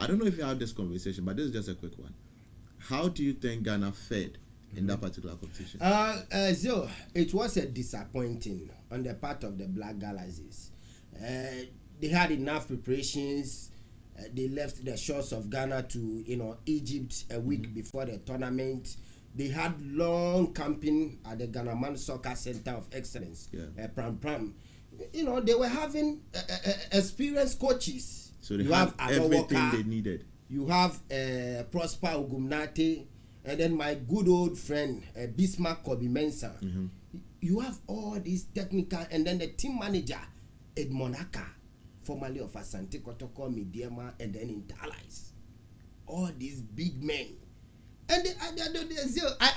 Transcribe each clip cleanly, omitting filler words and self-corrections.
I don't know if you have this conversation, but this is just a quick one. How do you think Ghana fared in that particular competition? So it was a disappointing on the part of the Black Galaxies. They had enough preparations. They left the shores of Ghana to Egypt a week before the tournament. They had long camping at the Ghanaman Soccer Center of Excellence, Pram Pram. They were having experienced coaches. So they have everything they needed. You have Prosper Ogumnate, and then my good old friend Bismarck Kobe Mensah. You have all these technical, and then the team manager Ed Monaka, formerly of Asante Kotoko, Midiama, and then Interlice. All these big men. And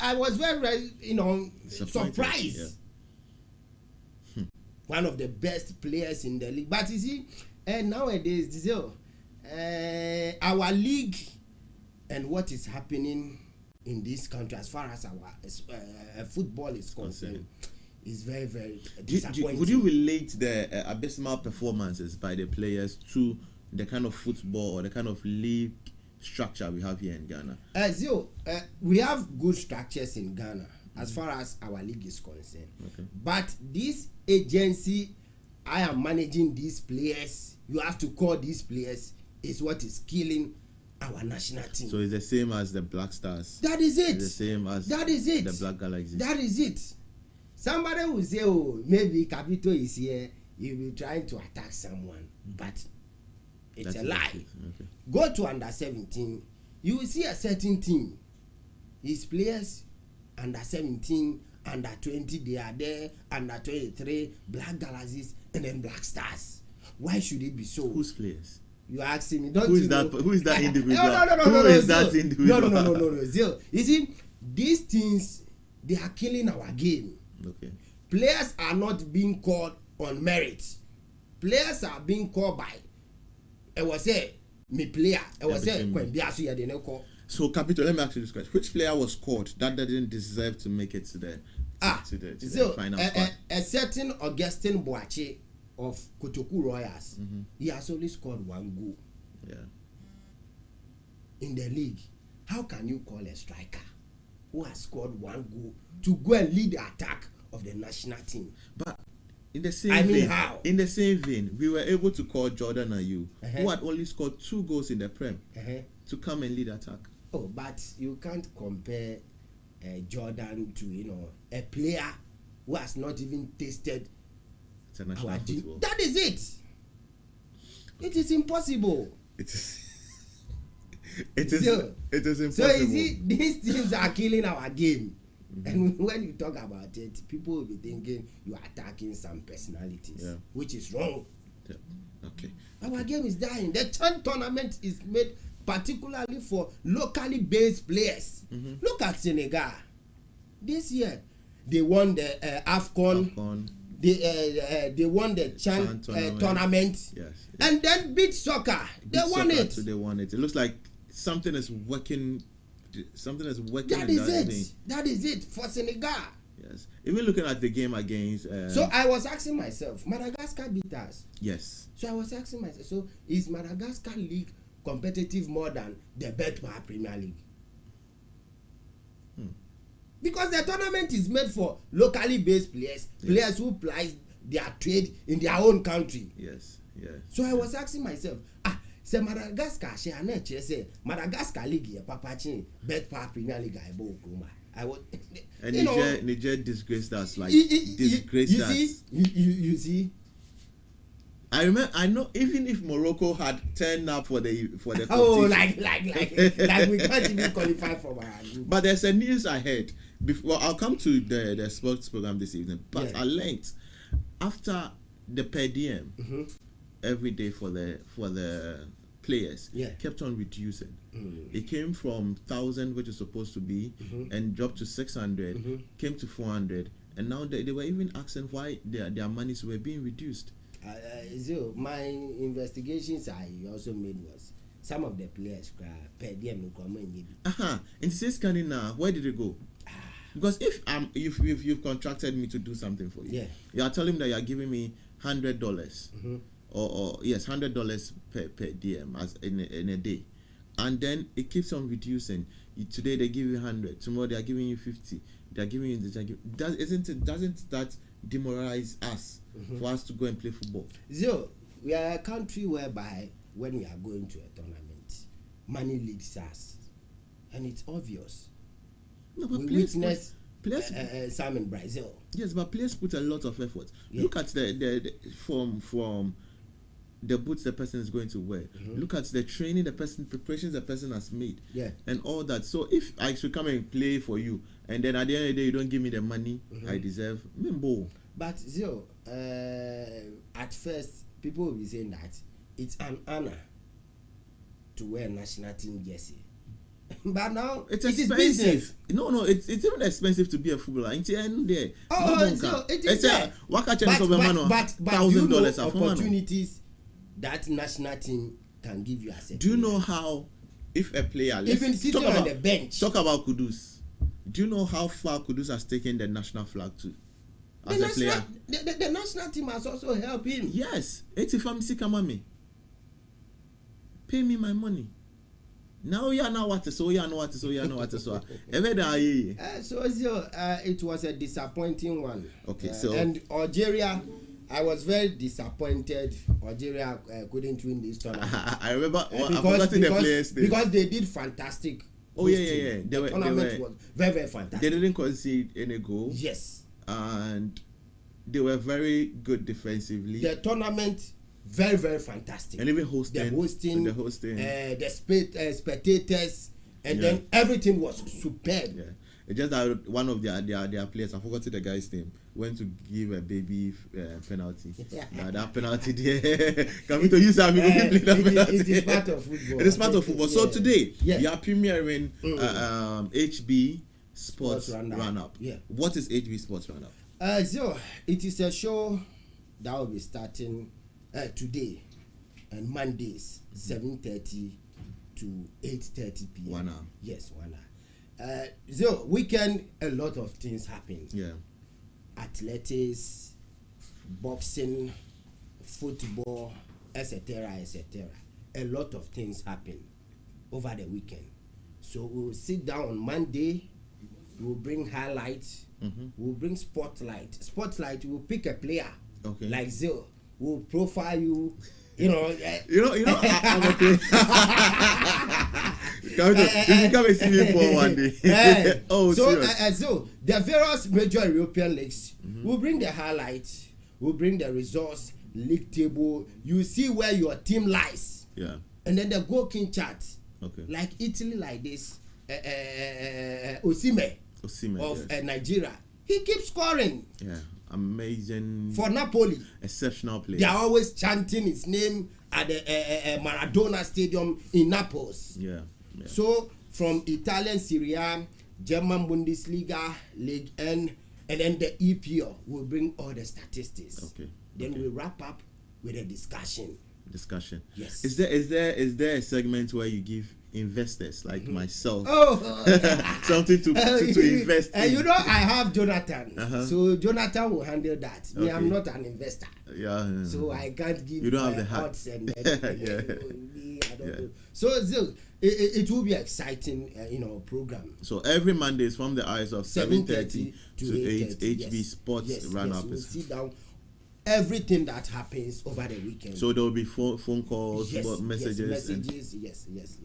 I was very, surprised. Yeah. One of the best players in the league. But you see, nowadays, our league and what is happening in this country as far as our football is concerned is very, very disappointing. Would you relate the abysmal performances by the players to the kind of football or the kind of league structure we have here in Ghana? We have good structures in Ghana as far as our league is concerned. Okay. But this agency, I am managing these players, you have to call these players, is what is killing our national team. So it's the same as the Black Stars. That is it. It's the same as the Black Galaxies. That is it. Somebody will say, maybe Capito is here, you'll be trying to attack someone. But it's a lie. Okay. Go to under 17, you will see a certain team. His players, under 17, under 20, they are there, under 23, Black Galaxies, and then Black Stars. Why should it be so? Whose players? You asking me, don't who you is know? Who is that individual? No, that individual? No. Zil. You see, these things, they are killing our game. Okay. Players are not being called on merit. Players are being called by, I was say, me player. I was say, so, Capito, let me ask you this question. Which player was called that didn't deserve to make it to the final spot? A certain Augustine Boache of Kotoku Royals, he has only scored 1 goal. Yeah. In the league. How can you call a striker who has scored 1 goal to go and lead the attack of the national team? But in the same vein, we were able to call Jordan Ayew, who had only scored 2 goals in the Prem, to come and lead attack. Oh, but you can't compare Jordan to a player who has not even tasted international football. That is it. It is impossible. It is impossible. So you see, these things are killing our game. And when you talk about it, people will be thinking you are attacking some personalities, which is wrong. Yeah. Okay. Our game is dying. The Chan tournament is made particularly for locally based players. Look at Senegal. This year, they won the AFCON. They won the Chan tournament. Yes. And then beat soccer. They won it. They won it. It looks like something is working. That is it for Senegal. Yes. Even looking at the game against. So I was asking myself, Madagascar beat us. Yes. So I was asking myself, so is Madagascar league competitive more than the Betfair Premier League? Because the tournament is made for locally based players who ply their trade in their own country. Yes. So I was asking myself, say Madagascar, say Madagascar League, Papachi, Betfair Premier League, I was. And Niger disgraced us, disgraced us. You see. I know. Even if Morocco had turned up for the competition, like we can't even qualify for our group. But there's a news ahead. I'll come to the sports program this evening. But at length, after the per diem every day for the players kept on reducing. It came from 1,000, which is supposed to be, and dropped to 600. Came to 400, and now they were even asking why their monies were being reduced. So my investigations I also made was some of the players per diem in this country now, where did it go? Because if you've contracted me to do something for you, you are telling me that you are giving me $100 or $100 per diem as in a day. and then it keeps on reducing. Today they give you 100, tomorrow they are giving you 50. They are giving you this. Doesn't that demoralize us for us to go and play football? So we are a country whereby when we are going to a tournament, money leads us, and it's obvious. No, but we witness some in Brazil. Yes, but players put a lot of effort. Yeah. Look at the from the boots the person is going to wear. Look at the training preparations the person has made. Yeah. And all that. So if I should come and play for you, and then at the end of the day you don't give me the money I deserve, Mimbo. But Zio, at first people will be saying that it's an honor to wear national team jersey. But now it's expensive. Business. No, it's even expensive to be a footballer. It's there. So it is there. But you know opportunities that national team can give you as a Do you know how, if a player even sitting on the bench, talk about Kudus, do you know how far Kudus has taken the national flag to as a player? The national team has also helped him. Yes, it's if I'm sick, Mami, pay me my money. Now you know what so. So it was a disappointing one. Okay, so and Algeria, I was very disappointed. Algeria couldn't win this tournament. I remember because they did fantastic. Oh yeah. The tournament was very, very fantastic. They didn't concede any goal. Yes, and they were very good defensively. The tournament very, very fantastic. And even hosting, the spectators, and then everything was superb. Yeah. It's just that one of their players, I forgot the guy's name, went to give a baby penalty. That penalty there. Can we to use that? It is part of football. It is part of football. So today, we are premiering HB Sports Run-Up. Yeah. What is HB Sports Run-Up? So it is a show that will be starting today and Mondays 7:30 to 8:30 p.m. 1 hour. Yes, 1 hour. So weekend, a lot of things happen. Yeah. Athletics, boxing, football, etc. A lot of things happen over the weekend. So we'll sit down on Monday. We'll bring highlights. We'll bring spotlight. We'll pick a player. Okay. Like Zil. We'll profile you. I'm a player. Come and see me for one day. So the various major European leagues, we'll bring the highlights, we'll bring the results, league table. You see where your team lies. Yeah. And then the goal king chart. Okay. Like Italy, like this. Osimhen of Nigeria. He keeps scoring. Yeah. Amazing. For Napoli. Exceptional player. They are always chanting his name at the Maradona Stadium in Naples. Yeah. So from Italian Serie A, German Bundesliga, League N, and then the EPL will bring all the statistics. Okay. Then we wrap up with a discussion. Yes. Is there a segment where you give investors like myself something to invest in? You know, I have Jonathan. So Jonathan will handle that. Me, I'm not an investor. Yeah. So I can't give you don't have the odds and I don't know. So it will be exciting program. So every Monday is from the hours of 7:30 to 8 HB Sports Run-Up. We'll sit down. Everything that happens over the weekend. So there will be phone calls, messages. Yes.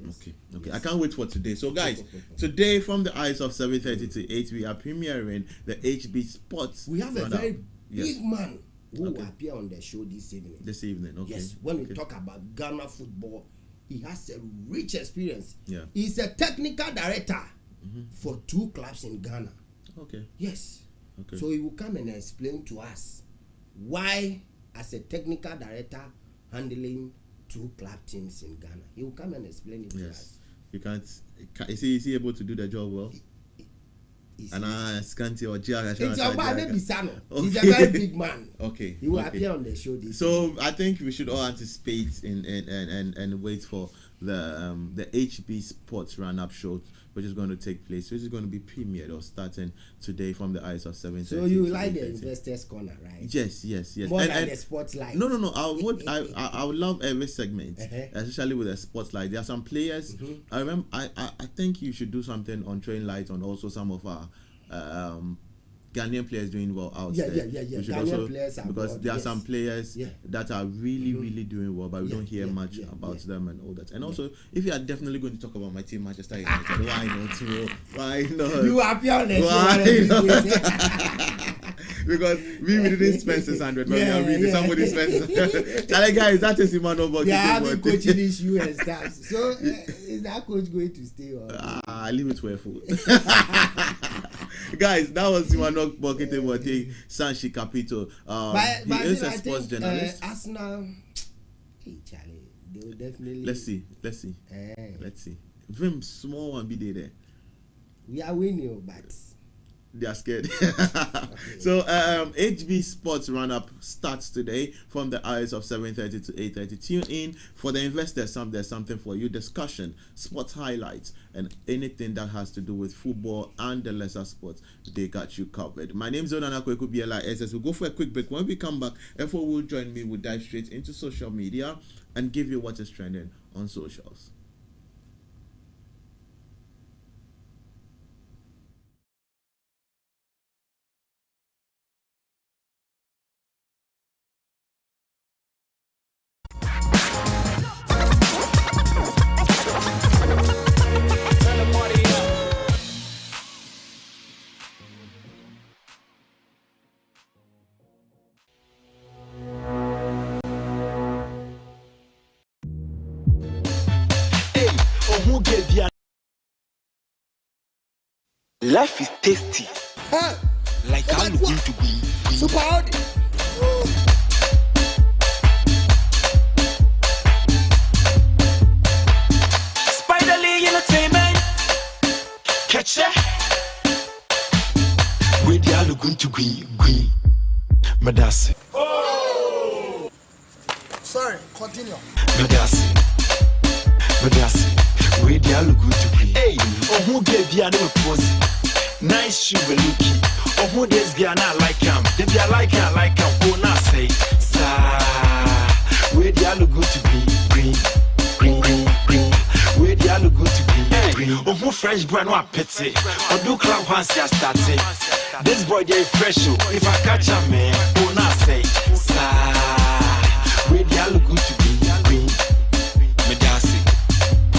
Okay. Yes. I can't wait for today. So guys, today from the hours of 7:30 to 8, we are premiering the HB Sports. We have a very big man who will appear on the show this evening. Okay. Yes, when we talk about Ghana football, he has a rich experience. Yeah. He's a technical director for 2 clubs in Ghana. Okay. Yes. Okay. So he will come and explain to us why, as a technical director handling 2 club teams in Ghana, he will come and explain it to us. You can't. Is he able to do the job well? He's a very big man. Okay. He will appear on the show this So I think we should all anticipate and wait for the HB Sports Run-Up show, which is going to take place, which is going to be premiered or starting today from the eyes of 7:30. So you like the Investors Corner, right? Yes. More than the Spotlight. No. I would love every segment, especially with the Spotlight. There are some players. I remember. I think you should do something on Train Light on also some of our Ghanaian players doing well out there. Yeah. Ghanaian players are because there are some players that are really doing well, but we don't hear much about them and all that. And also, if you are definitely going to talk about my team, Manchester United, why not? Why not? You are purely. Why not? Because we didn't spend 600, but somebody spent. Tell guys, that is Emmanuel Bokete. Yeah, having coaching issue and stuff. So is that coach going to stay on? Leave it to a fool. Guys, that was Emmanuel Bokete Boateng, Sanchi Capito. He is a sports journalist. Arsenal, hey Charlie, they will definitely. Let's see. Vim small one be there. We are winning, but they are scared. So HB Sports Run-Up starts today from the hours of 7:30 to 8:30. Tune in for the investors. There's something for you. Discussion, sports highlights, and anything that has to do with football and the lesser sports. They got you covered. My name is Onana Kweku BLISS. We'll go for a quick break. When we come back, F4 will join me. We'll dive straight into social media and give you what is trending on socials. Life is tasty. Like how you going to be. Super hard. Spider League Entertainment. Catch ya. Where the are going to green. Madasi. Oh! Sorry, continue. Madasi. Where the are going to green. Hey, who gave you a pose? Nice shoe looking. Oh, who this guy not like him? If you like him, oh, not say, sir. Where the are good to be green. Where the are good to be green. Oh, who fresh brand what petty? Or do club once you started. This boy they fresh. If I catch a man, oh, not say, sir. Where the are good to be green. Me that's it.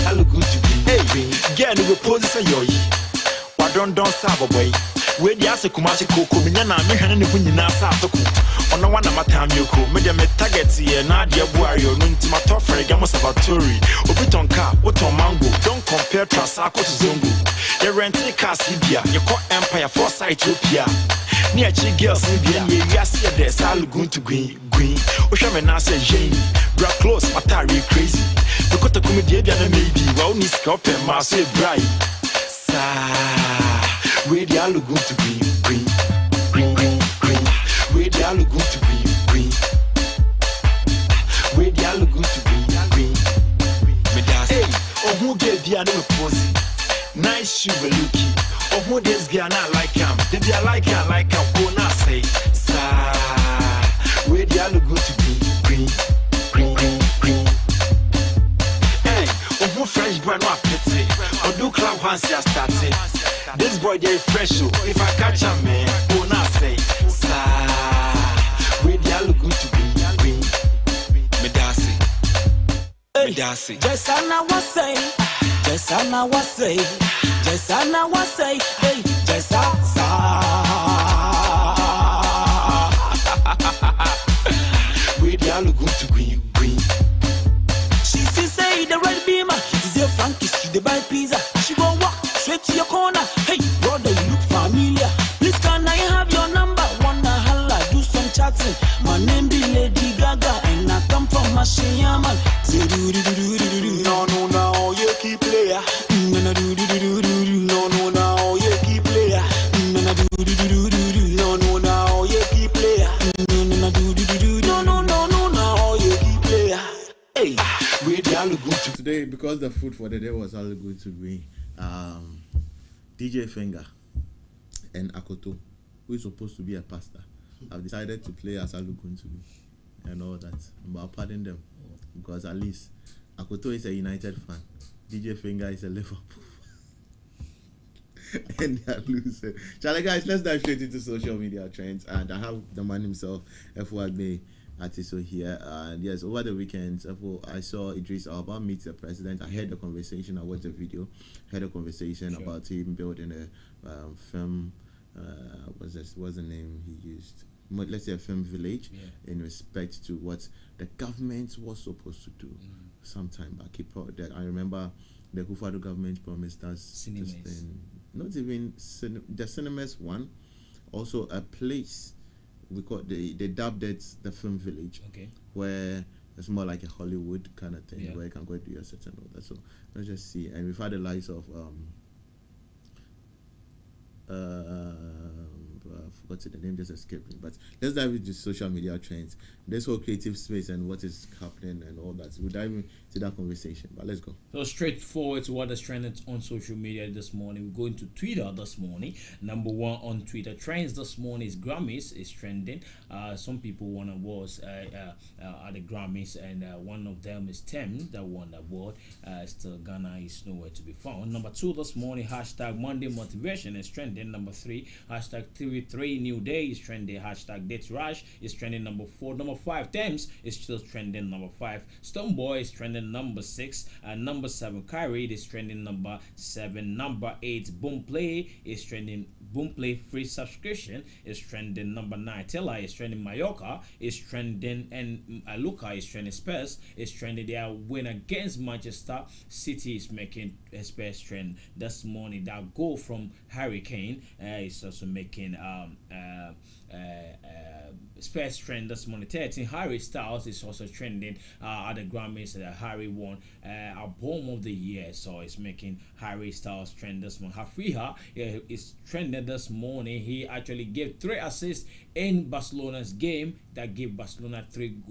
I look good to be green. Get in the position you're. Don't stop away. Where the Asa Kumasi Coco, Minana, Mehan, and Punina Satoko. On the one of my time, you could make them a target here, Nadia Warrior, Nuntima Toffrey, Gamos Avatori, Obiton Car, Oton Mango. Don't compare Trasako to Zongo. You rent a car, Sibia, you call Empire for Ethiopia. Near Chi Girls, Sibia, yes, there's all going to green. Oshamana says, Jane, Bra close, Matari crazy. The Kota Comedian, maybe, well, Niska, and Marseille Bright. Where the are good to be green. Where the are good to be green. Where the are good to be green. Hey, oh who gave you a pose? Nice shoe looking. Oh who this guy not like him? Did you like him? Oh not say, sir. Where the are good to be green. Hey, oh who fresh brand what petty? Or do club once you started. This boy they fresh. If I catch a man, oh not say, sir. Where the are good to be green. Me that's it. Just Anna was say, hey, just Where the are good to green. She say the red beamer is your Frankie, she the buy pizza. She go walk straight to your corner. Hey, brother, you look familiar. Please can I have your number? Wanna holla, do some chatting. My name be Lady Gaga, and I come from Mashiyaman. Say do do do do do do. No, you keep player. No do do do do do. No, you keep player. No do do do do do. No, you keep player. No do do do do. No, you keep player. Hey, where the are good to today because food for the day was all good to be DJ Finger and Akoto, who is supposed to be a pastor, have decided to play as Alugun to be and all that. But I'll pardon them because at least Akoto is a United fan, DJ Finger is a Liverpool fan. And they are losing. Charlie, guys, let's dive straight into social media trends. And I have the man himself, F1 Artiso here, and yes, over the weekend I saw Idris Elba meet the president. I heard the conversation, I watched the video, heard a conversation about him building a film, what's the name he used? Let's say a film village, in respect to what the government was supposed to do some time back. He brought that. I remember the Kufado government promised us this thing, not even the cinemas one, also a place. They dubbed it the film village, where it's more like a Hollywood kind of thing, where you can go do your set and all that. So let's just see. And we've had the likes of I forgot the name, just escaped me. But let's dive into social media trends, this whole creative space and what is happening and all that. We'll dive into that conversation. But let's go. So straightforward to what is trending on social media this morning. We're going to Twitter this morning. Number one on Twitter trends this morning is Grammys is trending. Some people won awards at the Grammys, and one of them is Thames that won the award. Still Ghana is nowhere to be found. Number two this morning, hashtag Monday Motivation is trending. Number three, hashtag 33 New Day is trending. Hashtag Date Rush is trending. Number four. Number five, Thames is still trending. Number five, Stoneboy is trending. Number six, and number seven, Kyrie is trending. Number seven. Number eight, Boomplay is trending. Boomplay free subscription is trending. Number 9, Tella is trending. Mallorca is trending, and Luca is trending. Spurs is trending. Their win against Manchester City is making a Spurs trend this morning. That goal from Harry Kane is also making Spurs trend this morning. 13, Harry Styles is also trending at the Grammys. Harry won Album of the Year, so it's making Harry Styles trend this morning. Hafiha is trending this morning. He actually gave 3 assists in Barcelona's game that gave Barcelona 2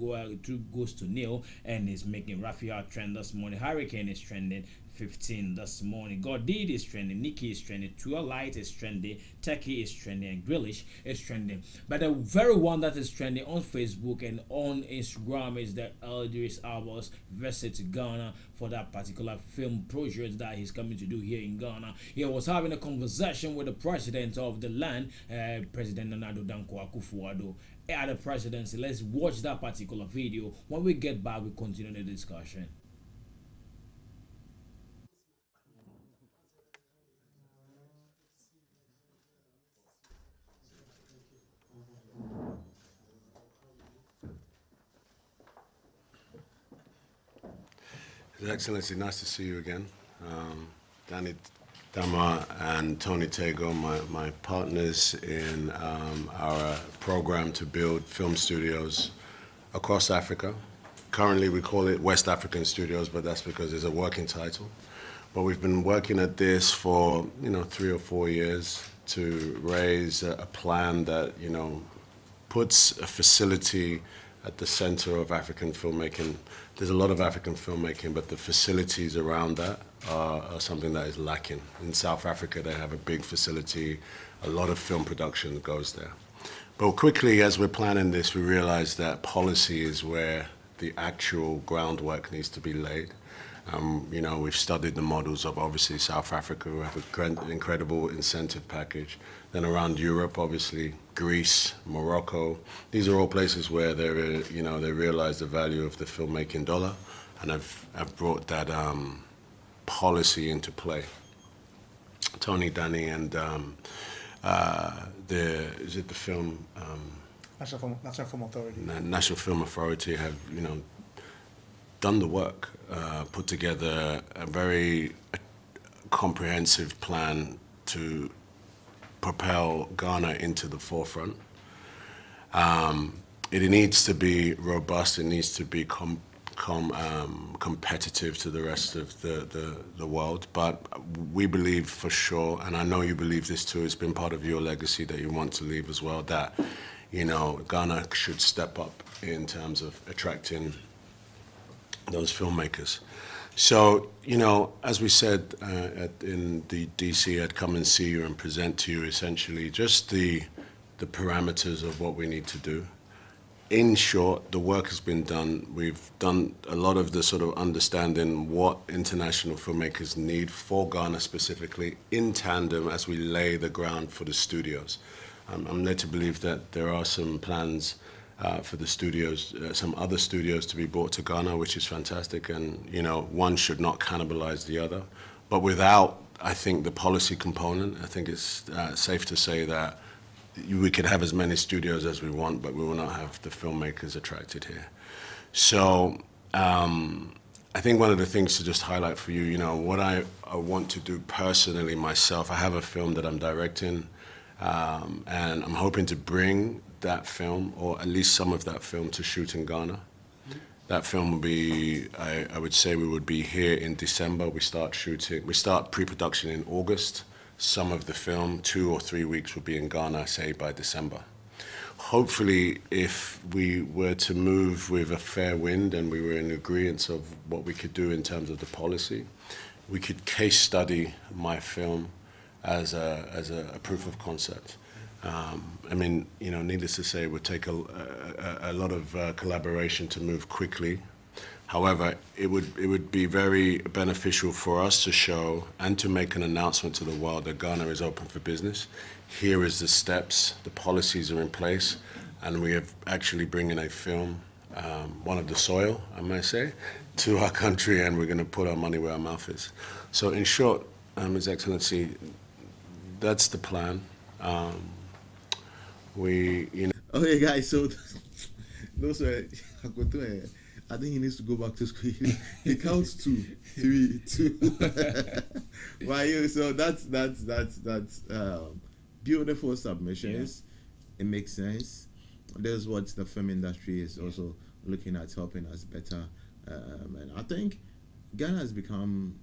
goals to nil, and is making Rafinha trend this morning. Hurricane is trending 15 this morning. Godid is trending. Nikki is trending. Tua Light is trending. Techie is trending. And Grealish is trending. But the very one that is trending on Facebook and on Instagram is the Idris Elba's visit to Ghana for that particular film project that he's coming to do here in Ghana. He was having a conversation with the president of the land, President Nana Addo Dankwa Akufo-Addo, at the presidency. Let's watch that particular video. When we get back, we continue the discussion. His Excellency, nice to see you again. Danny Dama and Tony Tego, my partners in our program to build film studios across Africa. Currently we call it West African Studios, but that's because it's a working title. But we've been working at this for 3 or 4 years to raise a plan that puts a facility at the center of African filmmaking. There's a lot of African filmmaking, but the facilities around that are something that is lacking. In South Africa, they have a big facility. A lot of film production goes there. But quickly, as we're planning this, we realized that policy is where the actual groundwork needs to be laid. We've studied the models of obviously South Africa, who have an incredible incentive package. Then around Europe, obviously Greece, Morocco. These are all places where they realize the value of the filmmaking dollar, and I've brought that policy into play. Tony, Danny, and is it the film? National Film Authority. National Film Authority have done the work, put together a very comprehensive plan to propel Ghana into the forefront. It needs to be robust. It needs to be competitive to the rest of the world. But we believe for sure, and I know you believe this too, it's been part of your legacy that you want to leave as well, that Ghana should step up in terms of attracting those filmmakers. So, you know, as we said in the DC, I'd come and see you and present to you essentially just the parameters of what we need to do. In short, the work has been done. We've done a lot of the sort of understanding what international filmmakers need for Ghana specifically, in tandem as we lay the ground for the studios. I'm led to believe that there are some plans for the studios, some other studios to be brought to Ghana, which is fantastic, and you know, one should not cannibalize the other. But without, I think, the policy component, I think it's safe to say that we could have as many studios as we want, but we will not have the filmmakers attracted here. So I think one of the things to just highlight for you, you know, what I want to do personally myself, I have a film that I'm directing, and I'm hoping to bring that film, or at least some of that film, to shoot in Ghana. That film will be, I would say we would be here in December. We start pre-production in August. Some of the film, 2 or 3 weeks, will be in Ghana, say by December. Hopefully, if we were to move with a fair wind and we were in agreement of what we could do in terms of the policy, we could case study my film as a proof of concept. I mean, you know, needless to say, it would take a lot of collaboration to move quickly. However, it would be very beneficial for us to show and to make an announcement to the world that Ghana is open for business. Here is the steps, the policies are in place, and we have actually bringing a film, one of the soil, I might say, to our country, and we're going to put our money where our mouth is. So in short, His Excellency, that's the plan. Okay, guys, so those were I think he needs to go back to school. He counts 2, 3, 2. Right, so that's beautiful submissions. Yeah. It makes sense. That's what the film industry is also looking at, helping us better. And I think Ghana has become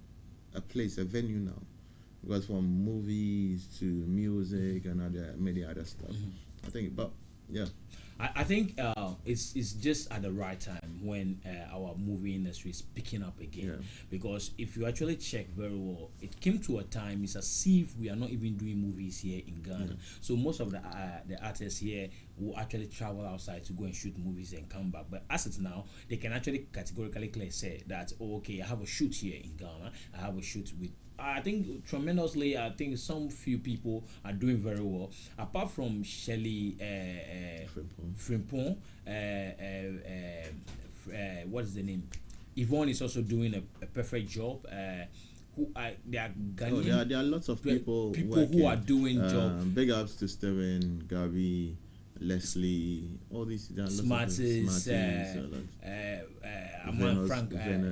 a place, a venue now, because from movies to music and many other stuff. I think, but yeah. I think it's just at the right time when our movie industry is picking up again. Yeah. Because if you actually check very well, it came to a time, it's as if we are not even doing movies here in Ghana. Yeah. So most of the artists here will actually travel outside to go and shoot movies and come back. But as it's now, they can actually categorically say that, oh, okay, I have a shoot here in Ghana, I have a shoot with, I think tremendously. I think some few people are doing very well. Apart from Shelley Frimpong, what is the name? Yvonne is also doing a perfect job. There are Ghanaian, there are lots of people who are doing job. Big ups to Steven, Gabi, Leslie, all these. Smarties,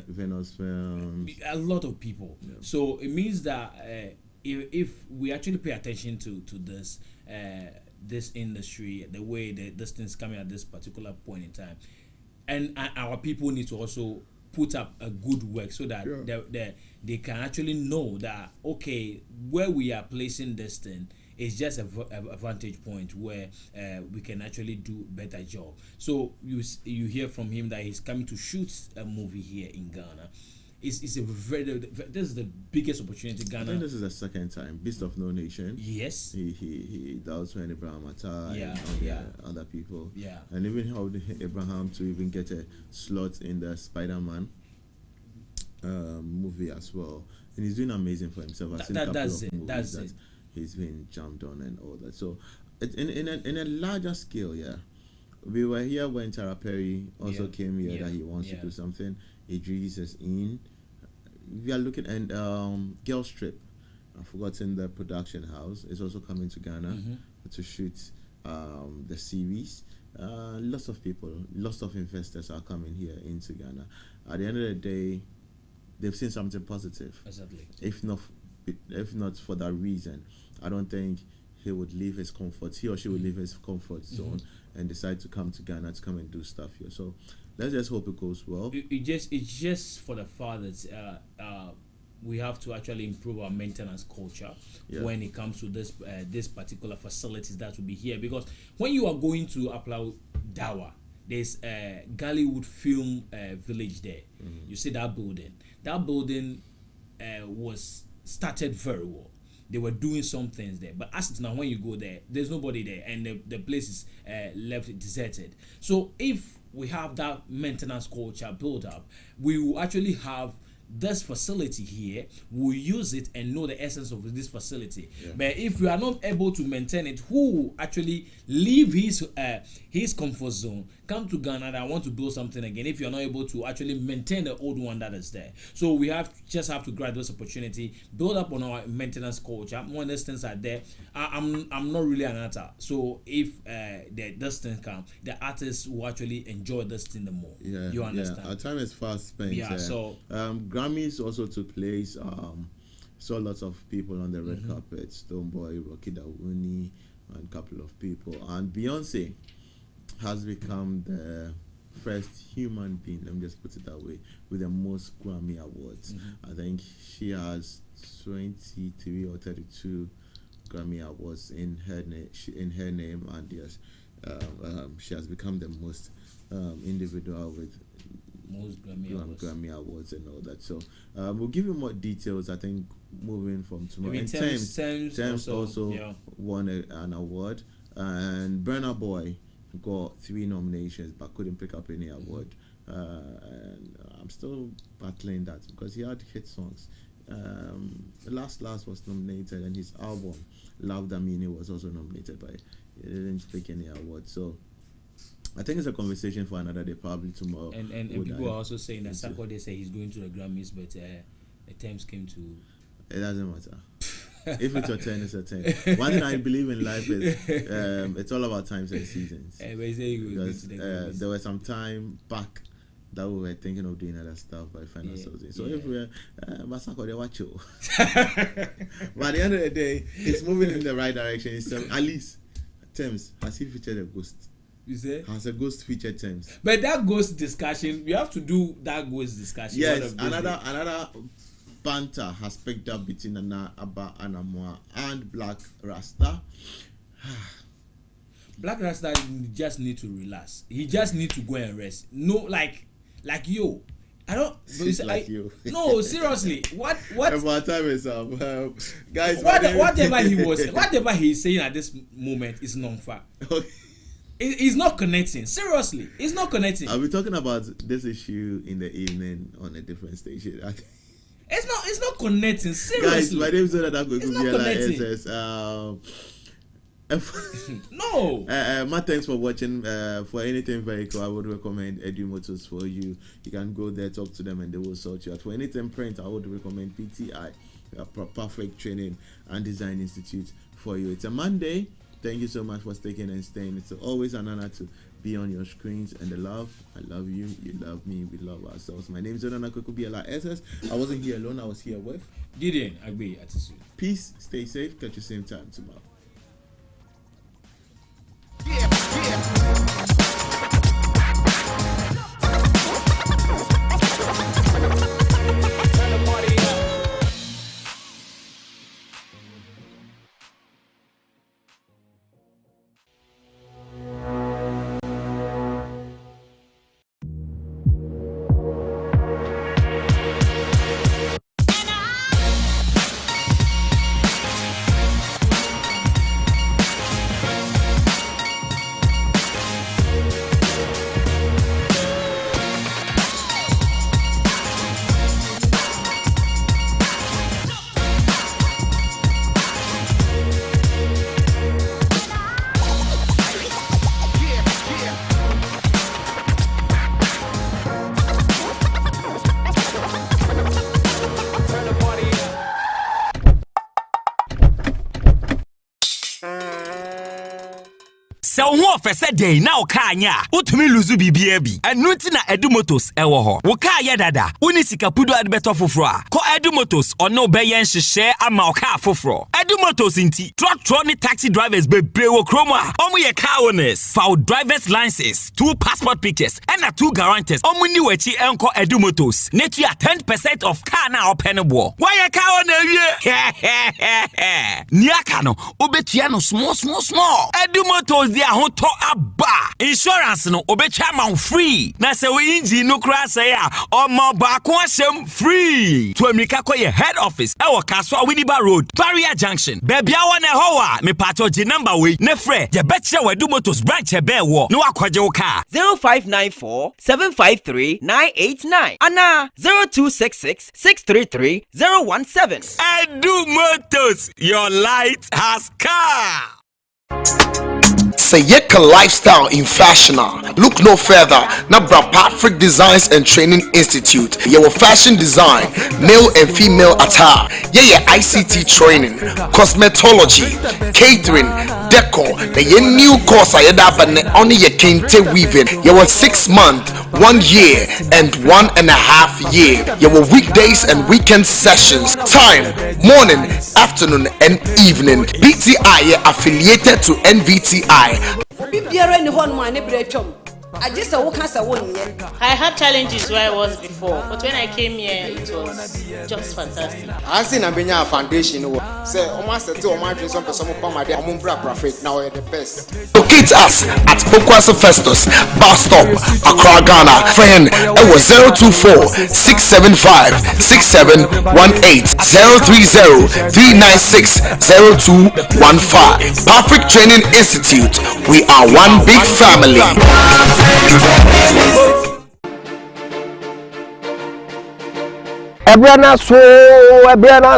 Venus Films. A lot of people. Yeah. So it means that if we actually pay attention to this this industry, the way that this thing's coming at this particular point in time, and our people need to also put up a good work so that they can actually know that, okay, where we are placing this thing is just a vantage point where we can actually do better job. So you hear from him that he's coming to shoot a movie here in Ghana. It's a this is the biggest opportunity Ghana. I think this is the second time. Beast of No Nation. Yes. That was when Abraham Atta and other people. Yeah. And even helped Abraham to even get a slot in the Spider-Man movie as well. And he's doing amazing for himself. I've seen a couple of movies that he's been jumped on and all that. So in a larger scale, we were here when Tara Perry also came here that he wants to do something. Idris is in. We are looking, and Girls Trip, I've forgotten the production house, is also coming to Ghana to shoot the series. Lots of people, lots of investors are coming here into Ghana. At the end of the day, they've seen something positive. Exactly. If not for that reason, I don't think he would leave his comfort. He or she would leave his comfort zone and decide to come to Ghana to come and do stuff here. So let's just hope it goes well. It's just for the fathers. We have to actually improve our maintenance culture when it comes to this particular facilities that will be here. Because when you are going to apply Dawa, there's Gollywood Film Village there. You see that building. That building was started very well. They were doing some things there, but as it's now, when you go there, there's nobody there, and the place is left deserted. So if we have that maintenance culture built up, we will actually have this facility here. We'll use it and know the essence of this facility. But if we are not able to maintain it, who will actually leave his comfort zone, come to Ghana and I want to build something again, if you're not able to actually maintain the old one that is there? So we just have to grab this opportunity, build up on our maintenance culture. When these things are there, I'm not really an actor, so if this thing come, the artists will actually enjoy this thing the more. You understand? Our time is fast spent. So Grammys also took place. Saw lots of people on the red carpet. Stonebwoy, Rocky Dawuni, and a couple of people. And Beyonce has become the first human being, let me just put it that way, with the most Grammy awards. I think she has 23 or 32 Grammy awards in her name, and yes, she has become the most individual with most Grammy awards and all that. So we'll give you more details, I think, moving from tomorrow. And Thames also won an award, and Burna Boy got 3 nominations but couldn't pick up any award. And I'm still battling that because he had hit songs. Last was nominated, and his album Love Damini was also nominated, but he didn't pick any award. So I think it's a conversation for another day, probably tomorrow. And people are also saying that Sarkodie say he's going to the Grammys, but the times came to. It doesn't matter. If it's your turn, it's your turn. One thing I believe in life is it's all about times and seasons. Because there was some time back that we were thinking of doing other stuff, but I find ourselves in. So if we're Sarkodie, watch you. But at the end of the day, it's moving in the right direction. It's, at least Thames has he featured a ghost. You say? Has a ghost featured Thames. But that ghost discussion, we have to do that ghost discussion. Yes, another banter has picked up between Nana Abba Anamoa and Black Rasta. Black Rasta just need to relax. He just need to go and rest. No, like yo. I don't. Like you. No, seriously. What? My time is up, guys. Whatever he's saying at this moment is non-fact. Okay. It's not connecting. Seriously, it's not connecting. I'll be talking about this issue in the evening on a different station. It's not connecting. Seriously, guys. My name is Jonathan No. Matt, thanks for watching. For anything vehicle, I would recommend Edu Motors for you. You can go there, talk to them, and they will sort you out. For anything print, I would recommend PTI, Perfect Training and Design Institute for you. It's a Monday. Thank you so much for sticking and staying. It's always an honor to be on your screens. And the love, I love you, you love me, we love ourselves. My name is Jonathan Kokubiela SS. I wasn't here alone, I was here with Gideon Agbe Atisu. Peace, stay safe, catch you same time tomorrow. Fese day now kanya utumi luzu bibia bi enu nti na Edu Motors ewo ho wo ka ye dada woni sika pudu ade beto foforo a ko Edu Motors ono be yen hyehyɛ ama o ka foforo Edu Motors inti truck ni taxi drivers bebre wo kroma omu ye car owners for driver's license 2 passport pictures and 2 guarantors omu ni wechi enko Edu Motors netu ya 10% of car na open bo why ye car owner wie niaka no obetua no small Edu Motors dia ho to aba insurance no obetua man free na se we engine no kra say ya omo ba ko asem free to America ko ye head office e wo Kaswa Winneba Road Barrier Junction baby I want a me pato G number we ne frɛ je betche Edu Motors branch ebe wo no akwaje wo car 0594 753 989 ana 0266 633 017 Edu Motors your light has car. Sayeka lifestyle in fashion. Look no further. Nabra Patrick Designs and Training Institute. Your fashion design, male and female attire. Yeah, ICT training, cosmetology, catering, decor. The new course I had only your kente weaving. Your 6 month, 1 year, and 1.5 year. Your weekdays and weekend sessions. Time, morning, afternoon, and evening. BTI affiliated to NVTI. I had challenges where I was before, but when I came here, it was just fantastic. I seen a foundation. Say, almost the 2 months, some person come at the perfect. Now the best. Locate us at Pokwasa Festus, bus stop, Accra, Ghana. Friend, it was 024 675 6718 030 396 0215. Perfect Training Institute. We are one big family. Ebrana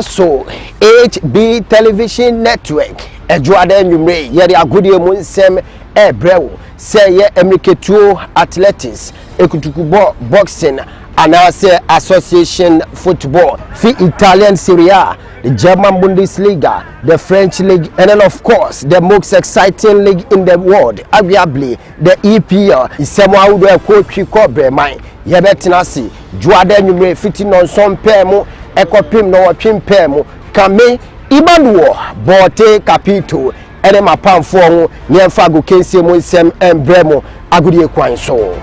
so HB Television Network Ejuade Numre yeri agudie mu nsem ebrewo say ye emiketuo athletics ekutukubo boxing and also association football fi Italian Serie A, the German Bundesliga, the French league, and then of course the most exciting league in the world, arguably the EPL. Isemo awudo ekotwi kobre man yebetinasi juade numre fiti non son pemu ekopim no watwim pemu kame ibanuo bote capito ene mapamfo ho nyemfa go kensie mu nsem embremo agudie kwan so.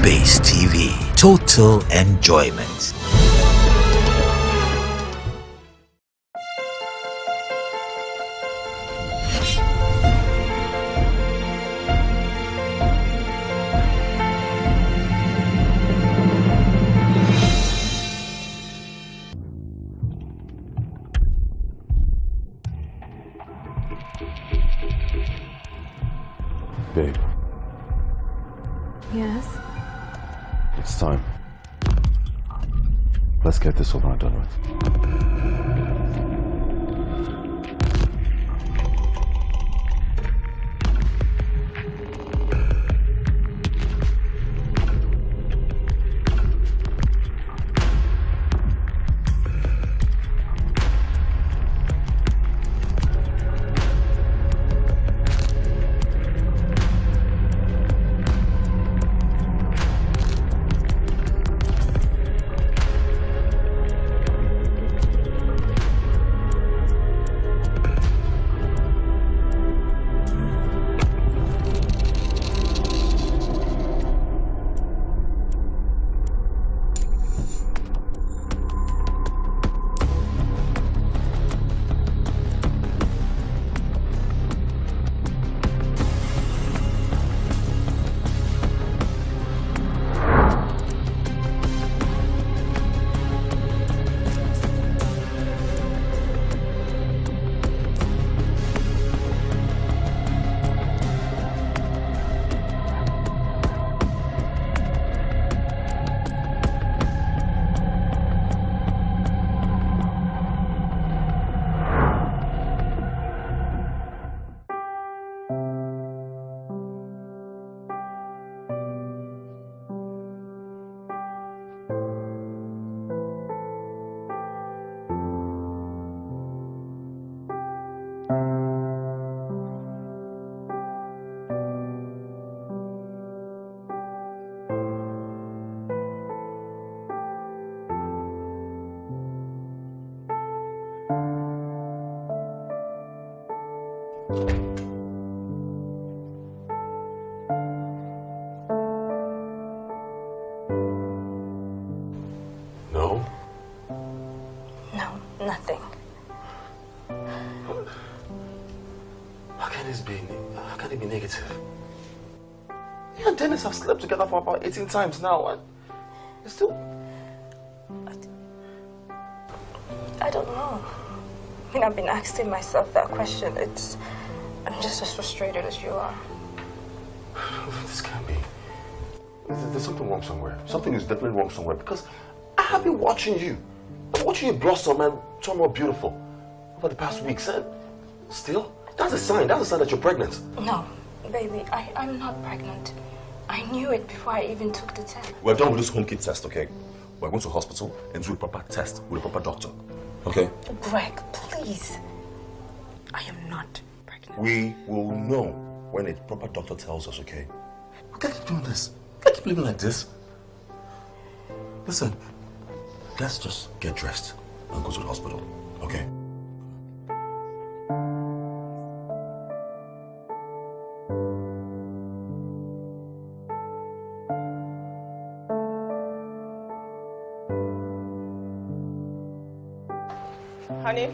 Base TV, total enjoyment. Babe. Yes? It's time. Let's get this over and done with. No? No, nothing. How can this be? How can it be negative? You and Dennis have slept together for about 18 times now, and you still... I don't know. I mean, I've been asking myself that question. I'm just as frustrated as you are. This can't be. There's something wrong somewhere. Something is definitely wrong somewhere, because I have been watching you. I'm watching you blossom and turn more beautiful over the past weeks, and still, that's a sign. That's a sign that you're pregnant. No, baby, I'm not pregnant. I knew it before I even took the test. We're done with this home kit test, okay? We're going to the hospital and do a proper test with a proper doctor, okay? Greg, please. I am not pregnant. We will know when a proper doctor tells us, okay? We can't keep doing this. We can't keep living like this. Listen, let's just get dressed and go to the hospital, okay? Honey?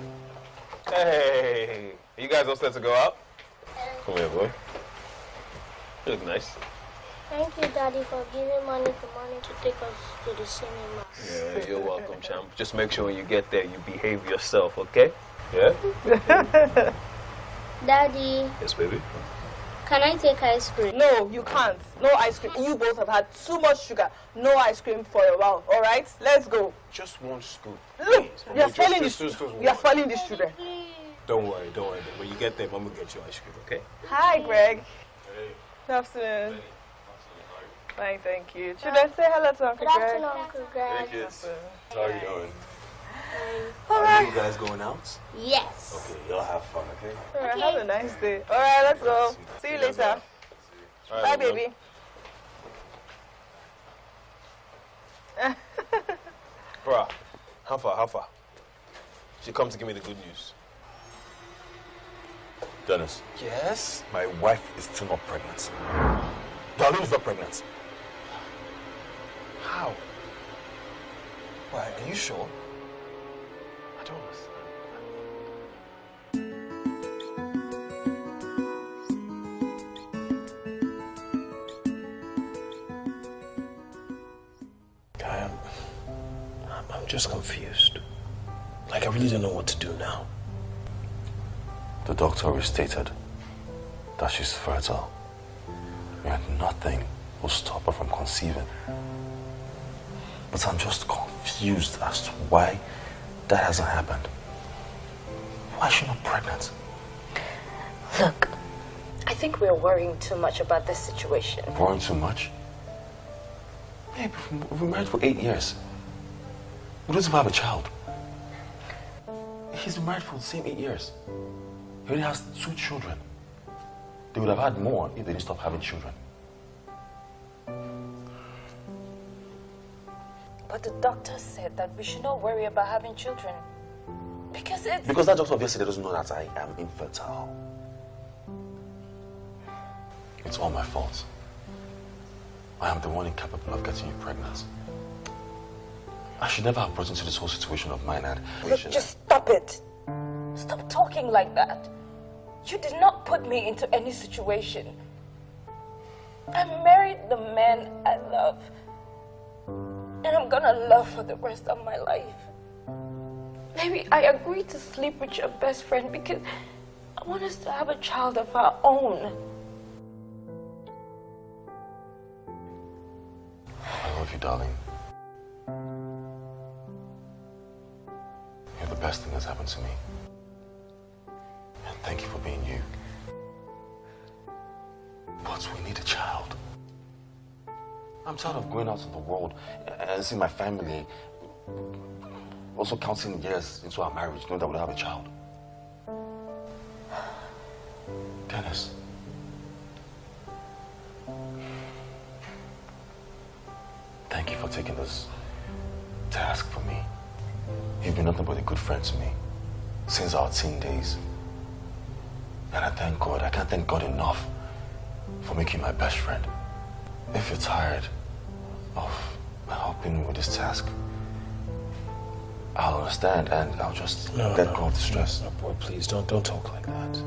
Hey, are you guys all set to go out? Come here, boy. You look nice. Thank you, Daddy, for giving money to take us to the cinema. Yeah, you're welcome, champ. Just make sure when you get there, you behave yourself, okay? Yeah? Daddy. Yes, baby? Can I take ice cream? No, you can't. No ice cream. You both have had too much sugar. No ice cream for a while, all right? Let's go. Just one scoop. Look, you're spoiling You're these children. Don't worry. When you get there, Mom will get you ice cream, okay? Hi, Greg. Hey. Good afternoon. Fine, thank you. Should I say hello to Uncle Greg? Good afternoon, Uncle Greg. Hey, kids. How are you doing? All Are you guys going out? Yes. Okay, y'all have fun, okay? All right, have a nice day. All right, let's go. See you later. Bye, baby. Bruh, how far? She come to give me the good news. Dennis. Yes? My wife is still not pregnant. Darlene is not pregnant. How? Why, are you sure? I don't understand. I'm just confused. Like, I really don't know what to do now. The doctor stated that she's fertile and nothing will stop her from conceiving. But I'm just confused as to why that hasn't happened. Why is she not pregnant? Look, I think we're worrying too much about this situation. Worrying too much? Babe, we've been married for 8 years. We don't even have a child. He's been married for the same 8 years. He already has 2 children. They would have had more if they didn't stop having children. But the doctor said that we should not worry about having children. Because that doctor obviously doesn't know that I am infertile. It's all my fault. I am the one incapable of getting you pregnant. I should never have brought you into this whole situation of mine and... Look, just stop it. Stop talking like that. You did not put me into any situation. I married the man I love. And I'm gonna love for the rest of my life. Maybe I agreed to sleep with your best friend because I want us to have a child of our own. I love you, darling. You're the best thing that's happened to me. And thank you for being you. But we need a child. I'm tired of going out in the world and seeing my family, also counting years into our marriage, knowing that we'll have a child. Dennis. Thank you for taking this task for me. You've been nothing but a good friend to me since our teen days. And I thank God. I can't thank God enough for making my best friend. If you're tired of helping with this task, I'll understand and I'll just let go of the stress. No, boy, please don't talk like that.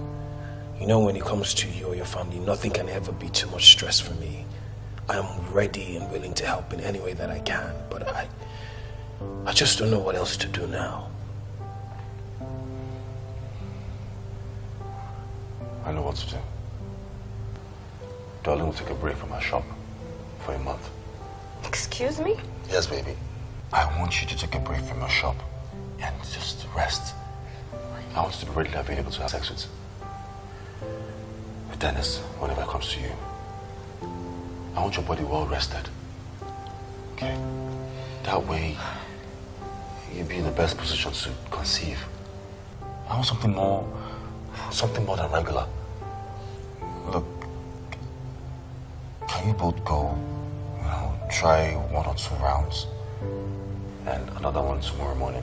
You know, when it comes to you or your family, nothing can ever be too much stress for me. I am ready and willing to help in any way that I can, but I just don't know what else to do now. I know what to do. Darling will take a break from our shop for a month. Excuse me? Yes, baby. I want you to take a break from your shop and just rest. I want you to be readily available to have sex with Dennis whenever it comes to you. I want your body well rested. Okay? That way, you'll be in the best position to conceive. I want something more than regular. Look, can you both go, try 1 or 2 rounds and another one tomorrow morning?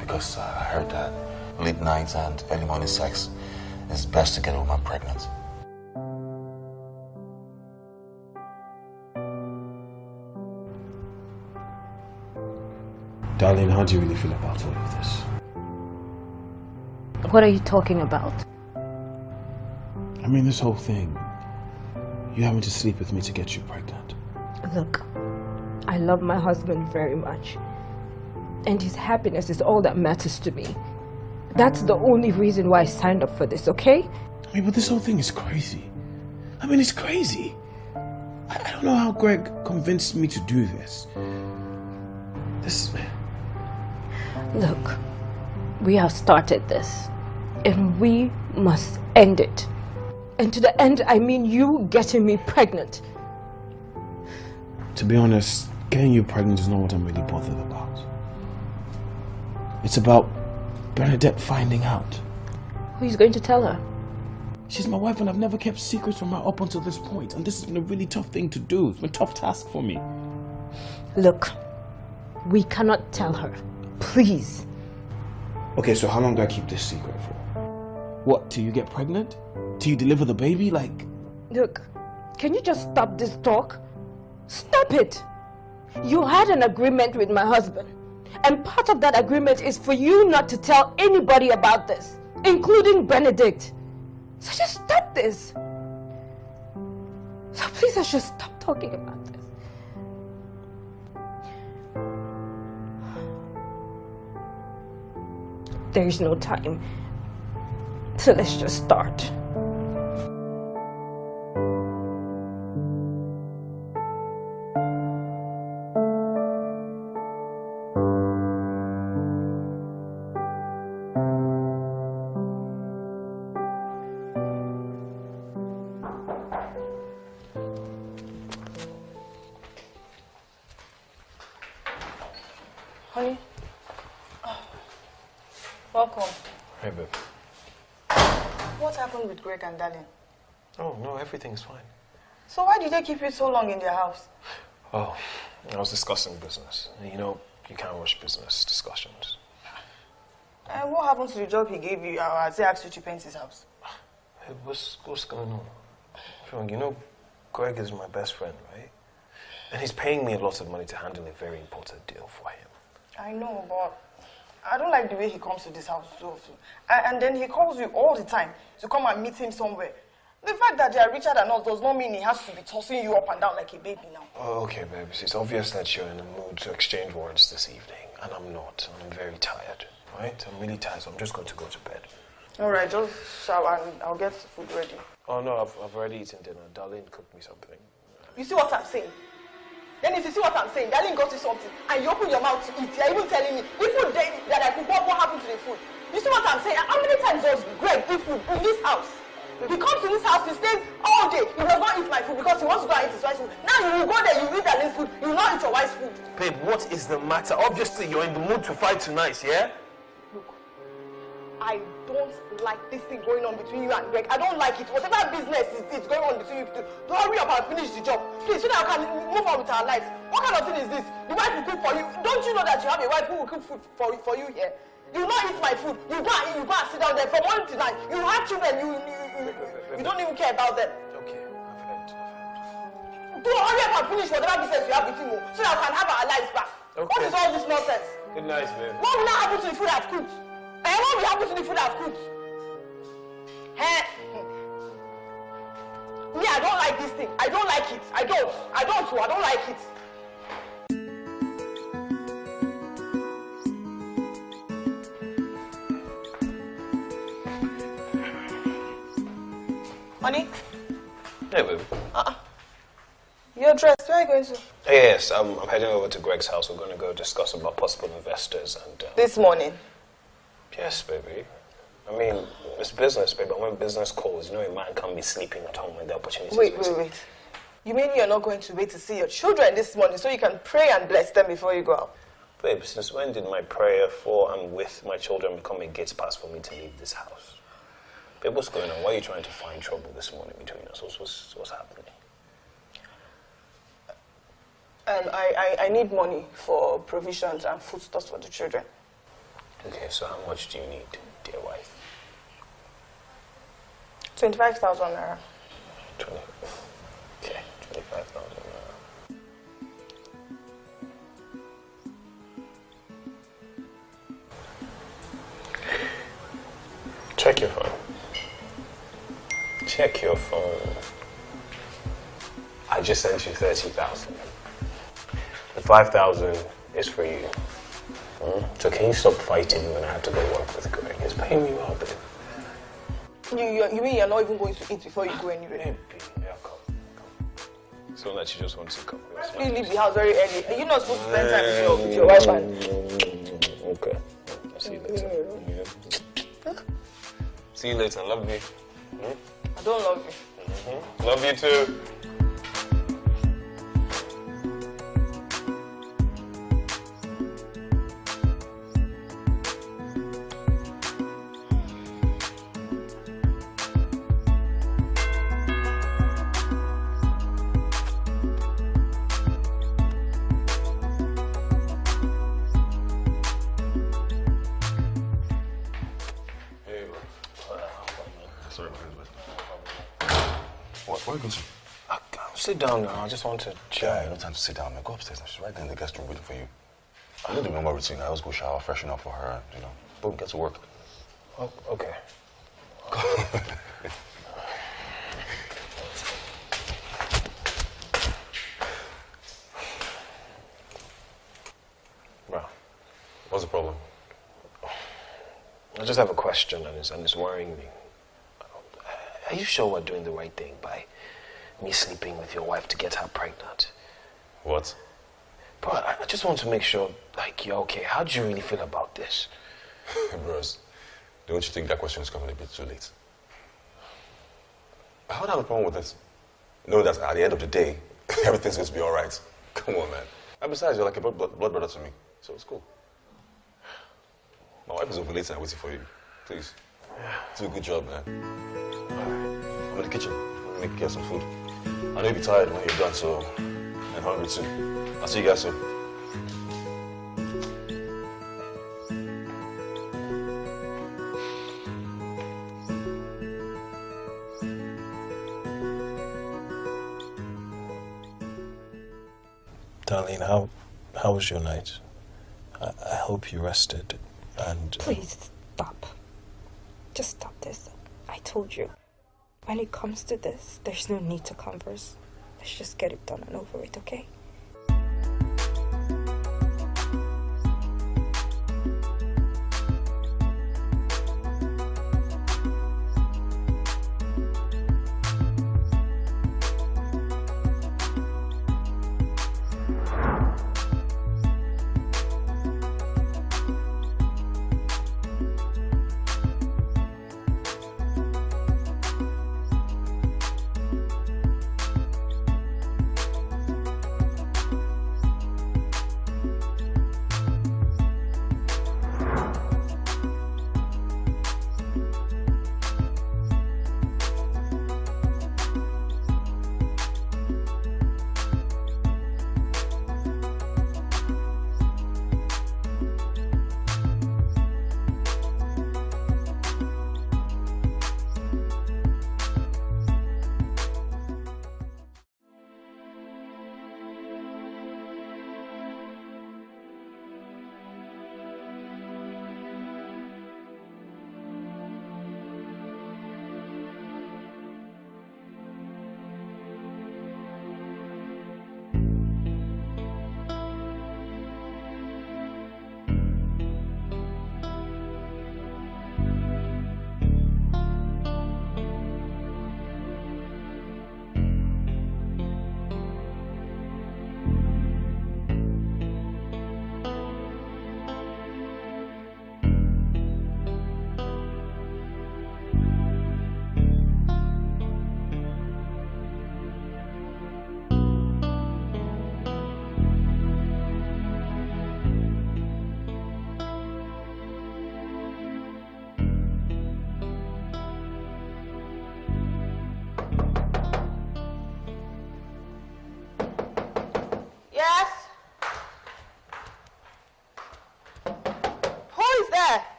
Because I heard that late nights and early morning sex is best to get a woman pregnant. Darling, how do you really feel about all of this? What are you talking about? I mean, this whole thing. You having to sleep with me to get you pregnant. Look, I love my husband very much. And his happiness is all that matters to me. That's the only reason why I signed up for this, okay? I mean, but this whole thing is crazy. I mean, it's crazy. I don't know how Greg convinced me to do this. Look, we have started this, and we must end it. And to the end, I mean you getting me pregnant. To be honest, getting you pregnant is not what I'm really bothered about. It's about Bernadette finding out. Who's going to tell her? She's my wife and I've never kept secrets from her up until this point. And this has been a really tough thing to do. It's been a tough task for me. Look, we cannot tell her. Please. Okay, so how long do I keep this secret for? What, till you get pregnant? Till you deliver the baby? Like... Look, can you just stop this talk? Stop it! You had an agreement with my husband. And part of that agreement is for you not to tell anybody about this, including Benedict. So just stop this. So please, let's just stop talking about this. There is no time. So let's just start. Honey. Welcome. Hey, babe. What happened with Greg and Darling? Oh, no, everything's fine. So why did they keep you so long in their house? Oh, I was discussing business. You know, you can't rush business discussions. And what happened to the job he gave you as he asked you to paint his house? Hey, what's going on? You know, Greg is my best friend, right? And he's paying me a lot of money to handle a very important deal for him. I know, but I don't like the way he comes to this house so often. And then he calls you all the time to come and meet him somewhere. The fact that they are richer than us does not mean he has to be tossing you up and down like a baby now. Oh, okay, babe. It's obvious that you're in the mood to exchange words this evening. And I'm not. I'm very tired, right? I'm really tired, so I'm just going to go to bed. All right, just shower and I'll get food ready. Oh, no, I've already eaten dinner. Darlene cooked me something. You see what I'm saying? Then if you see what I'm saying, Darling got you something, and you open your mouth to eat, you're even telling me, the food that I cook, what happened to the food? You see what I'm saying? How many times does Greg eat food in this house? He comes to this house, he stays all day, he does not eat my food because he wants to go and eat his wife's food. Now you will go there, you eat Darling's food, you will not eat your wife's food. Babe, what is the matter? Obviously, you're in the mood to fight tonight, yeah? Look, I don't like this thing going on between you and Greg. I don't like it. Whatever business is going on between you two, don't hurry up and finish the job. Please, so that I can move on with our lives. What kind of thing is this? The wife will cook for you. Don't you know that you have a wife who will cook food for you here? You will not eat my food. You go and sit down there from morning to night. You have children, you don't even care about them. Okay, I've heard. Do hurry up and finish whatever business you have with him, so that we can have our lives back. Okay. What is all this nonsense? Good night, babe. What will not happen to the food I've cooked? And what will happen to the food I've cooked? Hey. Me, I don't like this thing. I don't like it. I don't like it. Honey? Hey, baby. You're dressed. Where are you going to? Yes, I'm heading over to Greg's house. We're going to go discuss about possible investors and... This morning? Yes, baby. I mean, it's business, baby. And when business calls, a man can't be sleeping at home when the opportunity is Wait. You mean you're not going to wait to see your children this morning so you can pray and bless them before you go out? Babe, since when did my prayer for and with my children become a gate pass for me to leave this house? Babe, what's going on? Why are you trying to find trouble this morning between us? What's happening? I need money for provisions and foodstuffs for the children. Okay, so how much do you need, dear wife? 25,000 naira. 20. Okay, 25,000 naira. Check your phone. Check your phone. I just sent you 30,000. The 5,000 is for you. So can you stop fighting when I have to go work with Greg? He's paying me well, babe. You mean you're not even going to eat before you go anywhere? Baby, yeah, come. So that she just wants to come. You leave the house very early. Are you not supposed to spend time with your wife and... Okay. I'll see you later. Yeah. See you later. Love you. I don't love you. Love you too. Sit down now. I just want to chat. Yeah, no time to sit down, man. Go upstairs. She's right there in the guest room waiting for you. I know the normal routine. I always go shower, freshen up for her, and, boom, get to work. Oh, okay. Well, what's the problem? I just have a question, and it's worrying me. Are you sure we're doing the right thing by me sleeping with your wife to get her pregnant? What? But I just want to make sure, you're okay. How do you really feel about this? Bros, don't you think that question is coming a bit too late? How would I have a problem with this? Know that at the end of the day, everything's going to be all right. Come on, man. And besides, you're like a blood brother to me, so it's cool. My wife is ovulating and waiting for you. Please, do a good job, man. I'm in the kitchen. I'm going to get some food. I know you'll be tired when you're done, so I'm hungry too. I'll see you guys soon. Darlene, how was your night? I hope you rested and... Please stop. Just stop this. I told you. When it comes to this, there's no need to converse. Let's just get it done and over with, okay?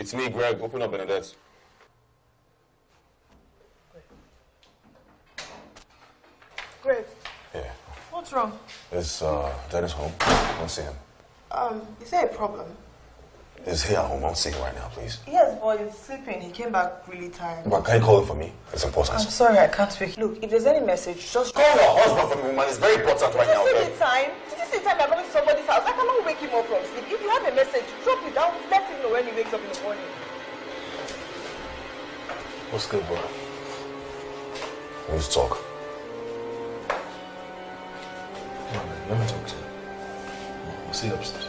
It's me, Greg. Open up, Bernadette. Greg. Yeah. What's wrong? Is Dennis home? I want to see him. Is there a problem? Is he at home? I want to see him right now, please. Yes, but he's sleeping. He came back really tired. But can you call him for me? It's important. I'm sorry, I can't speak. Look, if there's any message, just call your husband for me, woman. It's very important right now. Did you see the time? Did you see the time I'm coming to somebody's house? I cannot wake him up from sleep. If you have a message, drop it down. Let him know when he wakes up in the morning. What's good, bro? Let's talk. Come on, man. Let me talk to you. We'll see you upstairs.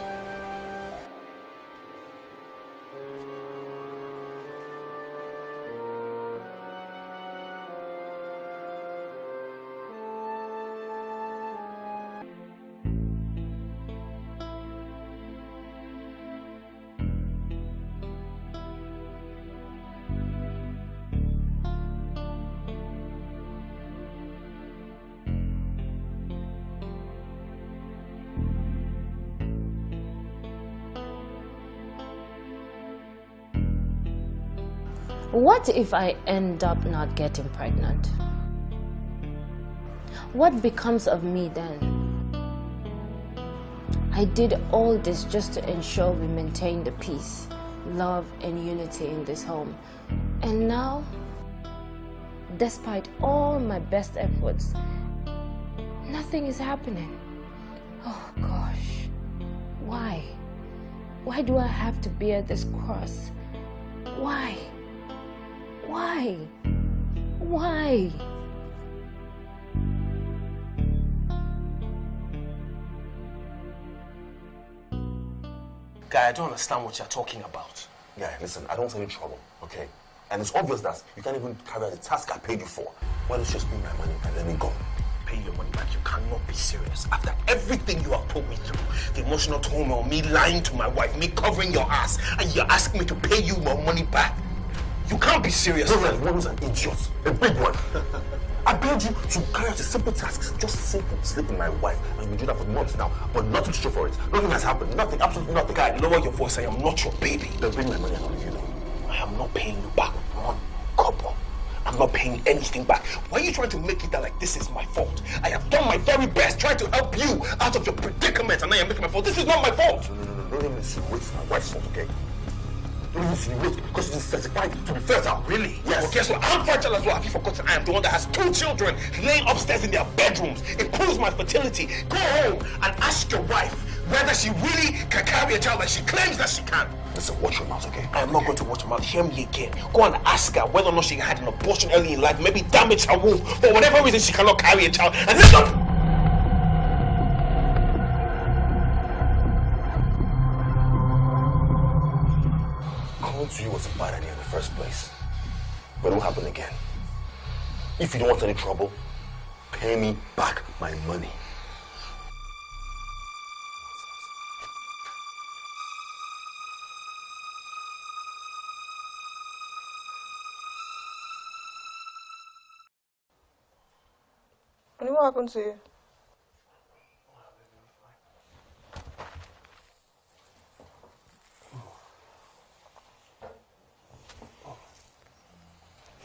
What if I end up not getting pregnant? What becomes of me then? I did all this just to ensure we maintain the peace, love, and unity in this home. And now, despite all my best efforts, nothing is happening. Oh gosh, why? Why do I have to bear this cross? Why? Why? Why? Guy, I don't understand what you're talking about. Guy, listen, I don't want any trouble, okay? And it's obvious that you can't even carry out the task I paid you for. Why don't you just pay my money and let me go? Pay your money back? You cannot be serious. After everything you have put me through, the emotional turmoil, me lying to my wife, me covering your ass, and you're asking me to pay you my money back? You can't be serious. No, man, one was an idiot. A big one. I paid you to carry out a simple task. Just simple, sleeping my wife. And you do that for months now. But nothing to show for it. Nothing has happened. Nothing, absolutely nothing. Guy, lower your voice. I am not your baby. Then bring my money and I'll leave you alone. I am not paying you back one couple. I'm not paying anything back. Why are you trying to make it that like this is my fault? I have done my very best trying to help you out of your predicament, and now you're making my fault. This is not my fault. No, don't insinuate it's my wife's fault, okay? Don't insinuate because it is certified to be fertile. Really? Yes. Well, guess what? I'm fertile as well. Have you forgotten? I am the one that has 2 children laying upstairs in their bedrooms. It proves my fertility. Go home and ask your wife whether she really can carry a child like she claims that she can. Listen, watch your mouth, okay? I am not going to watch her mouth. Hear me again. Go and ask her whether or not she had an abortion early in life, maybe damaged her womb. For whatever reason, she cannot carry a child. And this not... Coming to you was a bad idea in the first place. But it won't happen again. If you don't want any trouble, pay me back my money. And what happened to you?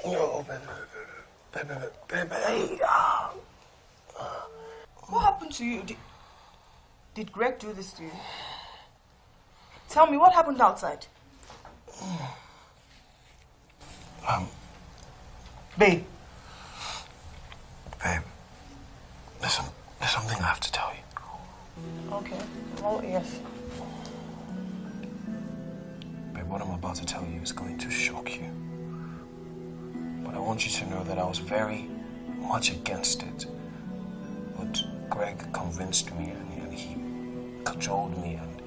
No, baby. What happened to you? Did Greg do this to you? Tell me, what happened outside? Babe. Babe. Listen, there's something I have to tell you. Okay. Oh, yes. Babe, what I'm about to tell you is going to shock you. But I want you to know that I was very much against it. But Greg convinced me and he cajoled me and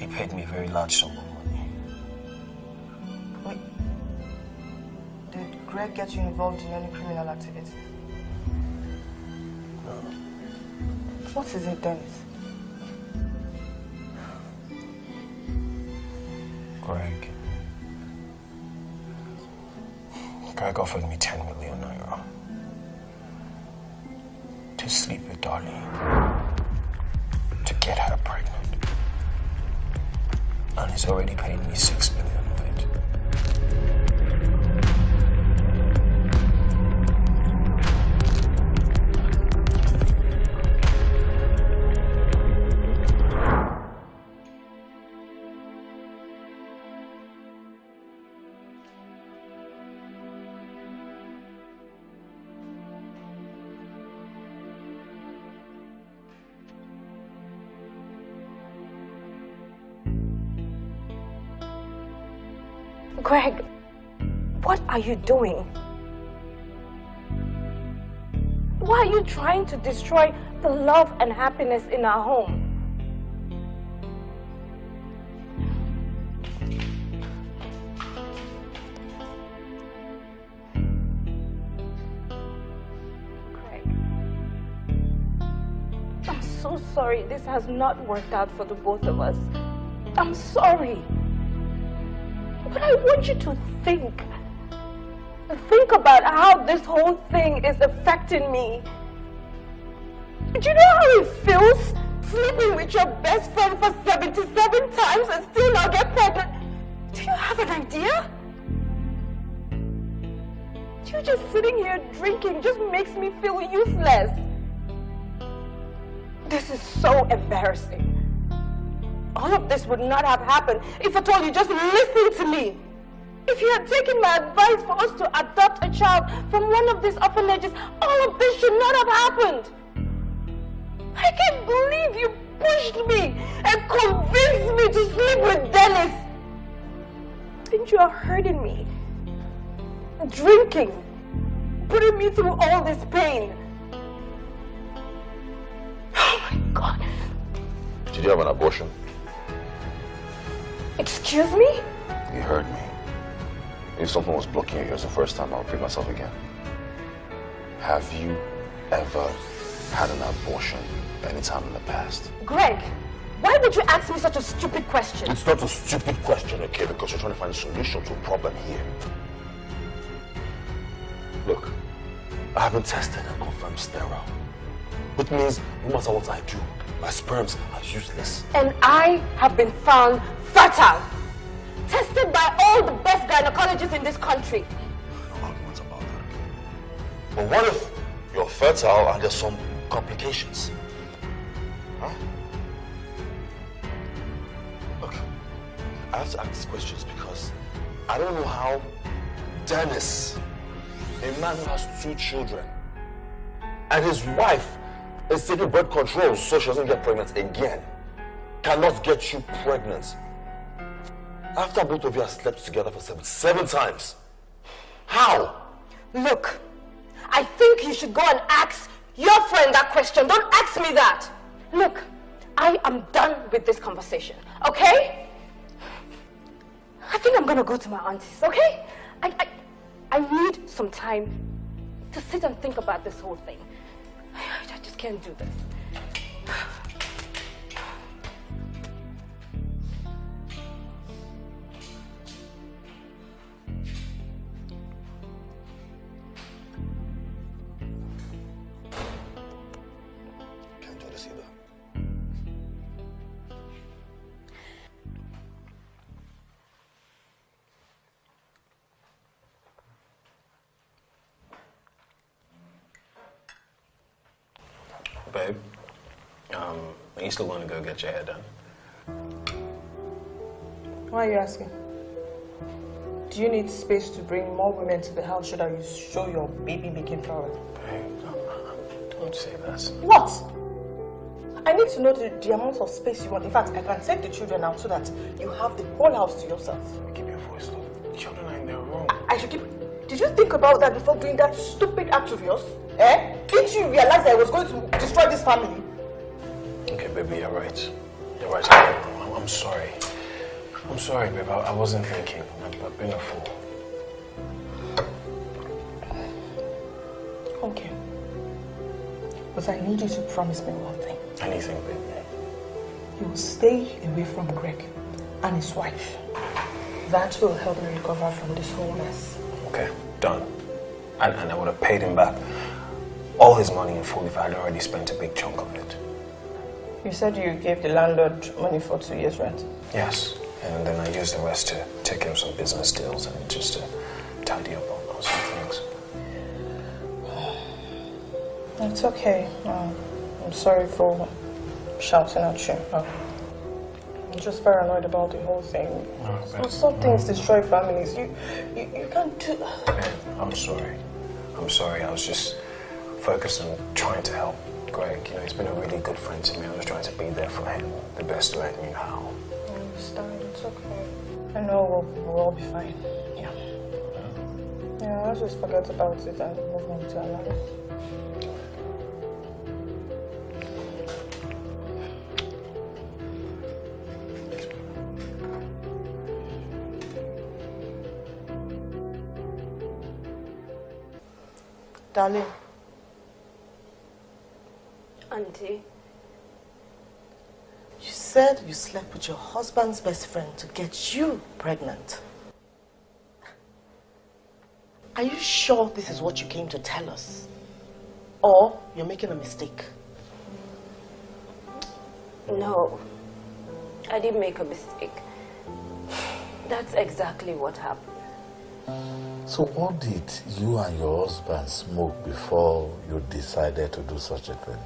he paid me a very large sum of money. Wait. Did Greg get you involved in any criminal activity? No. What is it, Dennis? Greg offered me 10 million naira to sleep with Darlene, to get her pregnant. And he's already paid me 6 million of it. Greg, what are you doing? Why are you trying to destroy the love and happiness in our home? Greg, I'm so sorry this has not worked out for the both of us. I'm sorry. But I want you to think about how this whole thing is affecting me. Do you know how it feels sleeping with your best friend for 77 times and still not get pregnant? Do you have an idea? You just sitting here drinking just makes me feel useless. This is so embarrassing. All of this would not have happened if at all you just listened to me. If you had taken my advice for us to adopt a child from one of these orphanages, all of this should not have happened. I can't believe you pushed me and convinced me to sleep with Dennis. And you are hurting me. Drinking. Putting me through all this pain. Oh my God. Did you have an abortion? Excuse me? You heard me. If something was blocking your ears the first time, I'll repeat myself again. Have you ever had an abortion anytime in the past? Greg, why would you ask me such a stupid question? It's not a stupid question, okay? Because you're trying to find a solution to a problem here. Look, I have been tested and confirmed sterile. Which means no matter what I do, my sperms are useless. And I have been found fertile. Tested by all the best gynecologists in this country. No arguments about that, okay? But what if you're fertile and there's some complications? Huh? Look, I have to ask these questions because I don't know how Dennis, a man who has 2 children, and his wife is taking birth control so she doesn't get pregnant again, cannot get you pregnant. After both of you have slept together for 7 times. How? Look, I think you should go and ask your friend that question. Don't ask me that. Look, I am done with this conversation, okay? I think I'm gonna go to my auntie's, okay? I need some time to sit and think about this whole thing. I just can't do this. Babe, are you still going to go get your hair done? Why are you asking? Do you need space to bring more women to the house so that you show your baby-making prowess? Babe, don't say that. What? I need to know the amount of space you want. In fact, I can take the children out so that you have the whole house to yourself. Keep your voice low. The children are in their room. I should keep... Did you think about that before doing that stupid act of yours? Eh? Didn't you realize that I was going to destroy this family? Okay, baby, you're right. You're right. I'm sorry. I'm sorry, babe. I wasn't thinking. I've been a fool. Okay. But I need you to promise me one thing. Anything, baby. You will stay away from Greg and his wife. That will help me recover from this whole mess. Okay, done. And I would have paid him back all his money in full if I had already spent a big chunk of it. You said you gave the landlord money for 2 years' rent? Yes. And then I used the rest to take care of some business deals and just to tidy up on some things. It's okay. I'm sorry for shouting at you. I'm just paranoid about the whole thing. Some things destroy families. You can't do... I'm sorry. I was just focused on trying to help Greg. You know, he's been a really good friend to me. I was trying to be there for him the best way I knew how. I understand. It's okay. I know we'll all be fine. Yeah. Yeah, let's just forget about it and move on to our life. Darling. Auntie. You said you slept with your husband's best friend to get you pregnant. Are you sure this is what you came to tell us? Or you're making a mistake? No. I didn't make a mistake. That's exactly what happened. So what did you and your husband smoke before you decided to do such a thing?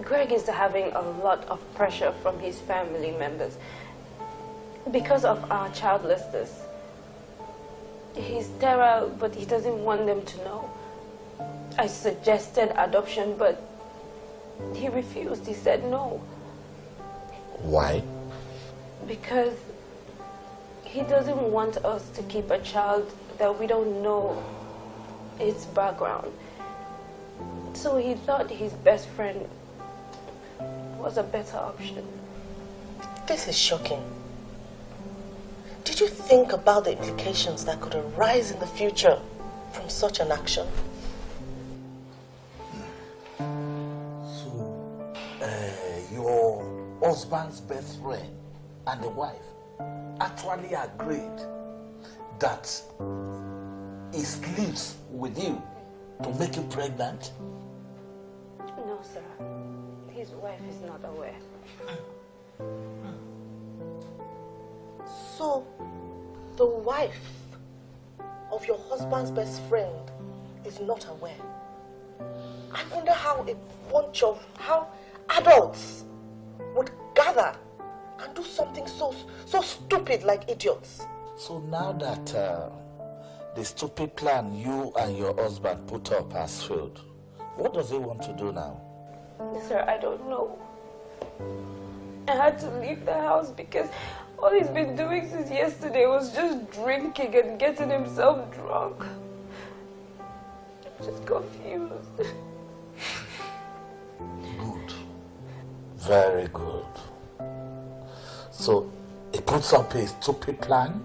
Greg is having a lot of pressure from his family members because of our childlessness. He's sterile, but he doesn't want them to know. I suggested adoption, but he refused. He said no. Why? Because he doesn't want us to keep a child that we don't know its background. So he thought his best friend was a better option. This is shocking. Did you think about the implications that could arise in the future from such an action? So, your husband's best friend and the wife actually agreed that he sleeps with you to make you pregnant? No, sir. His wife is not aware. So, the wife of your husband's best friend is not aware. I wonder how how adults would gather and do something so stupid like idiots. So now that the stupid plan you and your husband put up has failed, what does he want to do now? Sir, I don't know. I had to leave the house because all he's been doing since yesterday was just drinking and getting himself drunk. I'm just confused. Good. Very good. So he puts up a stupid plan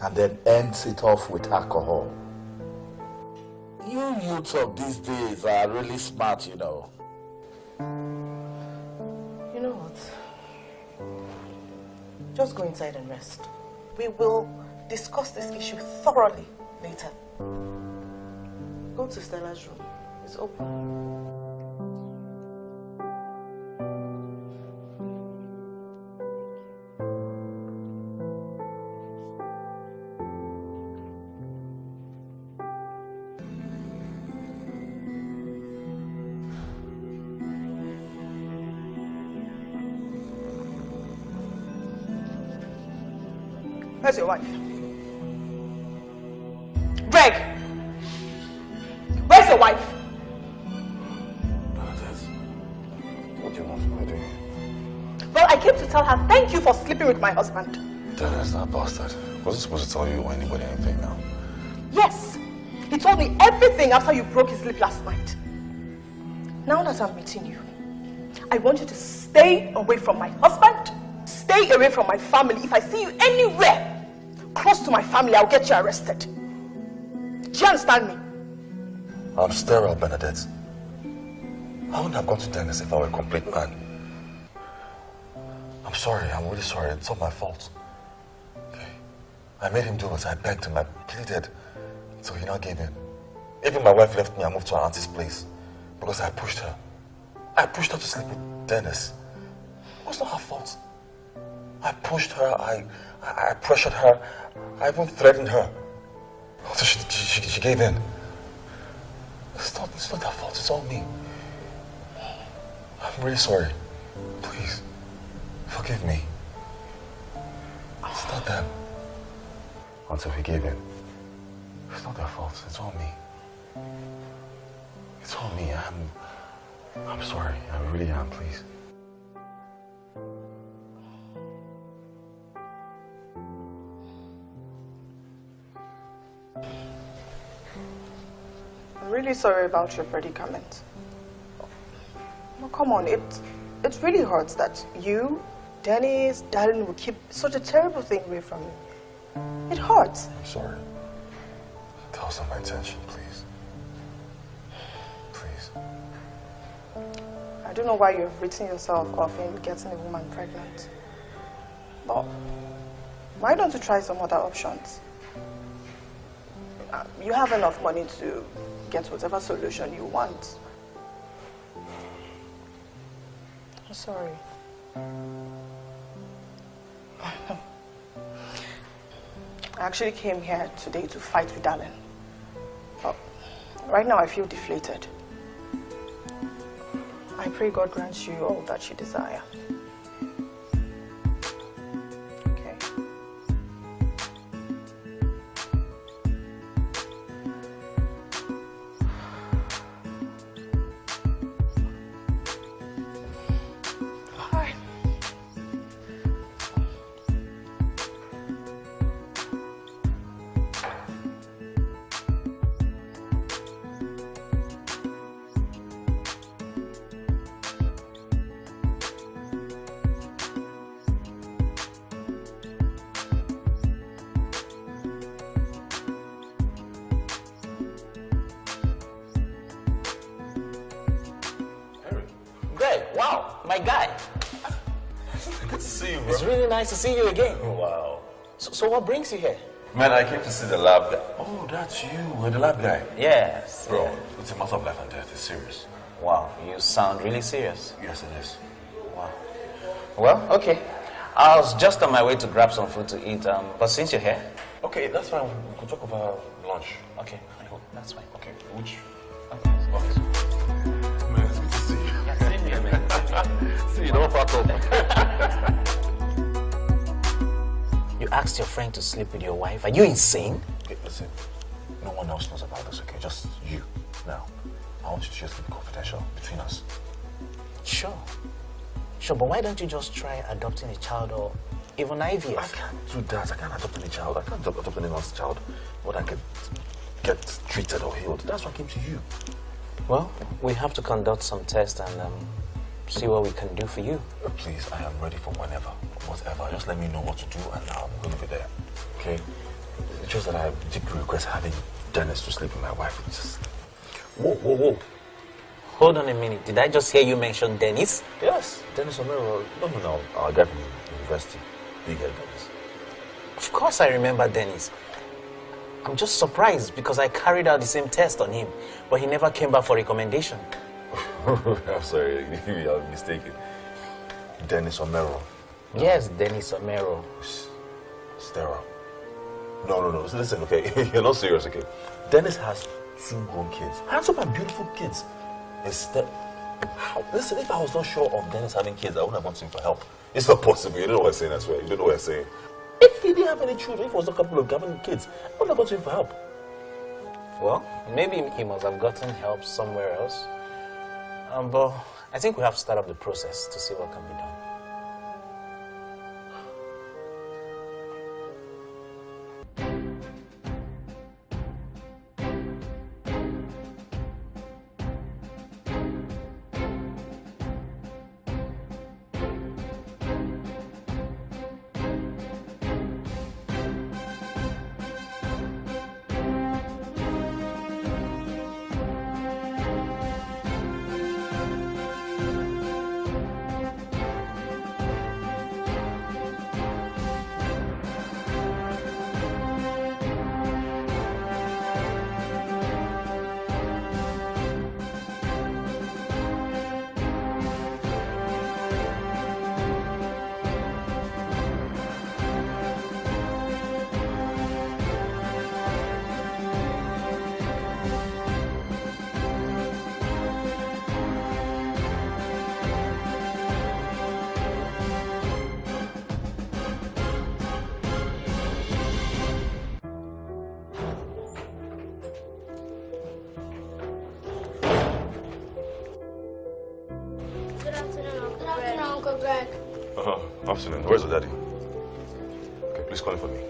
and then ends it off with alcohol. You youths of these days are really smart, you know. You know what? Just go inside and rest. We will discuss this issue thoroughly later. Go to Stella's room. It's open. Where's your wife? Greg! Where's your wife? What do you want me to do? Well, I came to tell her thank you for sleeping with my husband. Dennis, that bastard. Wasn't supposed to tell you or anybody anything now. Yes! He told me everything after you broke his sleep last night. Now that I'm meeting you, I want you to stay away from my husband, stay away from my family. If I see you anywhere close to my family, I'll get you arrested. Do you understand me? I'm sterile, Bernadette. I wouldn't have gone to Dennis if I were a complete man. I'm sorry, I'm really sorry. It's not my fault. Okay. I made him do it. I begged him, I pleaded. So he now gave in. Even my wife left me and moved to her auntie's place because I pushed her. I pushed her to sleep with Dennis. It was not her fault. I pushed her, I pressured her, I even threatened her. So she gave in. It's not her fault, it's all me. I'm really sorry. Please, forgive me. It's not them. Until we gave in. It's not their fault, it's all me. It's all me. I'm sorry. I really am, please. I'm really sorry about your predicament. Well, come on, it really hurts that you, Dennis, Darren will keep such a terrible thing away from you. It hurts. I'm sorry. That wasn't my intention, please. Please. I don't know why you've written yourself off in getting a woman pregnant. But why don't you try some other options? You have enough money to get whatever solution you want. I'm sorry. I actually came here today to fight with Darren. But right now I feel deflated. I pray God grants you all that you desire. Okay. Hi. Wow, my guy. Good to see you, bro. It's really nice to see you again. Wow. So what brings you here? Man, I came to see the lab guy. Oh, that's you, the lab guy. Yes. Bro, it's a matter of life and death. It's serious. Wow, you sound really serious. Yes, it is. Wow. Well, okay. I was just on my way to grab some food to eat, but since you're here... Okay, that's fine. We could talk over lunch. Okay, that's fine. Okay, which... Okay. Man, it's good to see you. Yeah, same here, man. See you, don't fuck up. You asked your friend to sleep with your wife. Are you insane? Okay, listen. No one else knows about this, okay? Just you. Now, I want you to just keep it confidential between us. Sure. Sure, but why don't you just try adopting a child or even IVF? I can't do that. I can't adopt any child. I can't adopt anyone's child. But I can get treated or healed. That's why I came to you. Well, we have to conduct some tests and see what we can do for you. Please, I am ready for whenever, whatever. Just let me know what to do and I'm going to be there. Okay? It's just that I deeply regret having Dennis to sleep with my wife. It's just... Whoa. Hold on a minute. Did I just hear you mention Dennis? Yes, Dennis Omero. No. Our guy from university. Big head Dennis. Of course I remember Dennis. I'm just surprised because I carried out the same test on him, but he never came back for recommendation. I'm sorry, maybe I was mistaken. Dennis Omero. Yes, Dennis Omero. Stera. No. Listen, okay? You're not serious, okay? Dennis has 2 grown kids. Handsome and beautiful kids. Listen, if I was not sure of Dennis having kids, I wouldn't have gone to him for help. It's not possible. You don't know what I'm saying, I swear. You don't know what I'm saying. If he didn't have any children, if it was a couple of having kids, I wouldn't have gone to him for help. Well, maybe he must have gotten help somewhere else. But I think we have to start up the process to see what can be done. Uncle Greg. Afternoon. Where's the daddy? Okay, please call him for me.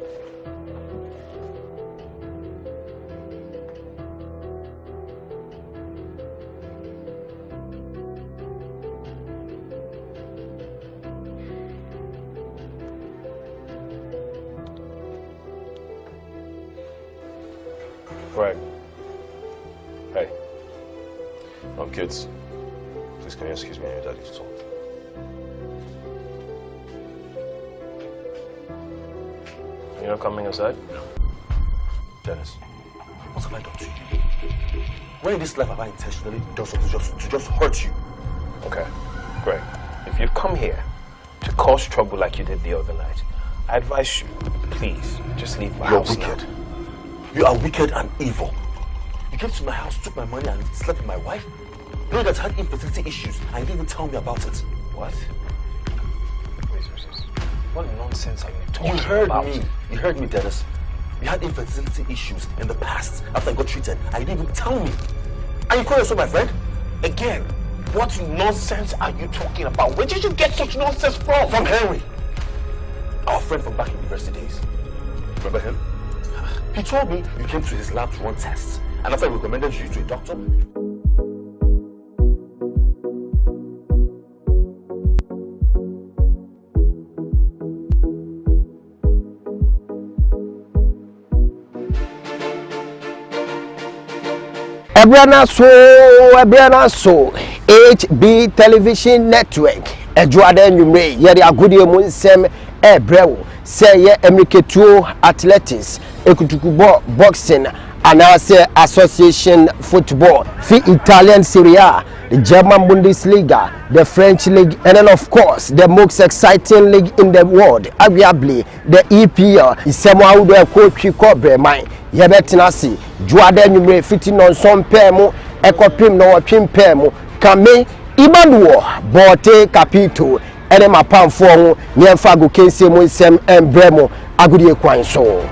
Greg. Hey. Kids. Please can you excuse me and your daddy to talk? You're not coming inside? No. Dennis, what have I done to you? When in this life have I intentionally done something to just hurt you? Okay, Greg, if you've come here to cause trouble like you did the other night, I advise you, please, just leave my house. You're wicked. You are wicked and evil. You came to my house, took my money, and slept with my wife? You know that I had infertility issues, and you didn't even tell me about it. What? What nonsense are you talking about? You heard me, Dennis. You had infertility issues in the past after I got treated, and you didn't even tell me. And you call yourself my friend? Again, what nonsense are you talking about? Where did you get such nonsense from? From Henry. Our friend from back in university days. Remember him? He told me you came to his lab to run tests, and after I recommended you to a doctor. Ebrana so HB Television Network Ejuade Nyumre yeri agudie mu nsem ebrewo say ye Emiketuo Athletics Ekutukubo Boxing Anase Association Football fi Italian Serie A, the German Bundesliga, the French League, and then of course the most exciting league in the world, arguably the EPL. Isemo awudo ekotwi kobre man yebetinasi Juade Nyumre fiti non son pemu ekopim no watwim pemu kame ibanuo bote capito ene mapamfo ho nyemfa go kense mu nsem embremo agudie kwan so.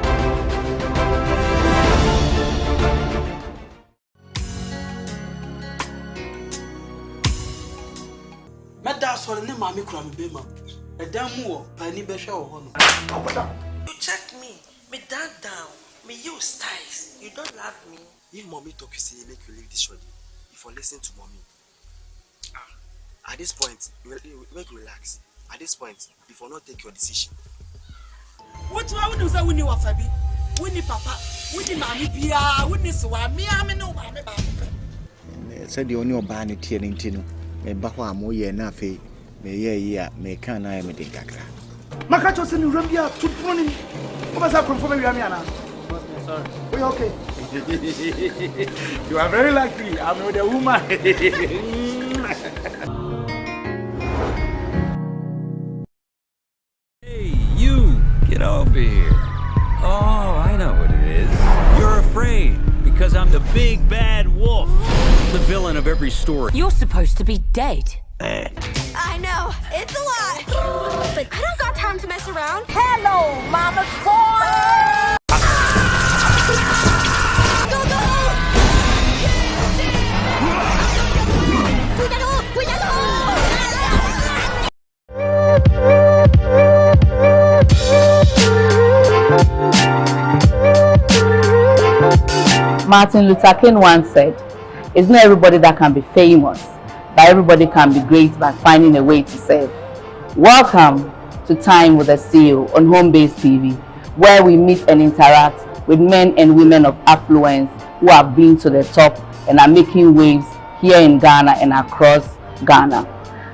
You check me down, me use styles. You don't love me. If mommy talk, you say make you leave this shorty. If you listen to mommy, at this point, you make you relax. At this point, if you not take your decision. What do I do? Say we need Wafabi, we need Papa, we need Mommy Bia, we need Swami. I no Mommy. Said the only obani tearing tinu. Me bakwa moye na fe. Me ye me can I me kakra. Makacho send you Rambia to morning. Come as I confirm you Amiana. Sorry. We okay. You are very lucky. I'm with a woman. Hey, you get over here. Oh, I know what it is. You're afraid because I'm the big bad wolf, the villain of every story. You're supposed to be dead. I know, it's a lot, but I don't got time to mess around. Hello, Mama Swan! Martin Luther King once said, "It's not everybody that can be famous, but everybody can be great by finding a way to serve." Welcome to Time with the CEO on Homebase TV, where we meet and interact with men and women of affluence who have been to the top and are making waves here in Ghana and across Ghana.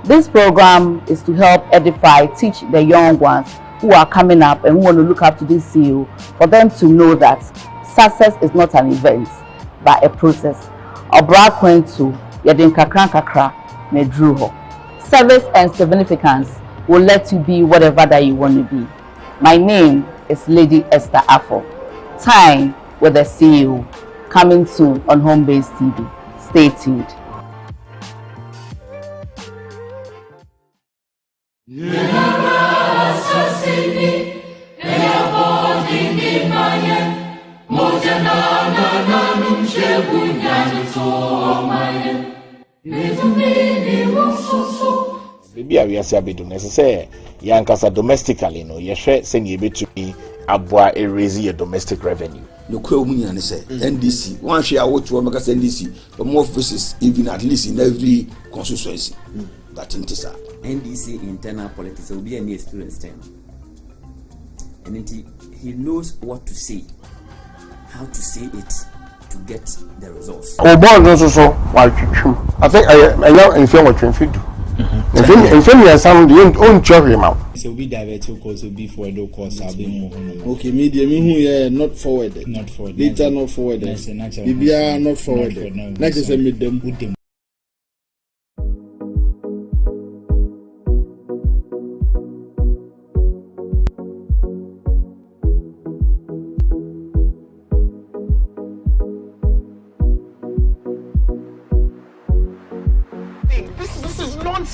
This program is to help edify, teach the young ones who are coming up and who want to look up to this CEO, for them to know that success is not an event, but a process. Obra Kwentu, Yedin Kakran Kakra, Medruho. Service and significance will let you be whatever that you want to be. My name is Lady Esther Afo. Time with the CEO, coming soon on Homebase TV. Stay tuned. Maybe I will say a bit necessary. Yankasa domestically, no, you share send you to me abwa a raise your domestic revenue. No Quilmunian say NDC. One share what you want NDC, but more offices even at least in every constituency. That is NDC internal politics will be any experience time. And he knows what to say, how to say it to get the results. Oh, boy, also why true. I think I know in film what you do. In film, you sound the own cherry mouth. So we diverted because we be for the course. I'll be more. Okay, media, me not forwarded. Not forwarded. Later, not forwarded. BBR not forwarded. Next is a meet them.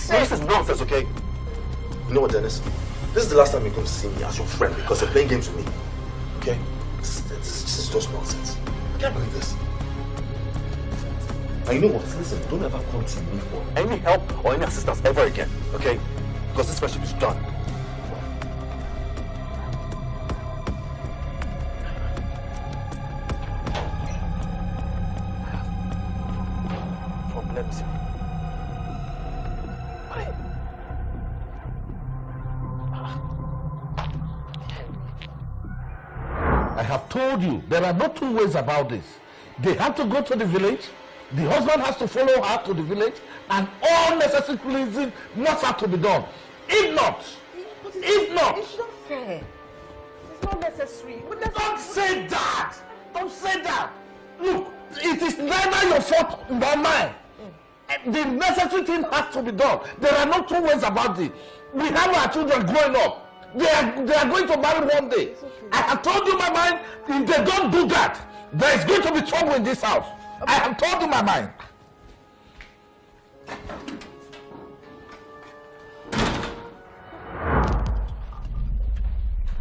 This is nonsense, okay? You know what, Dennis? This is the last time you're going to see me as your friend because you're playing games with me. Okay? This is just nonsense. I can't believe this. And you know what? Listen, don't ever come to me for any help or any assistance ever again, okay? Because this friendship is done. Problems. I have told you, there are no two ways about this. They have to go to the village, the husband has to follow her to the village, and all necessary cleansing must have to be done. If not, It's not fair. It's not necessary. Don't say that! Don't say that! Look, it is neither your fault nor mine. The necessary thing has to be done. There are no two ways about it. We have our children growing up. They are going to marry one day. I have told you my mind, if they don't do that, there is going to be trouble in this house. I have told you my mind.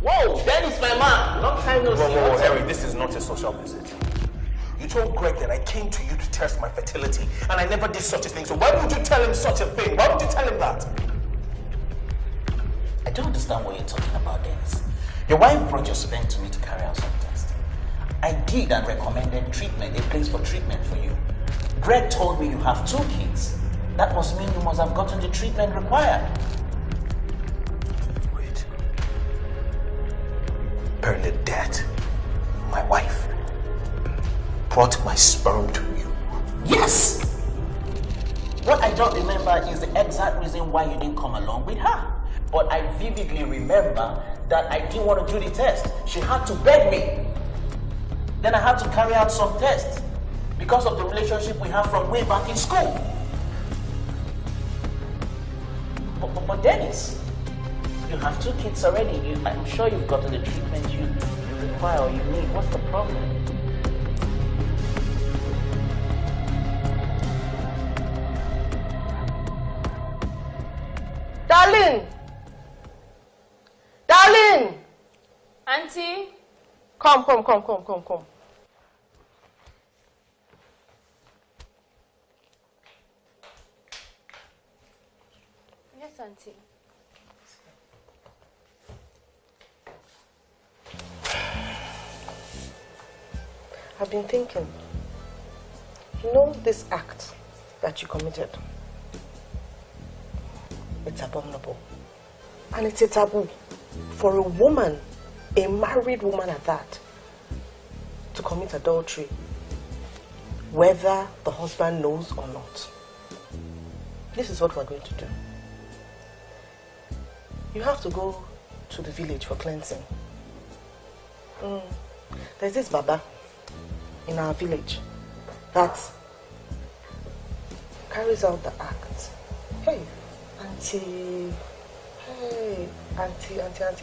Whoa, that is my man. Long time no see. Whoa, Harry, this is not a social visit. You told Greg that I came to you to test my fertility, and I never did such a thing. So why would you tell him such a thing? Why would you tell him that? I don't understand what you're talking about, Dennis. Your wife brought your sperm to me to carry out some testing. I did and recommended treatment, a place for treatment for you. Greg told me you have 2 kids. That must mean you must have gotten the treatment required. Wait. Bernadette, my wife, brought my sperm to you. Yes! What I don't remember is the exact reason why you didn't come along with her. But I vividly remember that I didn't want to do the test. She had to beg me. Then I had to carry out some tests because of the relationship we have from way back in school. But Dennis, you have 2 kids already. I'm sure you've gotten the treatment you require or you need. What's the problem? Darling! Darling! Auntie? Come. Yes, Auntie. I've been thinking, you know this act that you committed? It's abominable. And it's a taboo for a woman, a married woman at that, to commit adultery, whether the husband knows or not. This is what we're going to do. You have to go to the village for cleansing. There's this Baba in our village that carries out the act. Hey, Auntie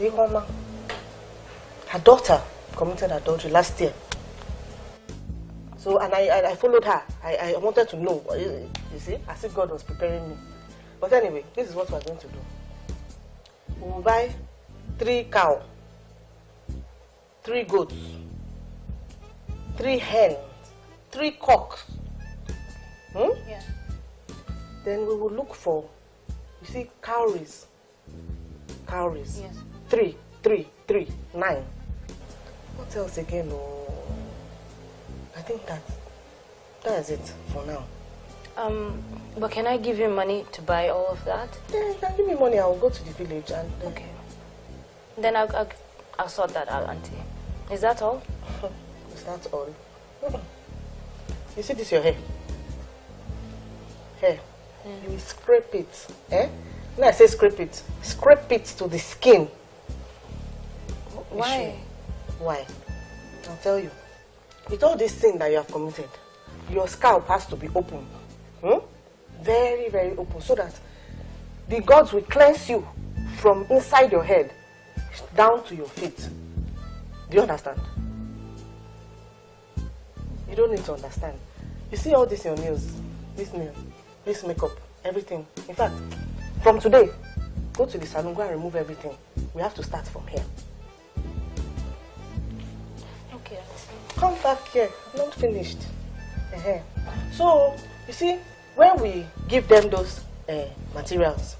Homa. Her daughter committed adultery last year. So, and I followed her. I wanted to know, you see, as if God was preparing me. But anyway, this is what we're going to do. We will buy 3 cows, 3 goats, 3 hens, 3 cocks. Yeah. Then we will look for You see, cowries. Cowries. Yes. 3, 3, 3, 9. What else again? Oh, I think that is it for now. But can I give you money to buy all of that? Yeah, you can give me money. I'll go to the village and... Okay. Then I'll sort that out, Auntie. Is that all? Is that all? You see this your hair? Hair. You will scrape it. Eh? When I say scrape it to the skin. Why? Why? I'll tell you. With all this sin that you have committed, your scalp has to be open. Very, very open, so that the gods will cleanse you from inside your head down to your feet. Do you understand? You don't need to understand. You see all this in your nails, this nail, this makeup, everything. In fact, from today, go to the salon, go and remove everything. We have to start from here. Okay. Come back here. I'm not finished. So, you see, when we give them those materials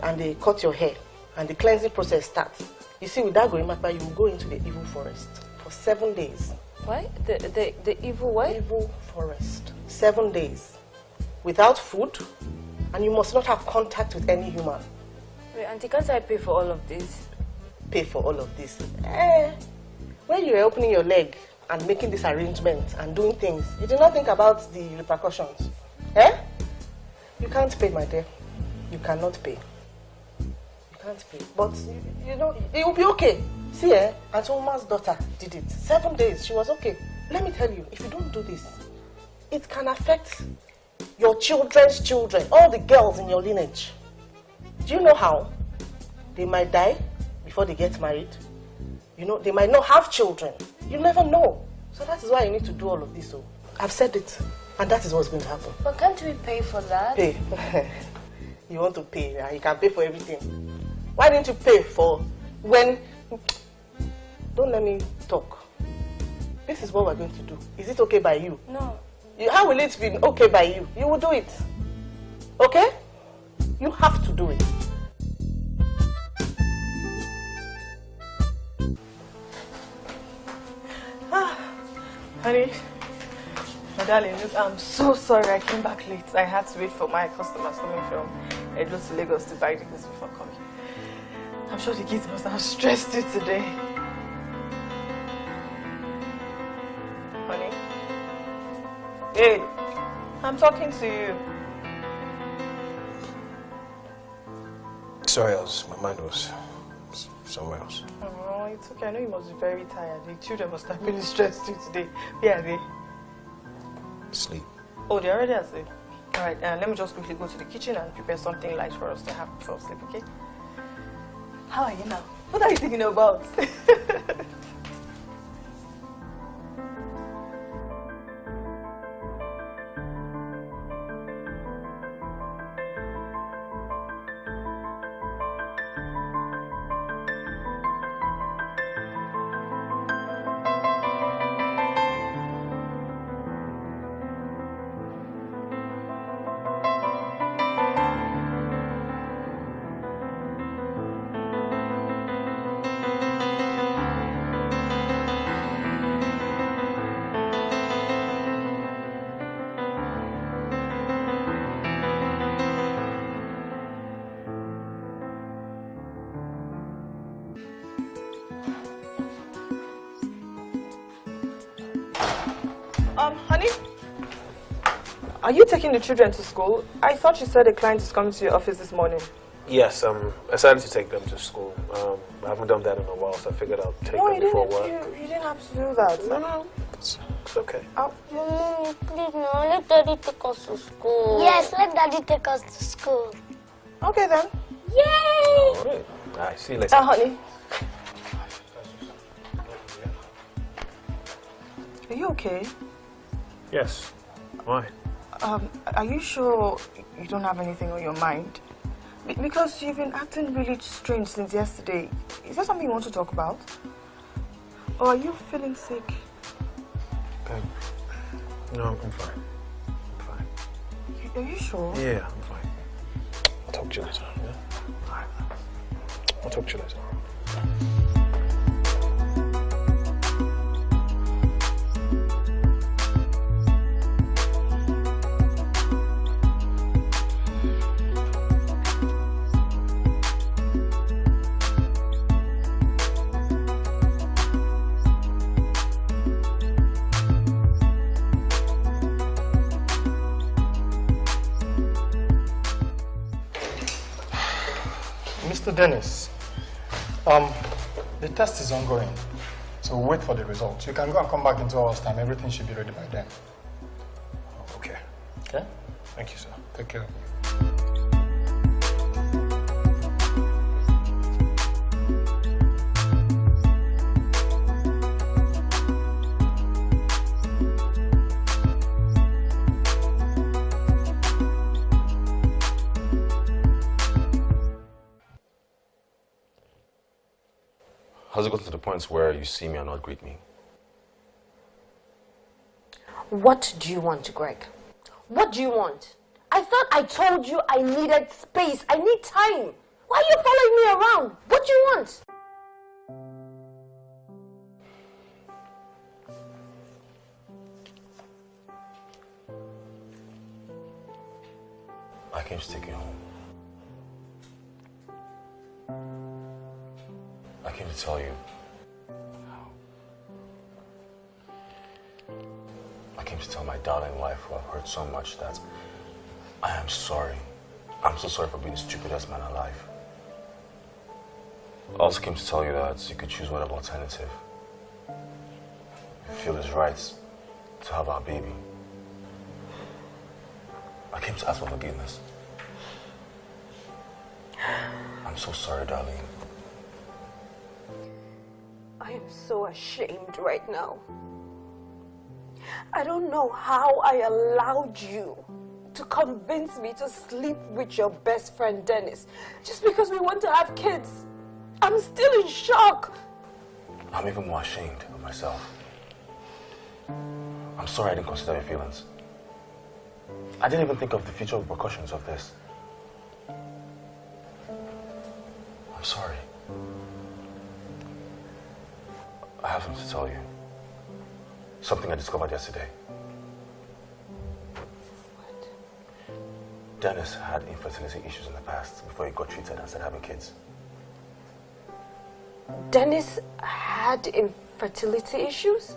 and they cut your hair and the cleansing process starts, you see, with that Gorimapa, you will go into the evil forest for 7 days. Why? The evil what? Evil forest. 7 days. Without food, and you must not have contact with any human. Wait, Auntie, can't I pay for all of this? Pay for all of this? When you were opening your leg and making this arrangement and doing things, you did not think about the repercussions. You can't pay, my dear. You cannot pay. You can't pay. But, you know, it will be okay. See, Aunt Oma's daughter did it. 7 days, she was okay. Let me tell you, if you don't do this, it can affect your children's children, all the girls in your lineage. Do you know how? They might die before they get married. You know, they might not have children. You never know. So that is why you need to do all of this. So I've said it, and that is what's going to happen. But can't we pay for that? Pay. You want to pay, you can pay for everything. Why didn't you pay for when... Don't let me talk. This is what we're going to do. Is it okay by you? No. How will it be okay by you? You will do it. Okay? You have to do it. Honey, my darling, look, I'm so sorry I came back late. I had to wait for my customers coming from Edo to Lagos to buy tickets before coming. I'm sure the kids must have stressed you today. Honey? Hey, I'm talking to you. Sorry, my mind was somewhere else. Oh, it's okay. I know you must be very tired. The children must have been stressed you today. Where are they? Sleep. Oh, they're already asleep. All right, let me just quickly go to the kitchen and prepare something light for us to have before sleep, okay? How are you now? What are you thinking about? Honey? Are you taking the children to school? I thought you said a client is coming to your office this morning. Yes, I decided to take them to school. I haven't done that in a while, so I figured I'll take them before work. You didn't have to do that. No, it's okay. Mommy, please, no, let Daddy take us to school. Yes, let Daddy take us to school. Okay then. Yay! All right, see you later. Honey. Are you okay? Yes. Why? Are you sure you don't have anything on your mind? Because you've been acting really strange since yesterday. Is there something you want to talk about? Or are you feeling sick? No, I'm fine. I'm fine. Are you sure? Yeah, I'm fine. talk to you later. Yeah? I'll talk to you later. Mr. Dennis, the test is ongoing, so we'll wait for the results. You can go and come back in 2 hours' time. Everything should be ready by then. Okay. Okay? Thank you, sir. Take care. Has it gotten to the point where you see me and not greet me? What do you want, Greg? What do you want? I thought I told you I needed space. I need time. Why are you following me around? What do you want? I came to take you home. I came to tell you. I came to tell my darling wife who I've hurt so much that I am sorry. I'm so sorry for being the stupidest man alive. I also came to tell you that you could choose whatever alternative you feel is right to have our baby. I came to ask for forgiveness. I'm so sorry, darling. I am so ashamed right now. I don't know how I allowed you to convince me to sleep with your best friend Dennis just because we want to have kids. I'm still in shock. I'm even more ashamed of myself. I'm sorry I didn't consider your feelings. I didn't even think of the future repercussions of this. I'm sorry. I have something to tell you. Something I discovered yesterday. What? Dennis had infertility issues in the past before he got treated and started having kids. Dennis had infertility issues?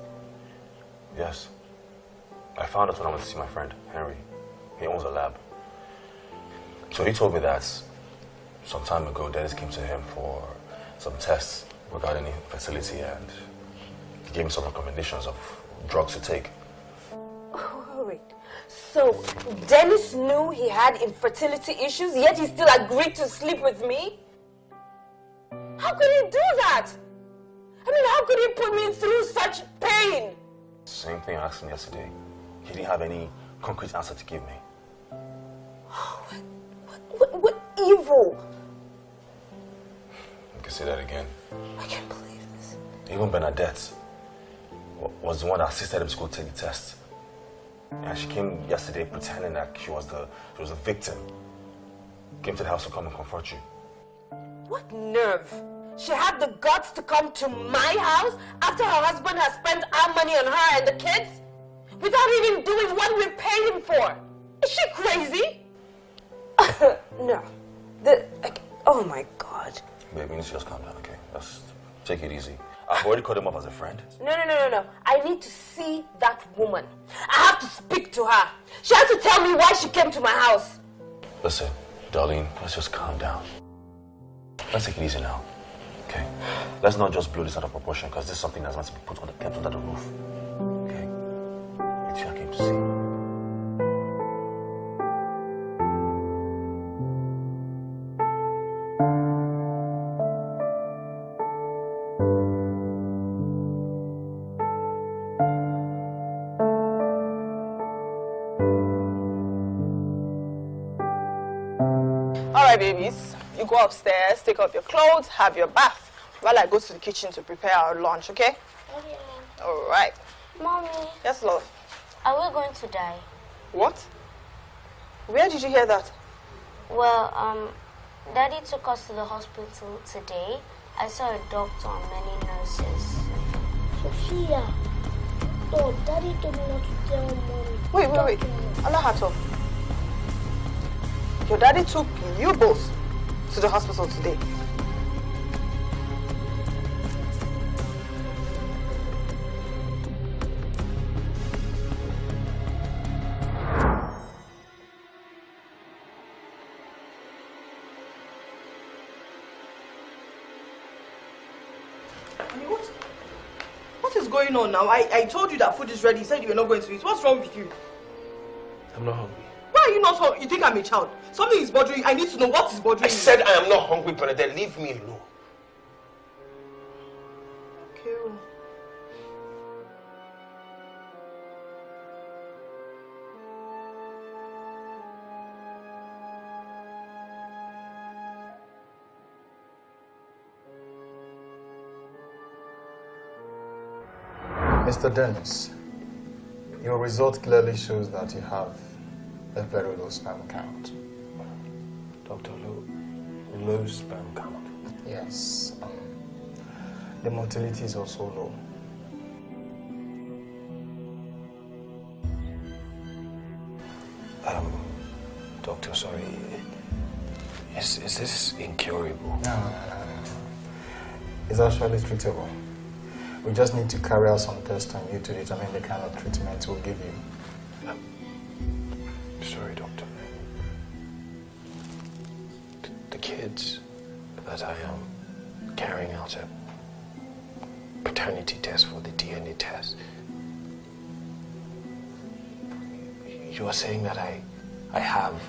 Yes. I found out when I went to see my friend, Henry. He owns a lab. So he told me that some time ago, Dennis came to him for some tests regarding infertility, and he gave me some recommendations of drugs to take. Oh, wait. So Dennis knew he had infertility issues, yet he still agreed to sleep with me? How could he do that? I mean, how could he put me through such pain? Same thing I asked him yesterday. He didn't have any concrete answer to give me. What evil? You can say that again. I can't believe this. Even Bernadette was the one that assisted him to go take the test. And she came yesterday pretending that she was the victim. Came to the house to come and comfort you. What nerve? She had the guts to come to my house after her husband has spent our money on her and the kids? Without even doing what we paid him for? Is she crazy? No. Oh my God. Babe, you need to just calm down, okay? Just take it easy. I've already called him up as a friend. No. I need to see that woman. I have to speak to her. She has to tell me why she came to my house. Listen, Darlene, let's just calm down. Let's take it easy now, okay? Let's not just blow this out of proportion, because this is something that's meant to be kept under the roof. Okay? It's you I came to see. Babies, you go upstairs, take off your clothes, have your bath, while I go to the kitchen to prepare our lunch, okay? Okay. All right. Mommy. Yes, love. Are we going to die? What? Where did you hear that? Well, Daddy took us to the hospital today. I saw a doctor and many nurses. Sophia, no, Daddy told me not to tell Mommy. Wait. Alahato. Your daddy took you both to the hospital today. What is going on now? I told you that food is ready. You said you were not going to eat. What's wrong with you? I'm not hungry. Why are you not hungry? You think I'm a child? Something is bothering you. I need to know what is bothering you. I said I am not hungry, Bernadette. Leave me alone. Okay. Mr. Dennis, your result clearly shows that you have a very low sperm count. Dr. Low sperm count? Yes. The motility is also low. Doctor, sorry. Is this incurable? No. It's actually treatable. We just need to carry out some tests on you to determine the kind of treatment we'll give you. Sorry, doctor. The kids that I am carrying out a paternity test for the DNA test. You are saying that I have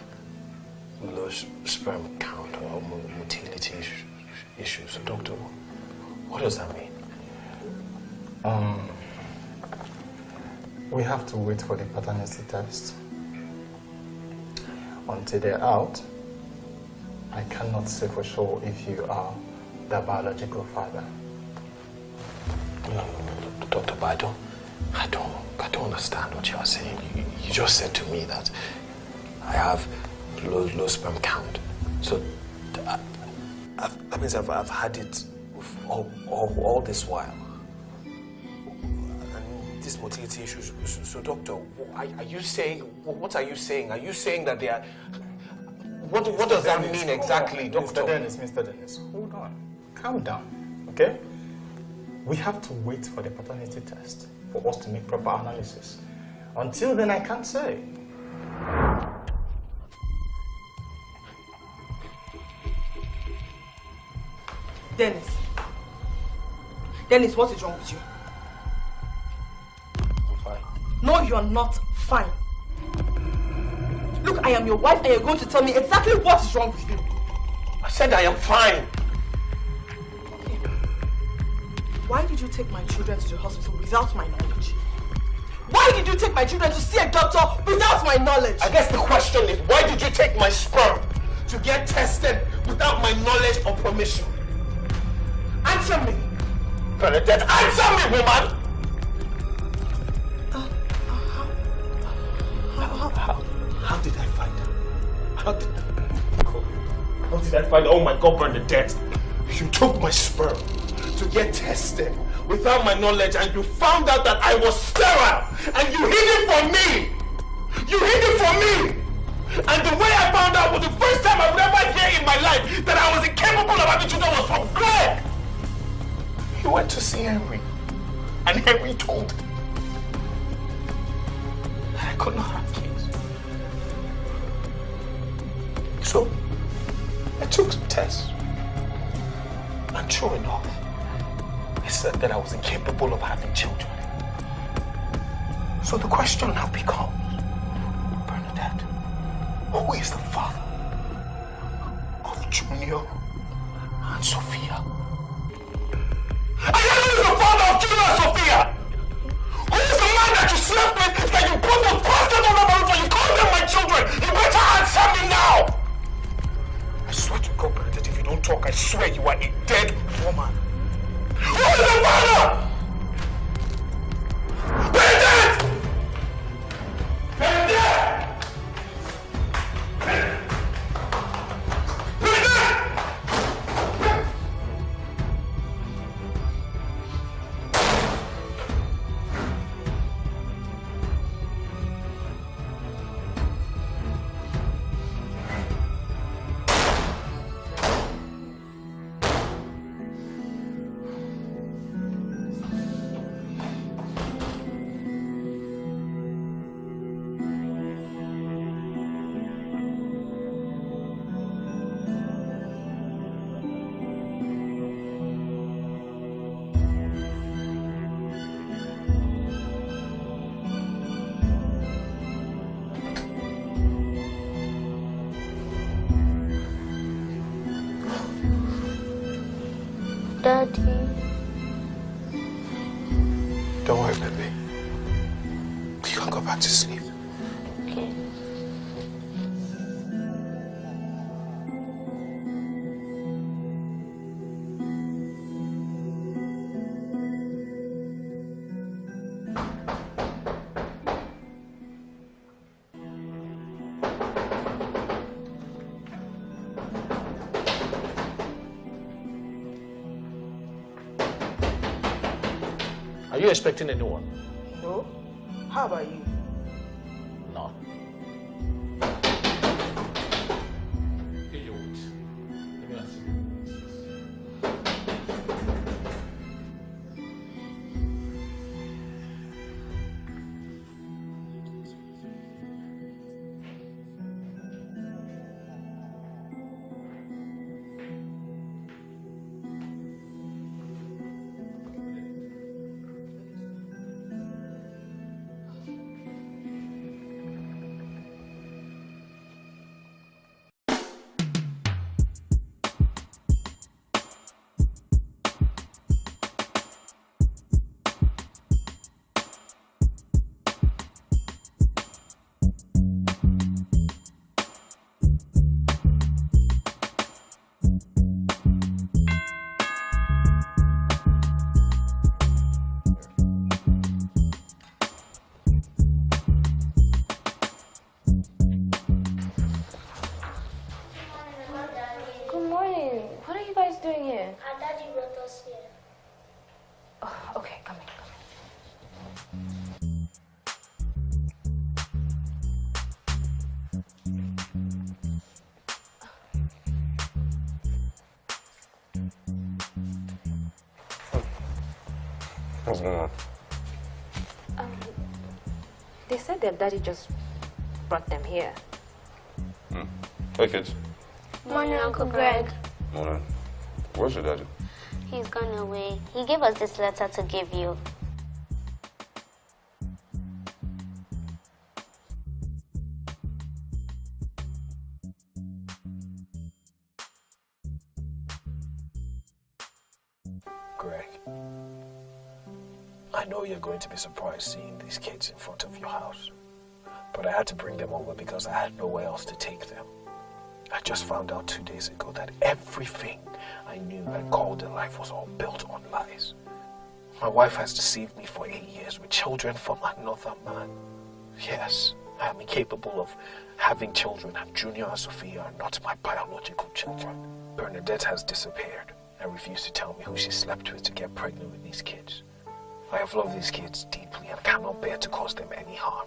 low sperm count or motility issues. So, doctor, what does that mean? We have to wait for the paternity test. Until they're out, I cannot say for sure if you are the biological father. No, doctor, but I don't understand what you are saying. You just said to me that I have low sperm count. So that means I've had it all this while. These motility issues. So, doctor, are you saying? What are you saying? Are you saying that they are? What does that mean exactly, doctor? Mr. Dennis, hold on, calm down, okay? We have to wait for the paternity test for us to make proper analysis. Until then, I can't say. Dennis, what is wrong with you? No, you're not fine. Look, I am your wife and you're going to tell me exactly what is wrong with you. I said I am fine. Why did you take my children to the hospital without my knowledge? Why did you take my children to see a doctor without my knowledge? I guess the question is, why did you take my sperm to get tested without my knowledge or permission? Answer me. Bernadette, answer me, woman! How did I find her? How did I find her? Oh my God, Bernadette! You took my sperm to get tested without my knowledge and you found out that I was sterile and you hid it from me! You hid it from me! And the way I found out was the first time I would ever hear in my life that I was incapable of having children was from Greg! He went to see Henry and Henry told him that I could not have kids. So, I took some tests. And sure enough, it said that I was incapable of having children. So the question now becomes, Bernadette, who is the father of Junior and Sophia? I am the father of Junior and Sophia! Who is the man that you slept with, that you put those bastards on the roof and you call them my children? You better answer me now! I swear to God, Bernadette, if you don't talk, I swear you are a dead woman. Who is the father? Bernadette! Bernadette! Daddy. Don't worry, baby. You can go back to sleep. Okay. Are you expecting anyone? No. How about you? No. What's going on? They said their daddy just brought them here. Hey, kids. Morning, Uncle Greg. Morning. Where's your daddy? He's gone away. He gave us this letter to give you. Greg, I know you're going to be surprised seeing these kids in front of your house, but I had to bring them over because I had nowhere else to take them. I just found out 2 days ago that everything I knew and called a life was all built on lies. My wife has deceived me for 8 years with children from another man. Yes, I am incapable of having children, and Junior and Sophia are not my biological children. Bernadette has disappeared and refused to tell me who she slept with to get pregnant with these kids. I have loved these kids deeply and cannot bear to cause them any harm.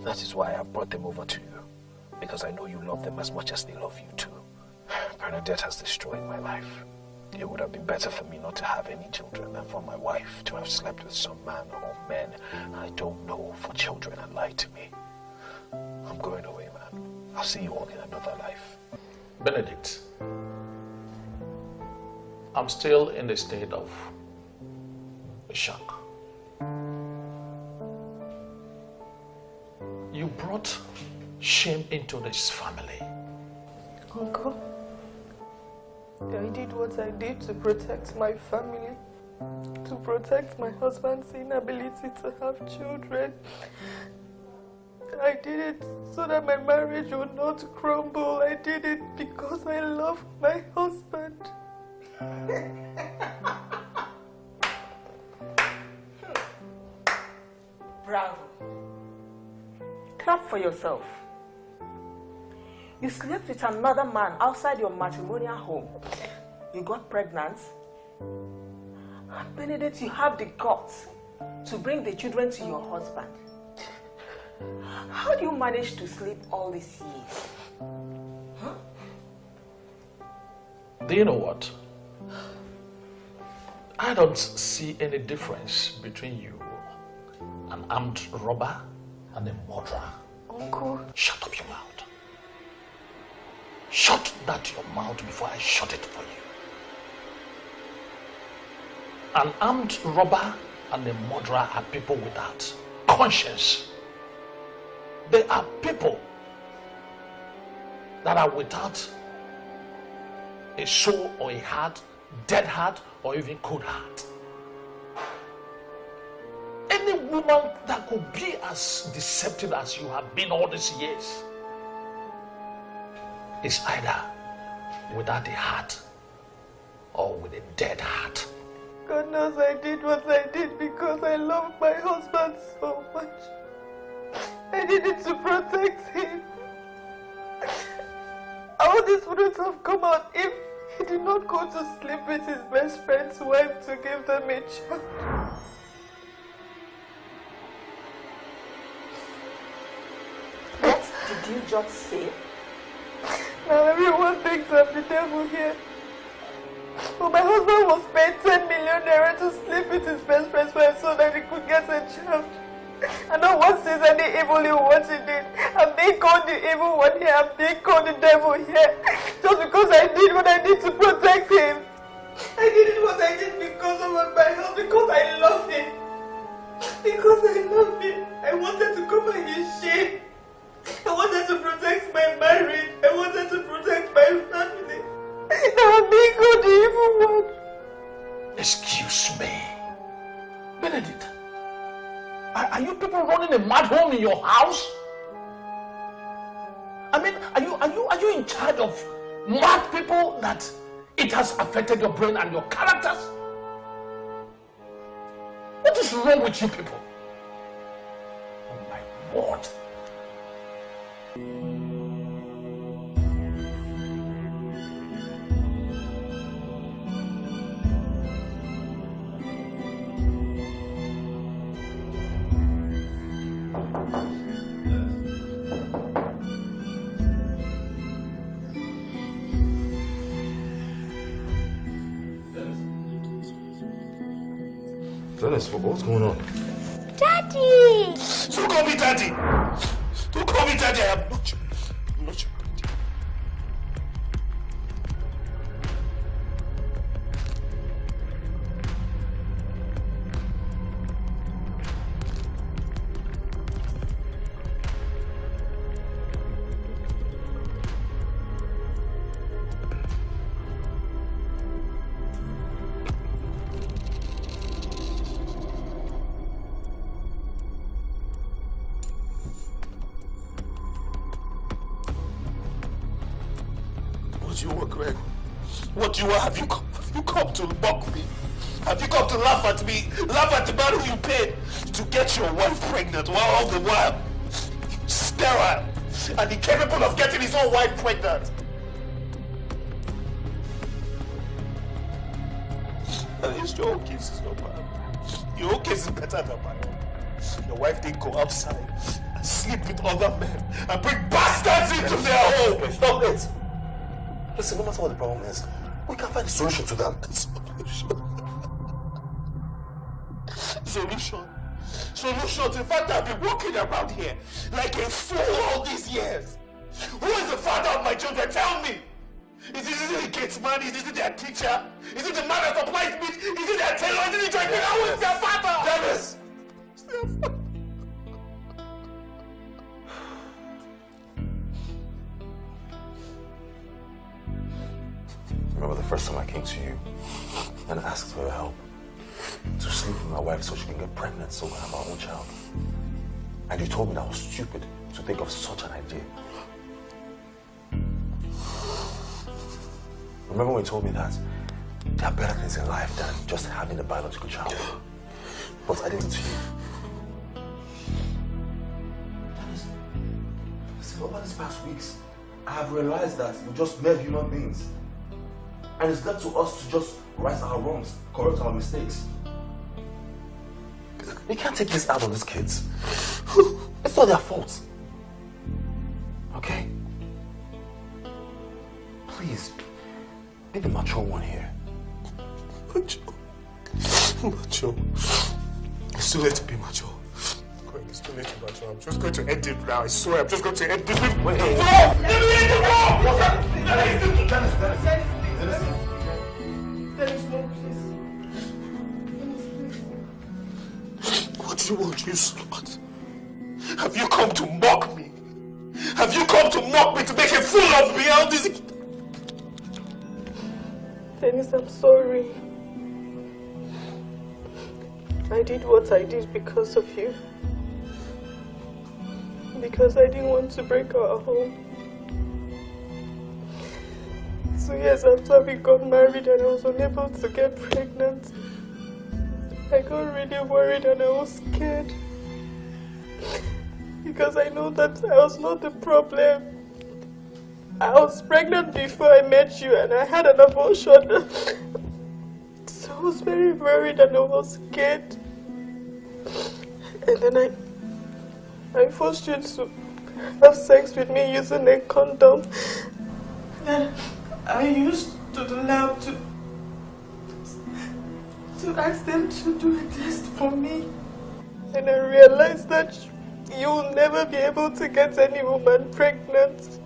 That is why I have brought them over to you, because I know you love them as much as they love you too. Bernadette has destroyed my life. It would have been better for me not to have any children than for my wife to have slept with some man or men I don't know for children and lied to me. I'm going away, man. I'll see you all in another life. Benedict, I'm still in a state of shock. You brought shame into this family. Uncle, I did what I did to protect my family, to protect my husband's inability to have children. I did it so that my marriage would not crumble. I did it because I love my husband. Bravo. Clap for yourself. You slept with another man outside your matrimonial home. You got pregnant. And Benedict, you have the guts to bring the children to your husband. How do you manage to sleep all these years? Huh? Do you know what? I don't see any difference between you, an armed robber, and a murderer. Uncle. Shut up your mouth. Shut that your mouth before I shut it for you. An armed robber and a murderer are people without conscience. They are people that are without a soul or a heart, dead heart, or even cold heart. Any woman that could be as deceptive as you have been all these years is either without a heart or with a dead heart. God knows I did what I did because I loved my husband so much. I needed to protect him. All this wouldn't have come out if he did not go to sleep with his best friend's wife to give them a child. What did you just say? Now everyone thinks I'm the devil here. But my husband was paid 10 million naira to sleep with his best friend's wife so that he could get a child. And no one sees any evil in what he did. I'm being called the evil one here. I'm being called the devil here. Just because I did what I did to protect him. I did what I did because of my health, because I love him. Because I love him. I wanted to cover his shame. I wanted to protect my marriage. I wanted to protect my family. Now I'm being called the evil one. Excuse me. Benedict, are you people running a mad home in your house? I mean, are you in charge of mad people that it has affected your brain and your characters? What is wrong with you people? Oh my word. Dennis, what's going on? Daddy! Don't call me daddy! Don't call me daddy! I'm not your daddy. What do you want? Have you come to mock me? Have you come to laugh at me? Laugh at the man who you paid to get your wife pregnant while all the while sterile and incapable of getting his own wife pregnant? At least your own case is not bad. Your own case is better than mine. Your wife didn't go outside and sleep with other men and bring bastards into their home. Stop it. Listen, no matter what the problem is, we can find a solution to that. Solution. In fact, I've been walking around here like a fool all these years. Who is the father of my children? Tell me. Is it the gates man? Is it their teacher? Is it the man that supplies meat? Is it their tailor? Is it the joint? Who is their father? Dennis! It's their father. Remember the first time I came to you and asked for your help to sleep with my wife so she can get pregnant so we have our own child. And you told me that I was stupid to think of such an idea. Remember when you told me that there are better things in life than just having a biological child? But I did it to you. Listen, over these past weeks, I have realized that we're just mere human beings. And it's left to us to just right our wrongs, correct our mistakes. We can't take this out on these kids. It's not their fault. Okay? Please, be the mature one here. Mature. It's too late to be mature. It's too late to be mature. I'm just going to end it now. I swear, I'm just going to end it. Wait. Let me end it now! What's that? Dennis, no, please. What do you want, you slut? Have you come to mock me? Have you come to mock me to make a fool of me? How this? Dennis, I'm sorry. I did what I did because of you. Because I didn't want to break our home. 2 years after we got married and I was unable to get pregnant, I got really worried and I was scared. Because I know that I was not the problem. I was pregnant before I met you and I had an abortion. So I was very worried and I was scared. And then I forced you to have sex with me using a condom. Then I used to the lab to ask them to do a test for me. And I realized that you will never be able to get any woman pregnant.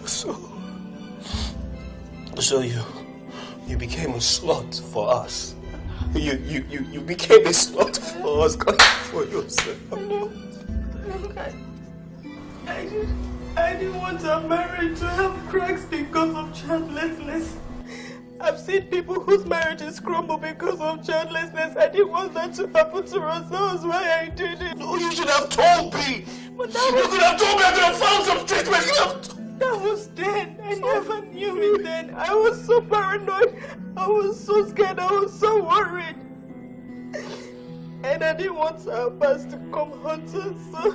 So you became a slut for us. You became a slut for us, God, for yourself. No, look, I didn't want our marriage to have cracks because of childlessness. I've seen people whose marriages crumble because of childlessness. I didn't want that to happen to us. That was why I did it. No, you should have told me. But that you could have told me. I could have found some treatment. That was then. I never knew me then. I was so paranoid. I was so scared. I was so worried. And I didn't want our past to come haunt us. So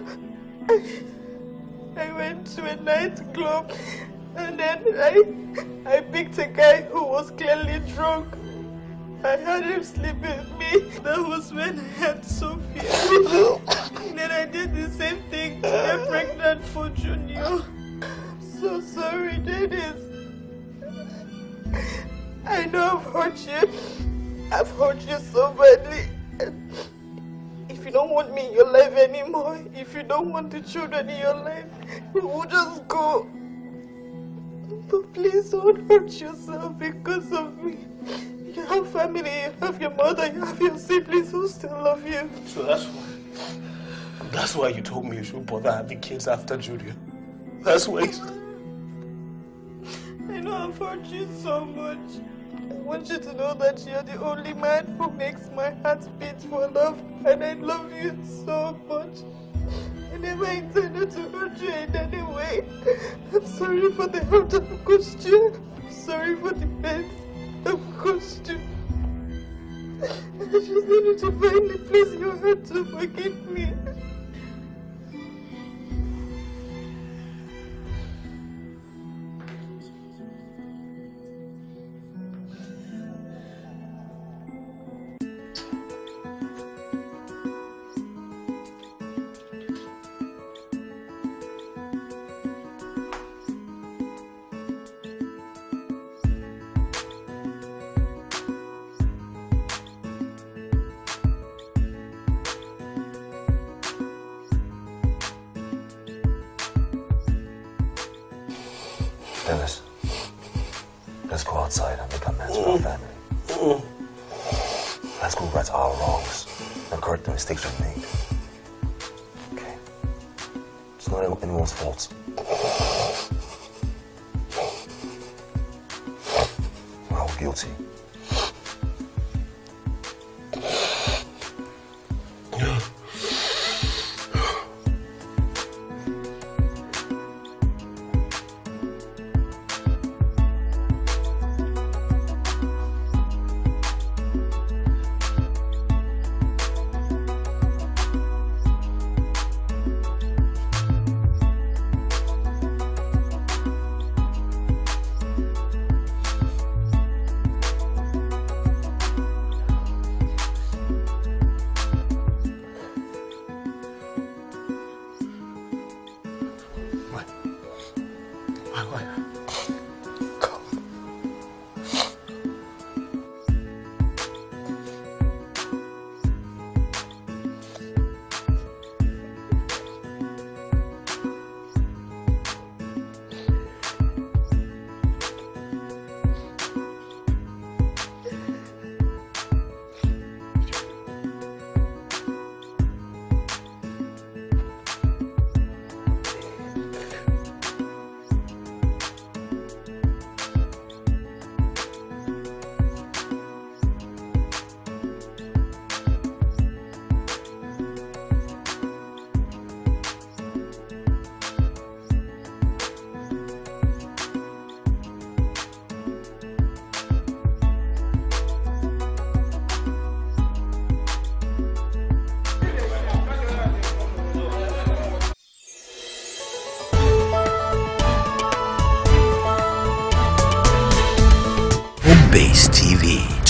I went to a nightclub. And then I picked a guy who was clearly drunk. I had him sleep with me. That was when I had Sophia. And then I did the same thing to get pregnant for Junior. I'm so sorry, Dennis. I know I've hurt you. I've hurt you so badly. If you don't want me in your life anymore, if you don't want the children in your life, you will just go. But please don't hurt yourself because of me. You have family, you have your mother, you have your siblings who still love you. So that's why you told me you should bother having kids after Junior. That's why. I know I've hurt you so much. I want you to know that you're the only man who makes my heart beat for love, and I love you so much. I never intended to hurt you in any way. I'm sorry for the hurt I've caused you. I'm sorry for the pain I've caused you. I just needed to find a place in your heart to forgive me. Dennis, let's go outside and make amends with our family. Let's go right our wrongs and correct the mistakes we've made. Okay? It's not anyone's fault. We're all guilty.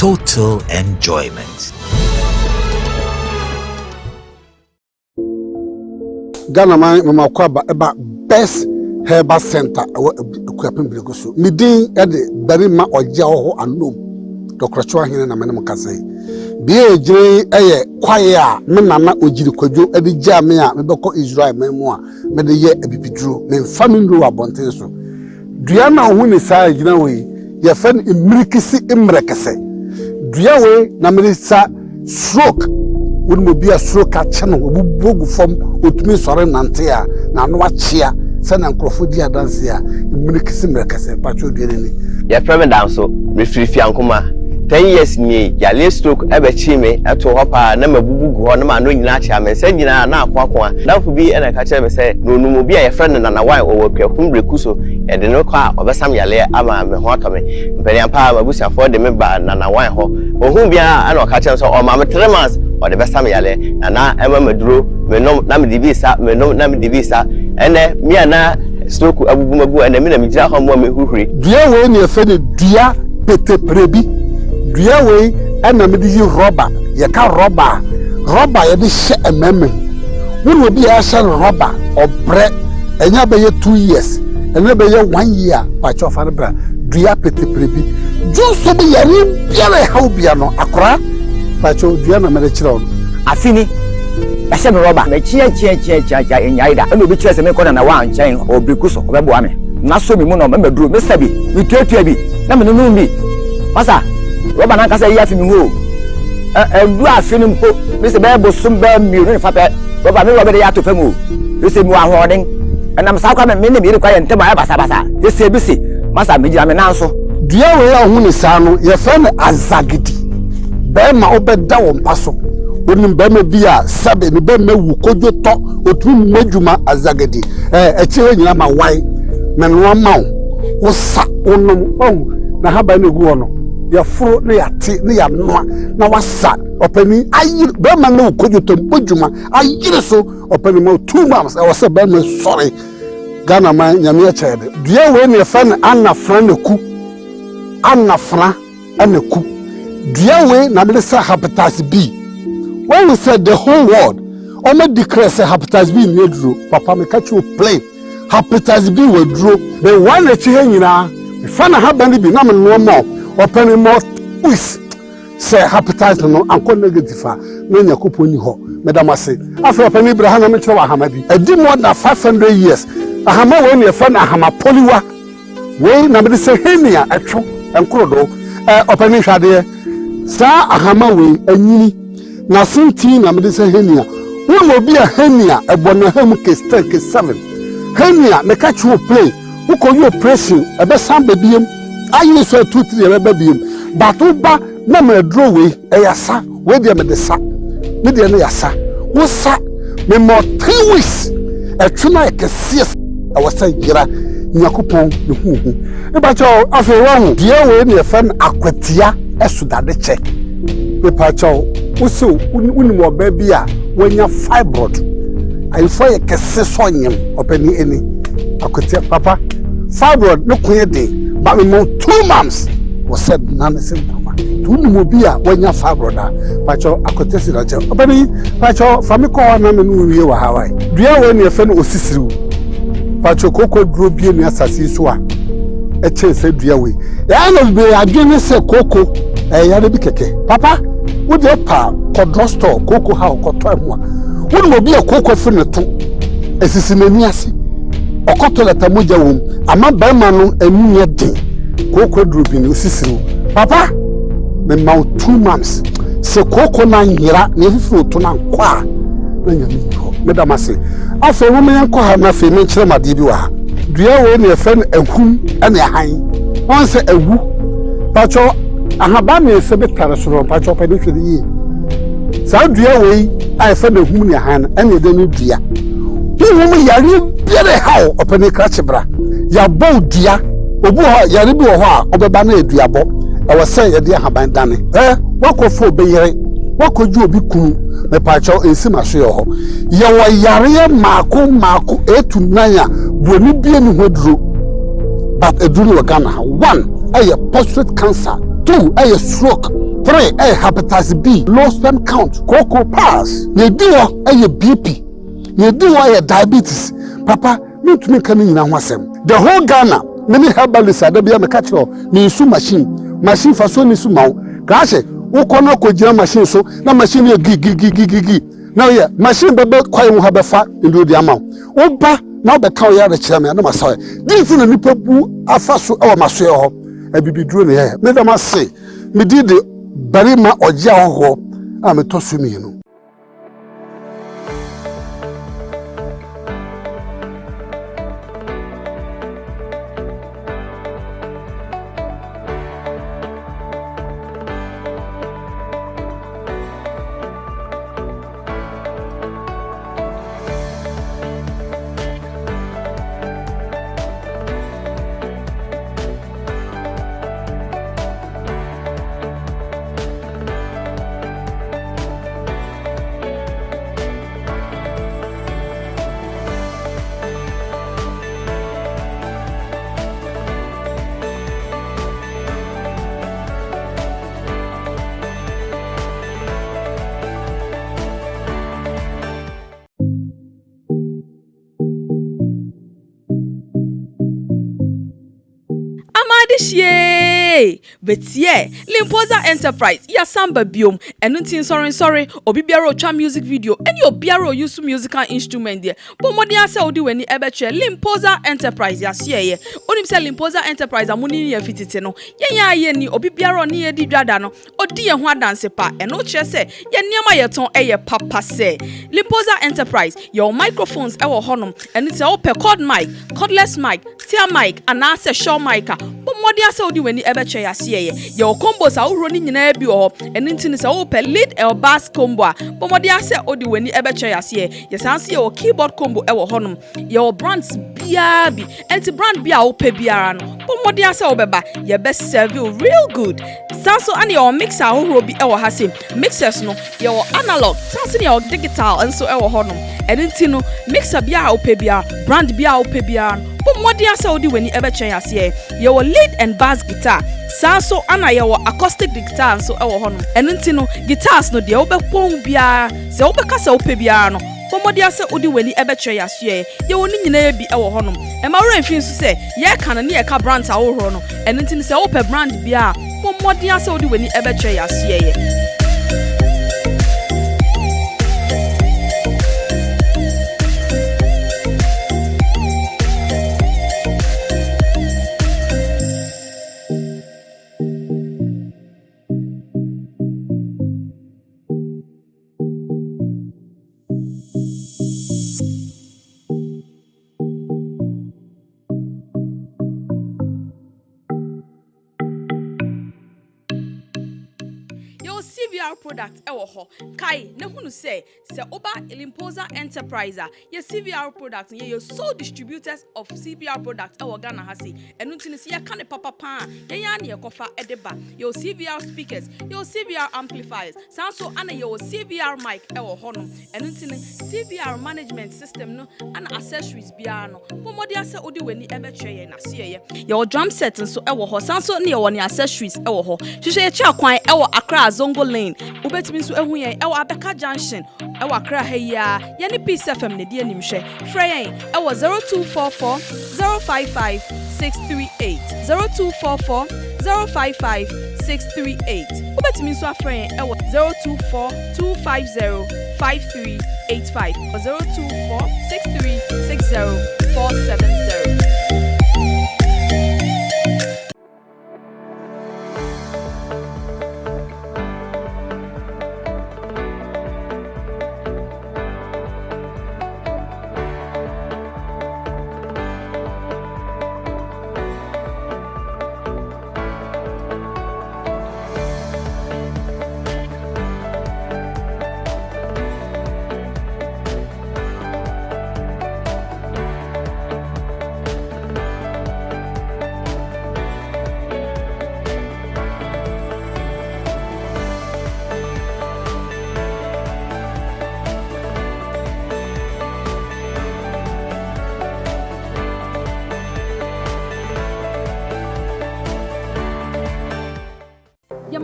total enjoyment. Ghana mama kwaba eba best herbal center ekwapem blegoso midin e de barima oje ho anom dokrocho ahene na menem kasai bia ejire eye kwaye a me nana ogiri kwadwo e de gya me a me beko Israel memu a me de ye abibiduro me family ro abonten so dua na ho ni sa gina we ye fa imrikisi imrekese dua we na me sa stroke wonu mo bia stroke a che no obubogu fom otumi sore nante a na no achia se na nkrofo di adanse a imrikisi imrekese pacho duene ni ye frame down so refrifi ankoma 10 years ni ya le stroke ebe chi me eto hopa na mabubugu ho na ma no nyina acha me se nyina na akwa danfo bi ena ka che me se no numu bi ya friend na wan owo kwahum rekuso e de no kwa obesam yale ama me ho aka me mpani ampa mabusia for de me ba na wan ho ohun bia ana ka che so o ma me 3 months o de besam yale na ema maduro me no na me divisa me no na me divisa ene mi ana stroke abubumagu ene me na me gira ho mo me huhuri dua we ni efe ne dua pete prebi dua we ana me di rubber ye ka rubber ye di she ememe wonu obi ya she rubber obre enya be ye 2 years enya be ye 1 year pa cho fa bra dua pete prebi ju so be yari biare ha obia no akora pa cho dua na me de kire on afini ya she rubber me chia enya ida eno bi kire se me ko na wa nchen obrikuso obebo ame na so mi mu no me duro me sabi mi tuatua bi na me no bi masa roba na kasa ya fimi ho du afini mpo me se be bosum be mi no fa pe roba me roba de ya to famu me se mi wa hoden enam sa kwa me ne bi rekwa ye ntema ya basa ye se bi se masa me gira me na nso dua we ya hu ni sa no ye fa ne azagidi be ma obeda wo mpaso onim be ma bi a sabe ni be ma wu kodwo to otum madwuma azagidi echi we nyina ma wan me no ma wo sa onum na haba na gu ono ya furo na ya ti na ya noa na wasa opani ayi be ma na wu kodwo to madwuma ayi so opani ma 2 months I was be ma sorry Ghana man nyame a chede dua we ne fa na anafra na ku anafra anaku dua we na me say hepatitis B when we said the whole world only declare say hepatitis B ni duro papa me catch you play hepatitis B we duro the one that you nyina me fa na haba ni bi na me no mo open mo twist say hepatitis no anko negative na nyakopo ni ho medamase afa open Ibrahim na me kire wa hama bi edi more than 500 years ahama we ne fa na ahama poliwa we na me say henia atwo enkrodo open hwade sa ahama we anyini na sinti na me say henia wo obi a henia ebona ham ke 7 henia me catch you play who call you operation ebe sam bebiem ayi so 2-3 ebe bebiem batuba na me draw we eyasa we dia me de sa me dia na yasa wo sa me mo 3 weeks etuna ekese awasa gira nyakopon ne huhu e ba cho afi wo dia we ne fa akwatia esudade che e pa cho wo se uni mo ba bi a wonya fibroid ai fo ekese so nyem opani eni akwatia papa fibroid no kunye de ba me mo 2 months wo said none symptom tuni mo bi a wonya fibroid a pa cho akwatia si da che opani pa cho famiko na me no wie wa Hawaii dua we ne fa no osisiriu pacho koko duro bie ni asase so a eche se dua we ya no be adwene se koko ya de bi keke papa wo de pa kodro store koko ha okoto amu a wo no bi koko fi ne to esisi nani ase okoto leta moja wom ama ba ma no anu ye den koko duro bi ni osisiru papa me ma 2 months se koko na nyira na efifi to na kwa na nyame medamase afa wo me yanko ha na fe me kire made bi wa dua we ne fe no ahum ene han won se awu pacho ahaba me se betare soro pacho pa de hwede yi sa dua we ai fe no ahum ne han ene de no dua wo mu yare biere ha opene kra chebra ya bo dua obu ha yare bi wo ho a obeba na edua bo e wo se ye de ahaban dane wakofo beyere wakoju obi kunu me pacho ensima so yo ho ye wo yare maako etunanya boni bie ni hoduro but eduru Ghana 1 aye prostate cancer 2 aye stroke 3 hepatitis B, low sperm count, cocoa pass. Ye do BP. Ye do diabetes. Papa, me to me coming in wasem. The whole Ghana, many herbalists are there. Me catch you. Me su machine for so ni su mau. Kashe, ukono ko jira machine so na machine ye gi. Now yeah, machine bebe kwa yu have fa into the amount. Oba now be kaw ya the chairman na masawe. This na nipa bu afa so e maso ye ho. E bibi duro ne ye. Me dem say, me di the barima oja ho a me to su mi no. But yeah, Limposa Enterprise, ya samba biom, and nothing sorry, Obibiaro cha music video, and your Biaro use musical instrument there. But Modia Saudi when the ebeche Limposa Enterprise, ya siye, Onim say Limposa Enterprise, a muni ya fititeno, ye ni Obibiaro ni di dradano, or dear one dance pa, and no chair say, ya near my ton a papa say. Limposa Enterprise, your microphones our honum, and it's all per cord mic, cordless mic, tear mic, and answer show mic. But Modia Saudi when the ebeche ya siye. Your combos are running in a bio, and into is open lead or bass combo. But Modia say Odi when the ebeche ya siye, yes, I see your keyboard combo our honum, your brands biabi, and the brand bia ope biarano. But Modia say Obeba, your best serve you real good. Sanso and your mixer who be our hasim, mixers no, your analog, Sanso your digital, and so our honum, and intino, mixer bia ope bia, brand bia ope biarano. But Modia Saudi when you ever change here, your lead and bass guitar. Sanso ana your acoustic guitar so our honum. And intino guitars no de obe pong bia, se obe kasa ope bia no. But Modia Saudi when you ever change here, you will need to be our honum. And my rain feels to say, yeah, can a near car brands our honum. And intino se ope brand bia. But Modia Saudi when you ever change here. Product ewo kai ne hunu say oba Limposa Enterprise ye CVR product ye sole distributors of CVR product ewo Ghana hasi enu ntini se ye kan papa pa ye ya ne ekofa edeba ye CVR speakers ye CVR amplifiers sanso ana ye CVR mic ewo hono enu ntini CVR management system no ana accessories bia no pomodi ase odi weni ebetwe ye na se ye drum set nso ewo ho sanso ne ye woni accessories ewo ho hwehwe ye chia kwan ewo Accra Zongo Lane ubetimi nso ehu yen ewo Abeka Junction ewo Accra ha ya ye ni Peace FM ne die nimhwe frɛ yen ewo 0244 055 638 0244 055 638 ubetimi nso afrɛ yen ewo 024 250 5385 024 6360 470.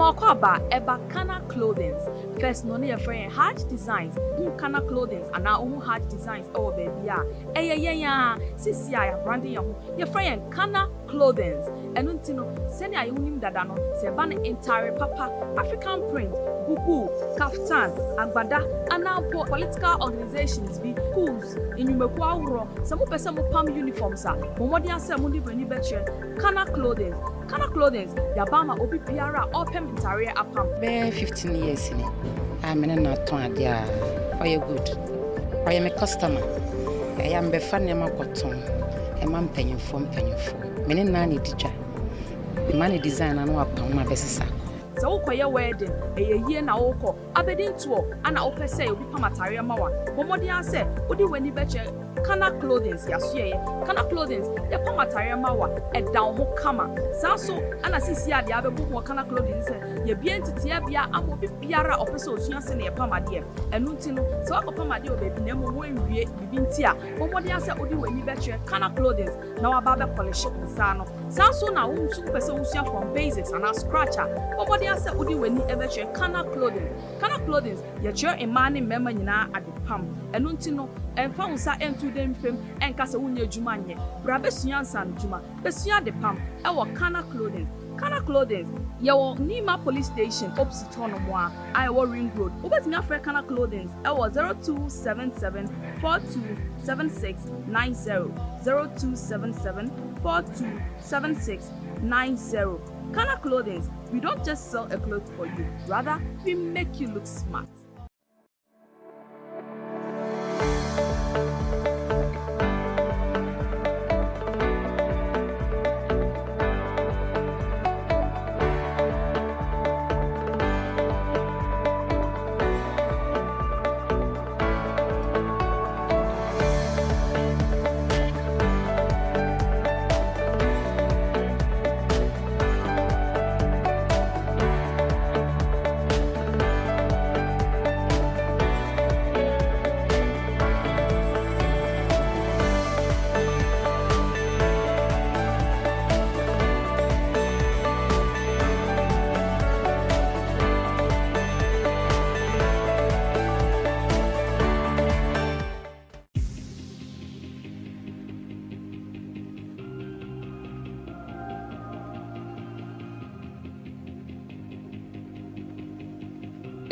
Mawakwaba eba Kana Clothings. First no ne friend Heart Designs. Kana Clothings and our own Heart Designs oh baby ya. Yeah. Sisi ya branding ya. Your friend Kana Clothings. Enuntino send ya unim dadano. Se ban entire papa African print. Bubu, kaftan, agbada, anampo political organizations be schools in Yumekwa Uro, some person pam uniforms are. Momodi ase mundi beni betche. Kana Clothing. Kana Clothing, Yabama Obi Piara open entire apam. Be 15 years in it. I'm in a ton dia. Are you good? I am a customer. I am be fan yama cotton. A man penny form. Many nanny teacher. Money design and what my best. So ukoye wedding ye na woko abedin to ana ope say obi pamataria mawa momodi ase odi weni beche Kana Clothings yasue Kana Clothings ye pamataria mawa e down ho kama saso ana sisi ade abebu Kana Clothings ye bia entity bia amobi biara opese osua se na ye pamade enu nti no so akopamade obebi na mo wenwie bibi nti a momodi ase odi weni beche Kana Clothings na wa ba be polish nsa no saso na wo nsu pese osua from basics and scratcher momodi ase odi weni ebeche Kana Clothing. Kana Clothing ye che emani memma nyina adepam enu nti no emfa unsa entu dem fem enkasa wunya adwuma nye bra besua nsan adwuma besua adepam e wo Kana Clothing. Kana Clothing ye wo Nima Police Station opposite honomwa I wo Ring Road obetimi afre Kana Clothing e wo 0277427690 0277427690. Kana Clothing, we don't just sell a cloth for you, rather we make you look smart.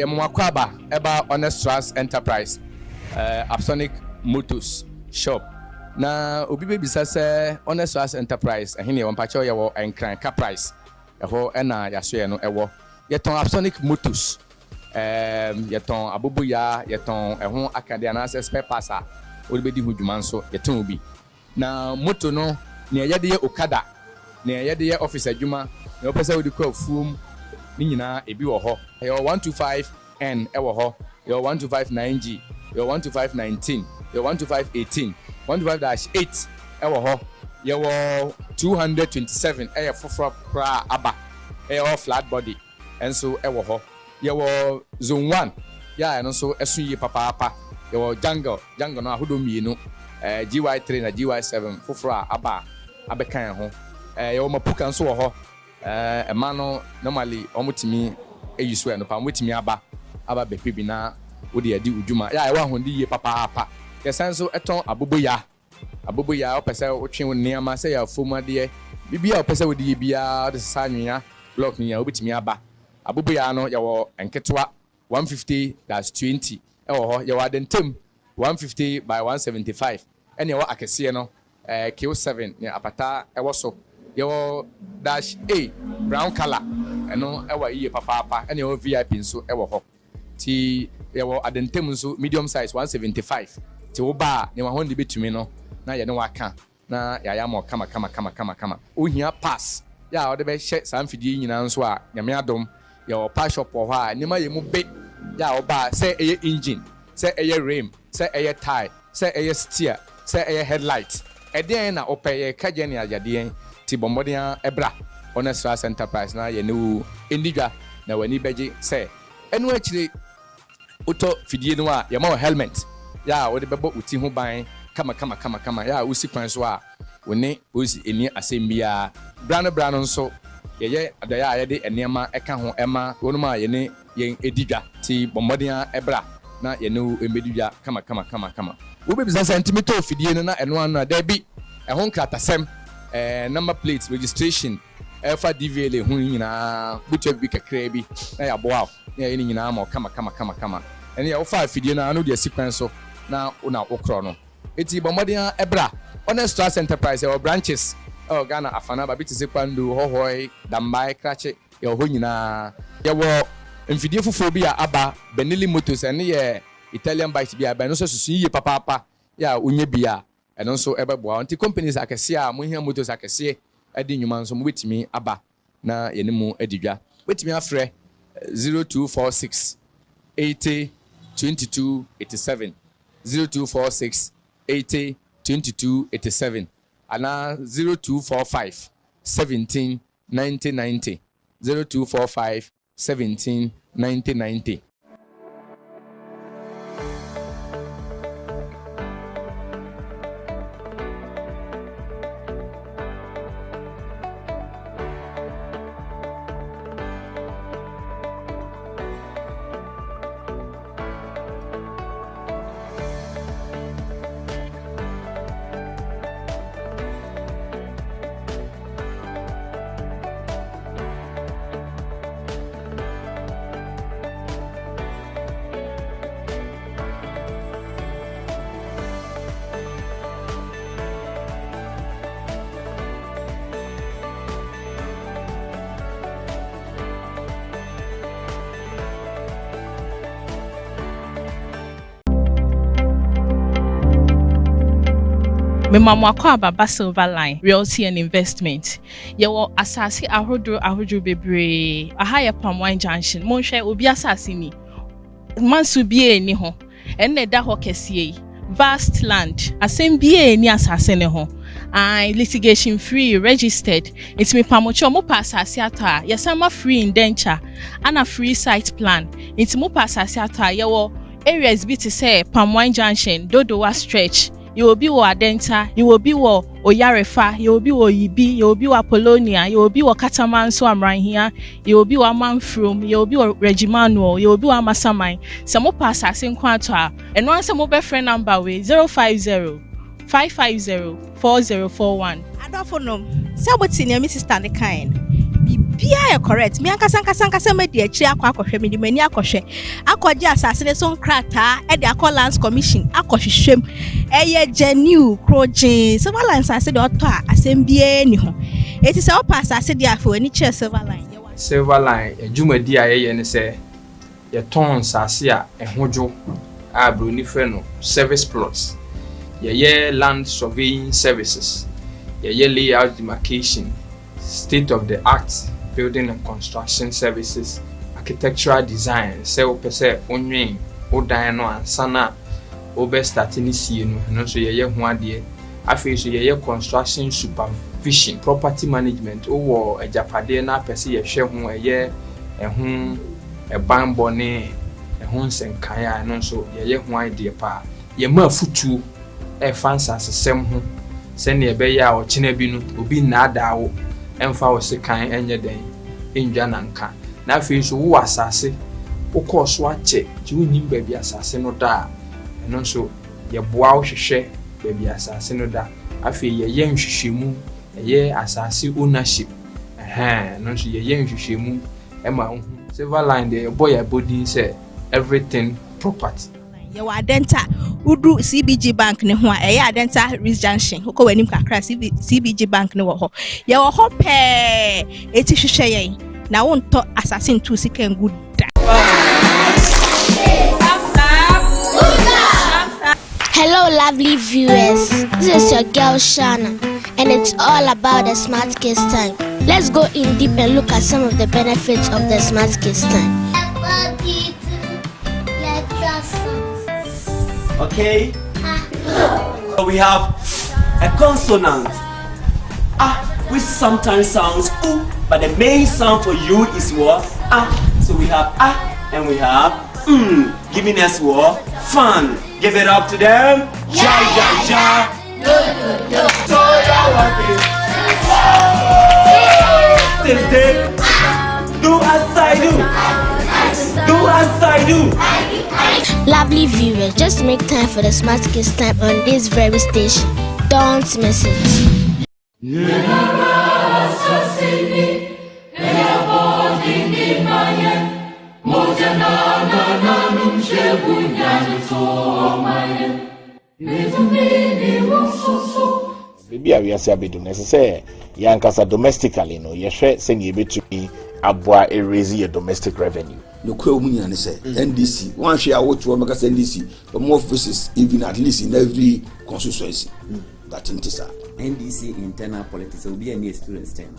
Mwakwaba eba Honest Trust Enterprise Apsonic Motors Shop na obi be bisa se Honest Trust Enterprise ehine wampacho ye wo enkran ka price eho na yaso ye no ewo yeton Apsonic Motors yeton aboboya yeton eho akade na spare parts a obi be di hudwuma nso yeton obi na moto no ne yede ye okada ne yede ye office adwuma ne opese odi kwa fuom ni nyina ebi wo ho your 125N ewo ho your 125 your 12519 your 12518 125-8 ewo ho your 227 eye foforo pra aba eye flat body enso ewo ho your zone 1 ya no so esu yi papa your jungle no ahodo mienu GY3 na GY7 foforo aba abekan ho your mapuka nso wo ho emano normally omutimi eyusu no pa mutimi aba bepi na odi adi udwuma ya ewa hondi ye papa yesanso eton aboboya opese otwe niama se ya fomade bibia opese odi ye bia de sanwea block ni ya obitimi aba aboboya no ya wo enketwa 150-20 ewo ho ya wadentem 150 by 175 ene wo akese no Q7 ne apata ewo so your -A brown color eno ewa iye papa ene o VIP nso ewo ho ti your adentem nso medium size 175 ti wo ba ne wa hondi betumi no na ye ne waka na ya mo kama ohia pass ya o de be hye samfidi nyina nso a nyame adom your pass shop ho a ne ma ye mu be ya o ba say eye engine say eye rim say eye tire say eye steer say eye headlight eden na opeye kaje ne ajade ti bombodia ebra Honest Trust Enterprise na ye ne endigwa na wani beji say enu akire uto fidie no a ye ma helmet ya wo de bebo uti ho ban kama ya usi kwan so a woni osi eni asembia brano nso yɛyɛ adaya a yɛde nneɛma ɛka ho ɛma wɔnom a yɛne yɛn edidwa ti bɔmmɔden ɛbra na yɛne emedidwa kama wobebisa sɛ ntimi tɔ fidie no na ɛno ano da bi ɛho nkratasɛm number plate registration ɛfa DVLA ho nyinaa butu bi kakra bi na yɛaboa na yɛne nyinaa ma kama ɛne yɛ wofa fidie no ano de sequence so na una wokro no eti bɔmmɔden ɛbra Honest Trust Enterprise our branches Ghana afana ba biti se kwando hohoi dambai krache ya ho nyina ya wo mfidie fufuo bi a aba Benelli Motors ene ye Italian bikes bi a ba no so susu yiye papa ya onye bia eno nso ebeboa nti companies akese a mo hia motors akese adi nyuma nso mo betimi aba na yene mu adidwa betimi afre 0246 80 22 87 0246 80 22 87 ana 0245 17 90 90 0245 17 90 90. Memamu Akwababa Silver Line Realty and Investment. Yewo asasi ahodo bebre. Ahaya Palm Wine Junction. Monhwe obi asasi ni. Mansu bie ni ho. Enne da ho kesiye. Vast land. Asem bie ni asase ne ho. Litigation free registered. It's me pamocho mo pa asasi ata. Yesama free indenture. Ana free site plan. It's mo pa asasi ata. Yewo areas bi te say Palm Wine Junction, Dodowa stretch. You will be wa Adenta, you will be wa Oyarefa, you will be wa Yibi, you will be wa Polonia, you will be wa Kataman so amran here, you will be wa Manfrum, you will be wa Regimano, you will be wa Masamai. Some pass us in Quanta, and once a mobile friend number with 050 550 4041. I don't know. So what's in your Mrs. Stanley kind? Bia correct. Me anka me de achi akwa me de mani akwohwe. Akwaje asase so nkrata e de akọ lands commission akwohwehwem. Eye genuine croje. Silver line asase de oto a asem bia ni ho. Eti se opa asase de afo ani che silver line. Silver line ejumadi a ye ne se ye ton asase a ehojo a broni fe no service plots. Ye land surveying services. Ye layout demarcation. State of the art building and construction services, architectural design, sell per se onwin, odan no ansana, obe starting see no so ye ho ade. Afi so ye construction supervision, property management, owo ejapade na pese ye hwe ho eye ehun eban bone ehun senkan a no so ye ho ade pa. Ye ma futu e fansa sesem ho se ne ebe ya o kina bi no obi na adawo emfa wo sekan enye den enja nanka na afi so wo asase wo koso ache ti wonim ba bi asase no da eno so ye boa wo hwehwe ba bi asase no da afi ye nhwehwemu ye asase ownership no so ye nhwehwemu ema hu silver line de boy abodin say everything property ye wa Adenta udu CBG bank ne ho a ye Adenta Ris Junction ko wanim kakra CBG bank ne wo ho ye wo ho pe eti hwehwe yen na wonto assassin to sika good. Hello lovely viewers, this is your girl Shana and it's all about the Smart Kids Time. Let's go in deep and look at some of the benefits of the Smart Kids Time. Okay, so we have a consonant which sometimes sounds oo, but the main sound for you is what? So we have and we have giving us what? Fun. Give it up to them. Ja ja ja. So justice day. Do as I do. Do as I do. Lovely viewers, just make time for the Smart Kids Time on this very station. Don't miss it. Baby, I will say a bit necessary. Yankasa domestically, no, you share send you bit to me about a raise your domestic revenue. No, and say NDC. One share what you want to NDC, but more offices, even at least in every constituency. That is NDC internal politics will be a new student's term.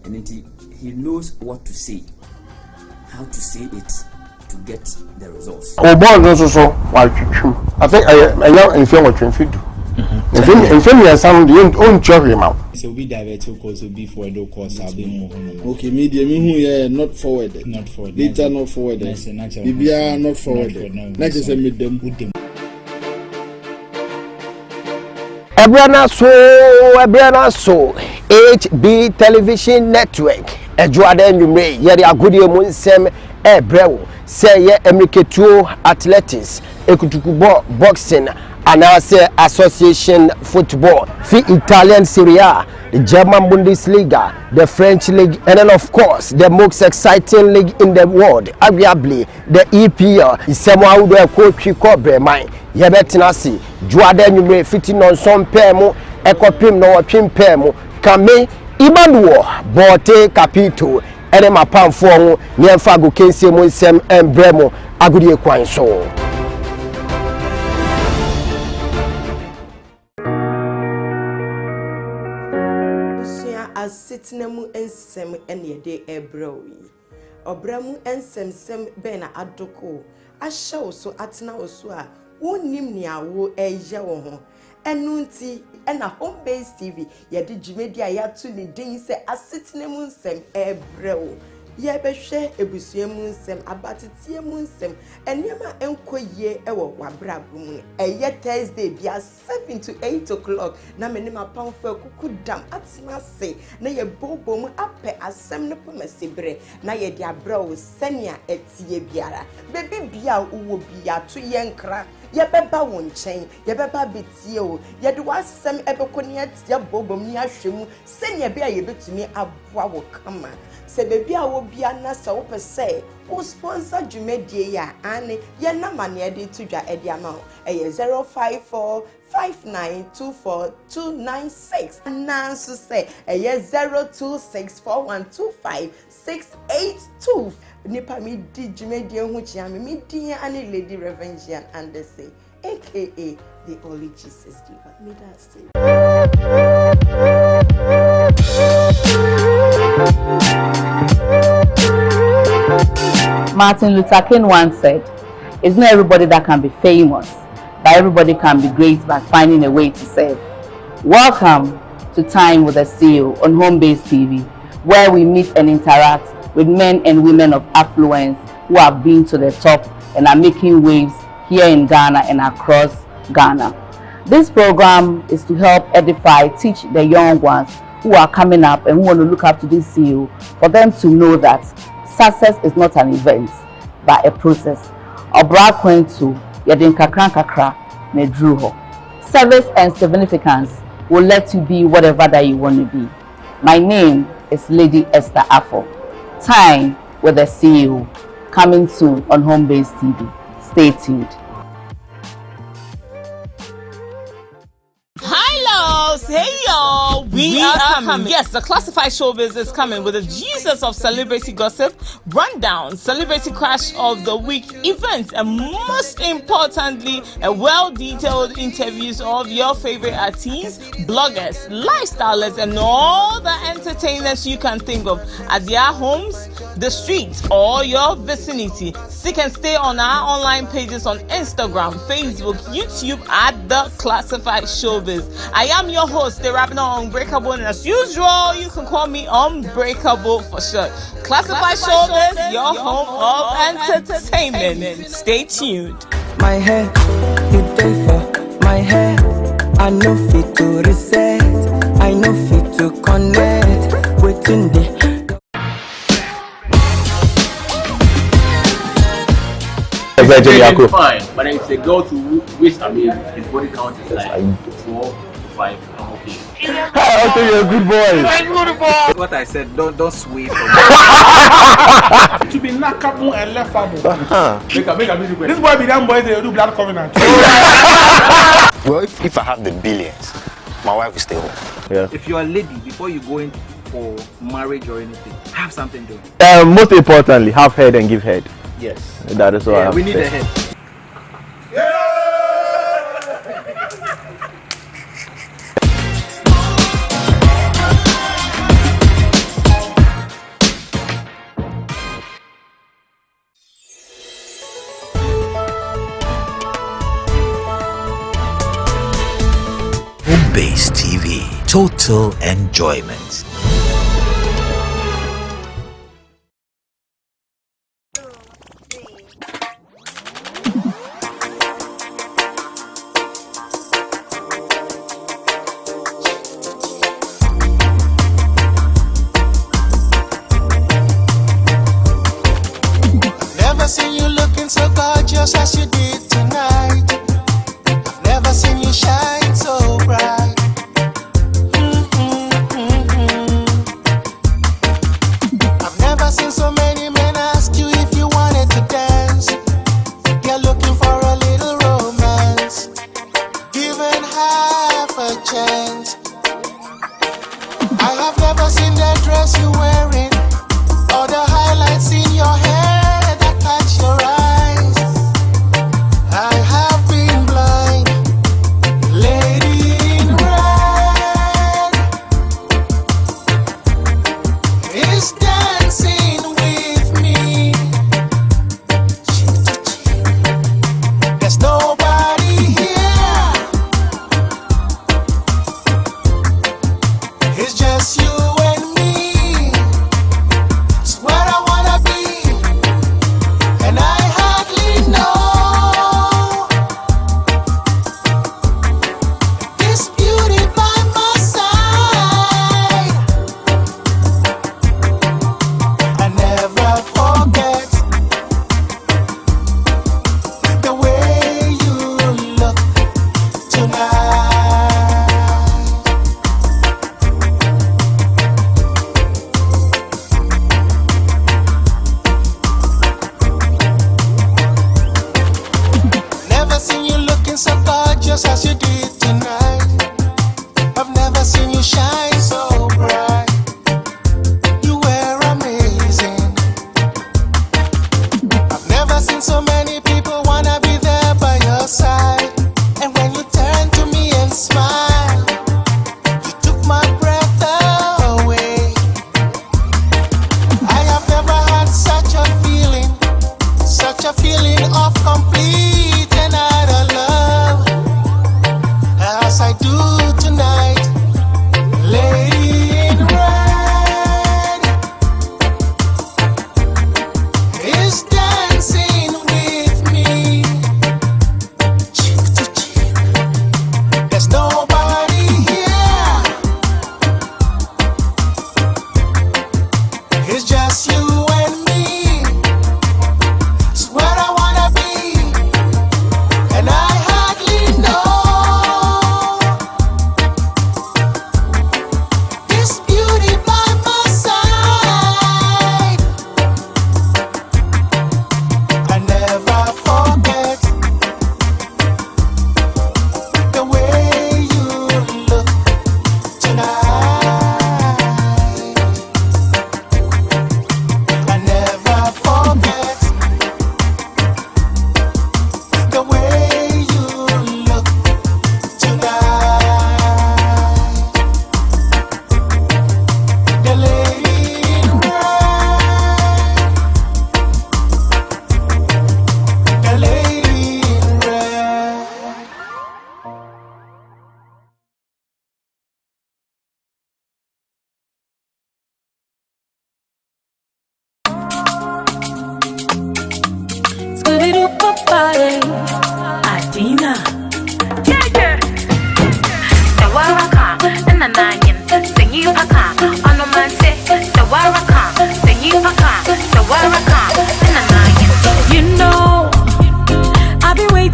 And he knows what to say, how to say it to get the results. Oh, boy, also so while you I think I know in film what you do. In film, you sound you own job him out. So be diverted because will be forward or course I'll be more. Okay, media me who not forwarded. Not forward. Data not forwarded. BBR not forwarded. Not just meet them with them. Ebrana so HB Television Network Ejuade Numre yeri agudie mu nsem ebrewo say ye Emiketuo Athletics Ekutukubo Boxing and say Association Football fi Italian Serie A, the German Bundesliga, the French League, and then of course the most exciting league in the world, arguably the EPL. Is someone who coach Kobre mine. Yebetinasi, Juade Numre fitting on some pemu, Ekopim no Pim pemu, Kame, Ibaduo, Bote Capito, Edema Pamfong, Nienfago Kensi Munsem, and Bremo, Agudie Kwanso. Sitnemu ensem ene de ebrowi obramu ensem sem be na adoko ahye so atena oso a wonim ni awo eje wo ho enu nti na Home Base TV ye de djumedi a yatu ni din se asitnemu ensem ebrewo ye behwe ebusuemu nsem abatetie mu nsem enema enkoye ewo wabrabu mu eye Thursday bia 7 to 8 o'clock na meni mapamfo kuku dam atina se na ye bobo mu ape asem no pomasebre na ye de abrawo senia etie biara bebi bia uwo bia to ye nkra ye beba wo nchen ye beba betie o ye de wasem ebekoni atie bobo mu ni ahwemu senia bia ye betumi aboa wo kama se baby a wo bia na se wo pese wo sponsor dwumadie ya ane ye na mane de tudwa e de ama e 0545924296 na so se e 0264125682 nipa mi di dwumadie hu chia mi di ane Lady Revengean and say aka the Holy Jesus Diva me that say Martin Luther King once said, it's not everybody that can be famous, but everybody can be great by finding a way to serve. Welcome to Time with the CEO on Home Base TV, where we meet and interact with men and women of affluence who have been to the top and are making waves here in Ghana and across Ghana. This program is to help edify, teach the young ones who are coming up and who want to look up to this CEO, for them to know that success is not an event, but a process. Obra kwentu yedin kakran kakra nedruho. Service and significance will let you be whatever that you want to be. My name is Lady Esther Afo. Time with the CEO, coming soon on Home Base TV. Stay tuned. Hey y'all, we are coming. Yes, the Classified Showbiz is coming with a Jesus of celebrity gossip, rundown, celebrity crash of the week events, and most importantly, a well-detailed interviews of your favorite artists, bloggers, lifestylers, and all the entertainers you can think of at their homes, the streets, or your vicinity. Seek and stay on our online pages on Instagram, Facebook, YouTube at the Classified Showbiz. I am your host, the Rapping Unbreakable, and as usual, you can call me Unbreakable for short. Classified Showbiz, your home of entertainment. Stay tuned. My hair, you pay for my hair. I know fit to reset, I know fit to connect. waiting there. Fine, but if a girl to which his body count is like 4 to 5, I'm okay. I'll tell you're a good boy. What I said, don't sway from to be knockable and left make a music. This boy be damn boy, they do blood covenant. Well, if I have the billions, my wife will stay home. Yeah. If you are a lady, before you go in for marriage or anything, have something to do. Most importantly, have head and give head. Yes. That is what we need a head. Home Base TV, total enjoyment. Never seen you looking so gorgeous as you did tonight. I've never seen you shine so bright. I've never seen so many men ask you if you wanted to dance. They're looking for a little romance. Given half a chance. I have never seen that dress you're wearing, or the highlights in your hair that catch your eyes. I have been blind, lady in red is dancing with me. There's nobody here, it's just you and me. It's where I wanna be, and I hardly know this beauty by my side. I never forget the way you look tonight. Never seen you looking so gorgeous as you did tonight. I've never seen you shine so bright. You were amazing. I've never seen so many people wanna be there by your side. And when you turn to me and smile, you took my breath away. I have never had such a feeling of complete and utter love as I do tonight, lady.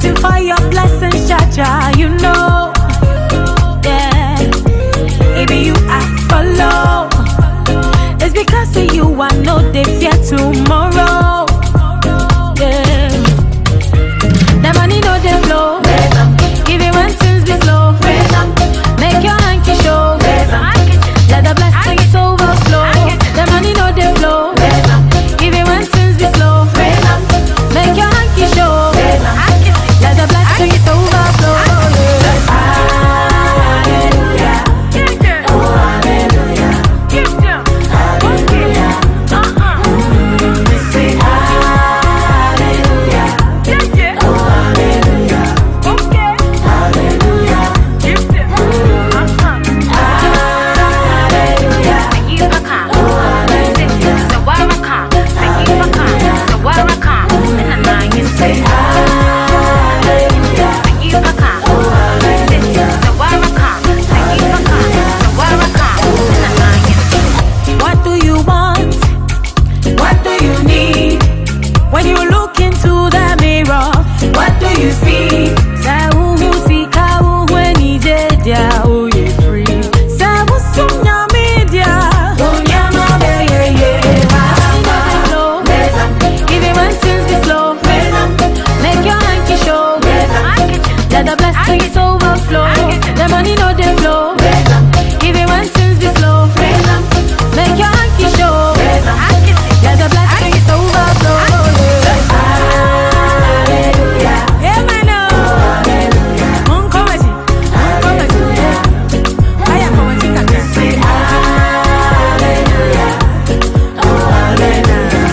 waiting for your blessings, Jaja, you know. Yeah, even you ask for love. It's because of you I know they fear tomorrow. Yeah, the money know they flow. Even when things be slow, make your hanky show. Let the blessings overflow. The money know they flow. Even when things be slow, make your hanky show. Let the blessings overflow. Hallelujah. Oh, hallelujah. Say hallelujah. Oh, hallelujah. Hallelujah. Say what do you want? What do you need? When you look into the mirror, what do you see? Let the blessings overflow. The money know they flow. Even when things be slow, make your hanky show. Let the blessings overflow. Hallelujah. Hey, man, hallelujah. Say hallelujah. Oh, hallelujah.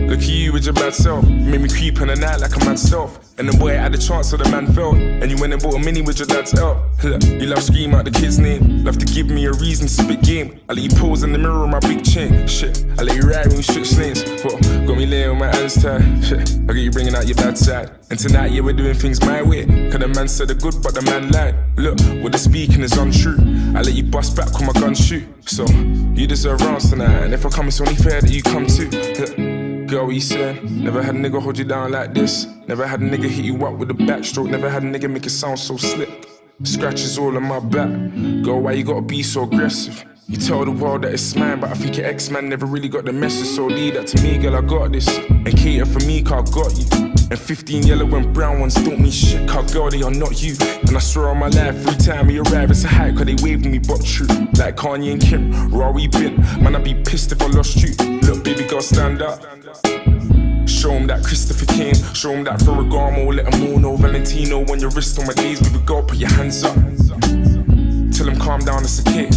Look at you with your bad self. You made me creep in the night like a mad self. And the boy had a chance so the man felt. And you went and bought a mini with your dad's help. You love scream out the kid's name. Love to give me a reason to spit game. I let you pose in the mirror on my big chain. Shit, I let you ride when you switch lanes. Whoa, got me laying with my hands tied. Shit, I got you bringing out your bad side. And tonight, yeah, we're doing things my way. Cause the man said the good, but the man lied. Look, what the speaking is untrue. I let you bust back when my gun shoot. So, you deserve rounds tonight. And if I come, it's only fair that you come too. Girl, what you said? Never had a nigga hold you down like this. Never had a nigga hit you up with a backstroke. Never had a nigga make it sound so slick. Scratches all on my back. Girl, why you gotta be so aggressive? You tell the world that it's mine, but I think your ex-man never really got the message. So leave that to me, girl, I got this. And cater for me, cause I got you. And 15 yellow and brown ones don't mean shit, cause girl, they are not you. And I swear on my life, every time we arrive, it's a hype, cause they wave me but true. Like Kanye and Kim, raw we been. Man, I'd be pissed if I lost you. Look, baby girl, stand up. Show him that Christopher King, show him that Ferragamo, let him all know Valentino on your wrist on my days, baby girl, put your hands up. Tell him calm down, it's a kid,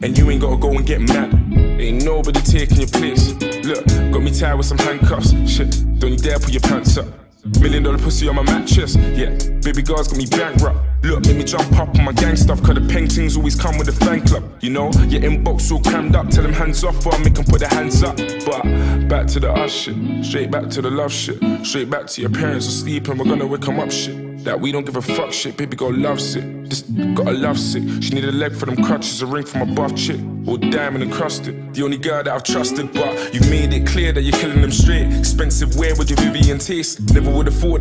and you ain't gotta go and get mad. Ain't nobody taking your place. Look, got me tied with some handcuffs. Shit, don't you dare put your pants up. $1 million pussy on my mattress. Yeah, baby girl's got me bankrupt. Look, make me jump up on my gang stuff, cause the paintings always come with a fan club. You know, your inbox all crammed up. Tell them hands off or I make them put their hands up. But back to the us shit, straight back to the love shit. Straight back to your parents asleep and we're gonna wake them up shit. That we don't give a fuck shit, baby girl loves it. Just got a love sick. She need a leg for them crutches, a ring from a buff chick. All diamond encrusted. The only girl that I've trusted, but you've made it clear that you're killing them straight. Expensive wear with your Vivian taste. Never would've thought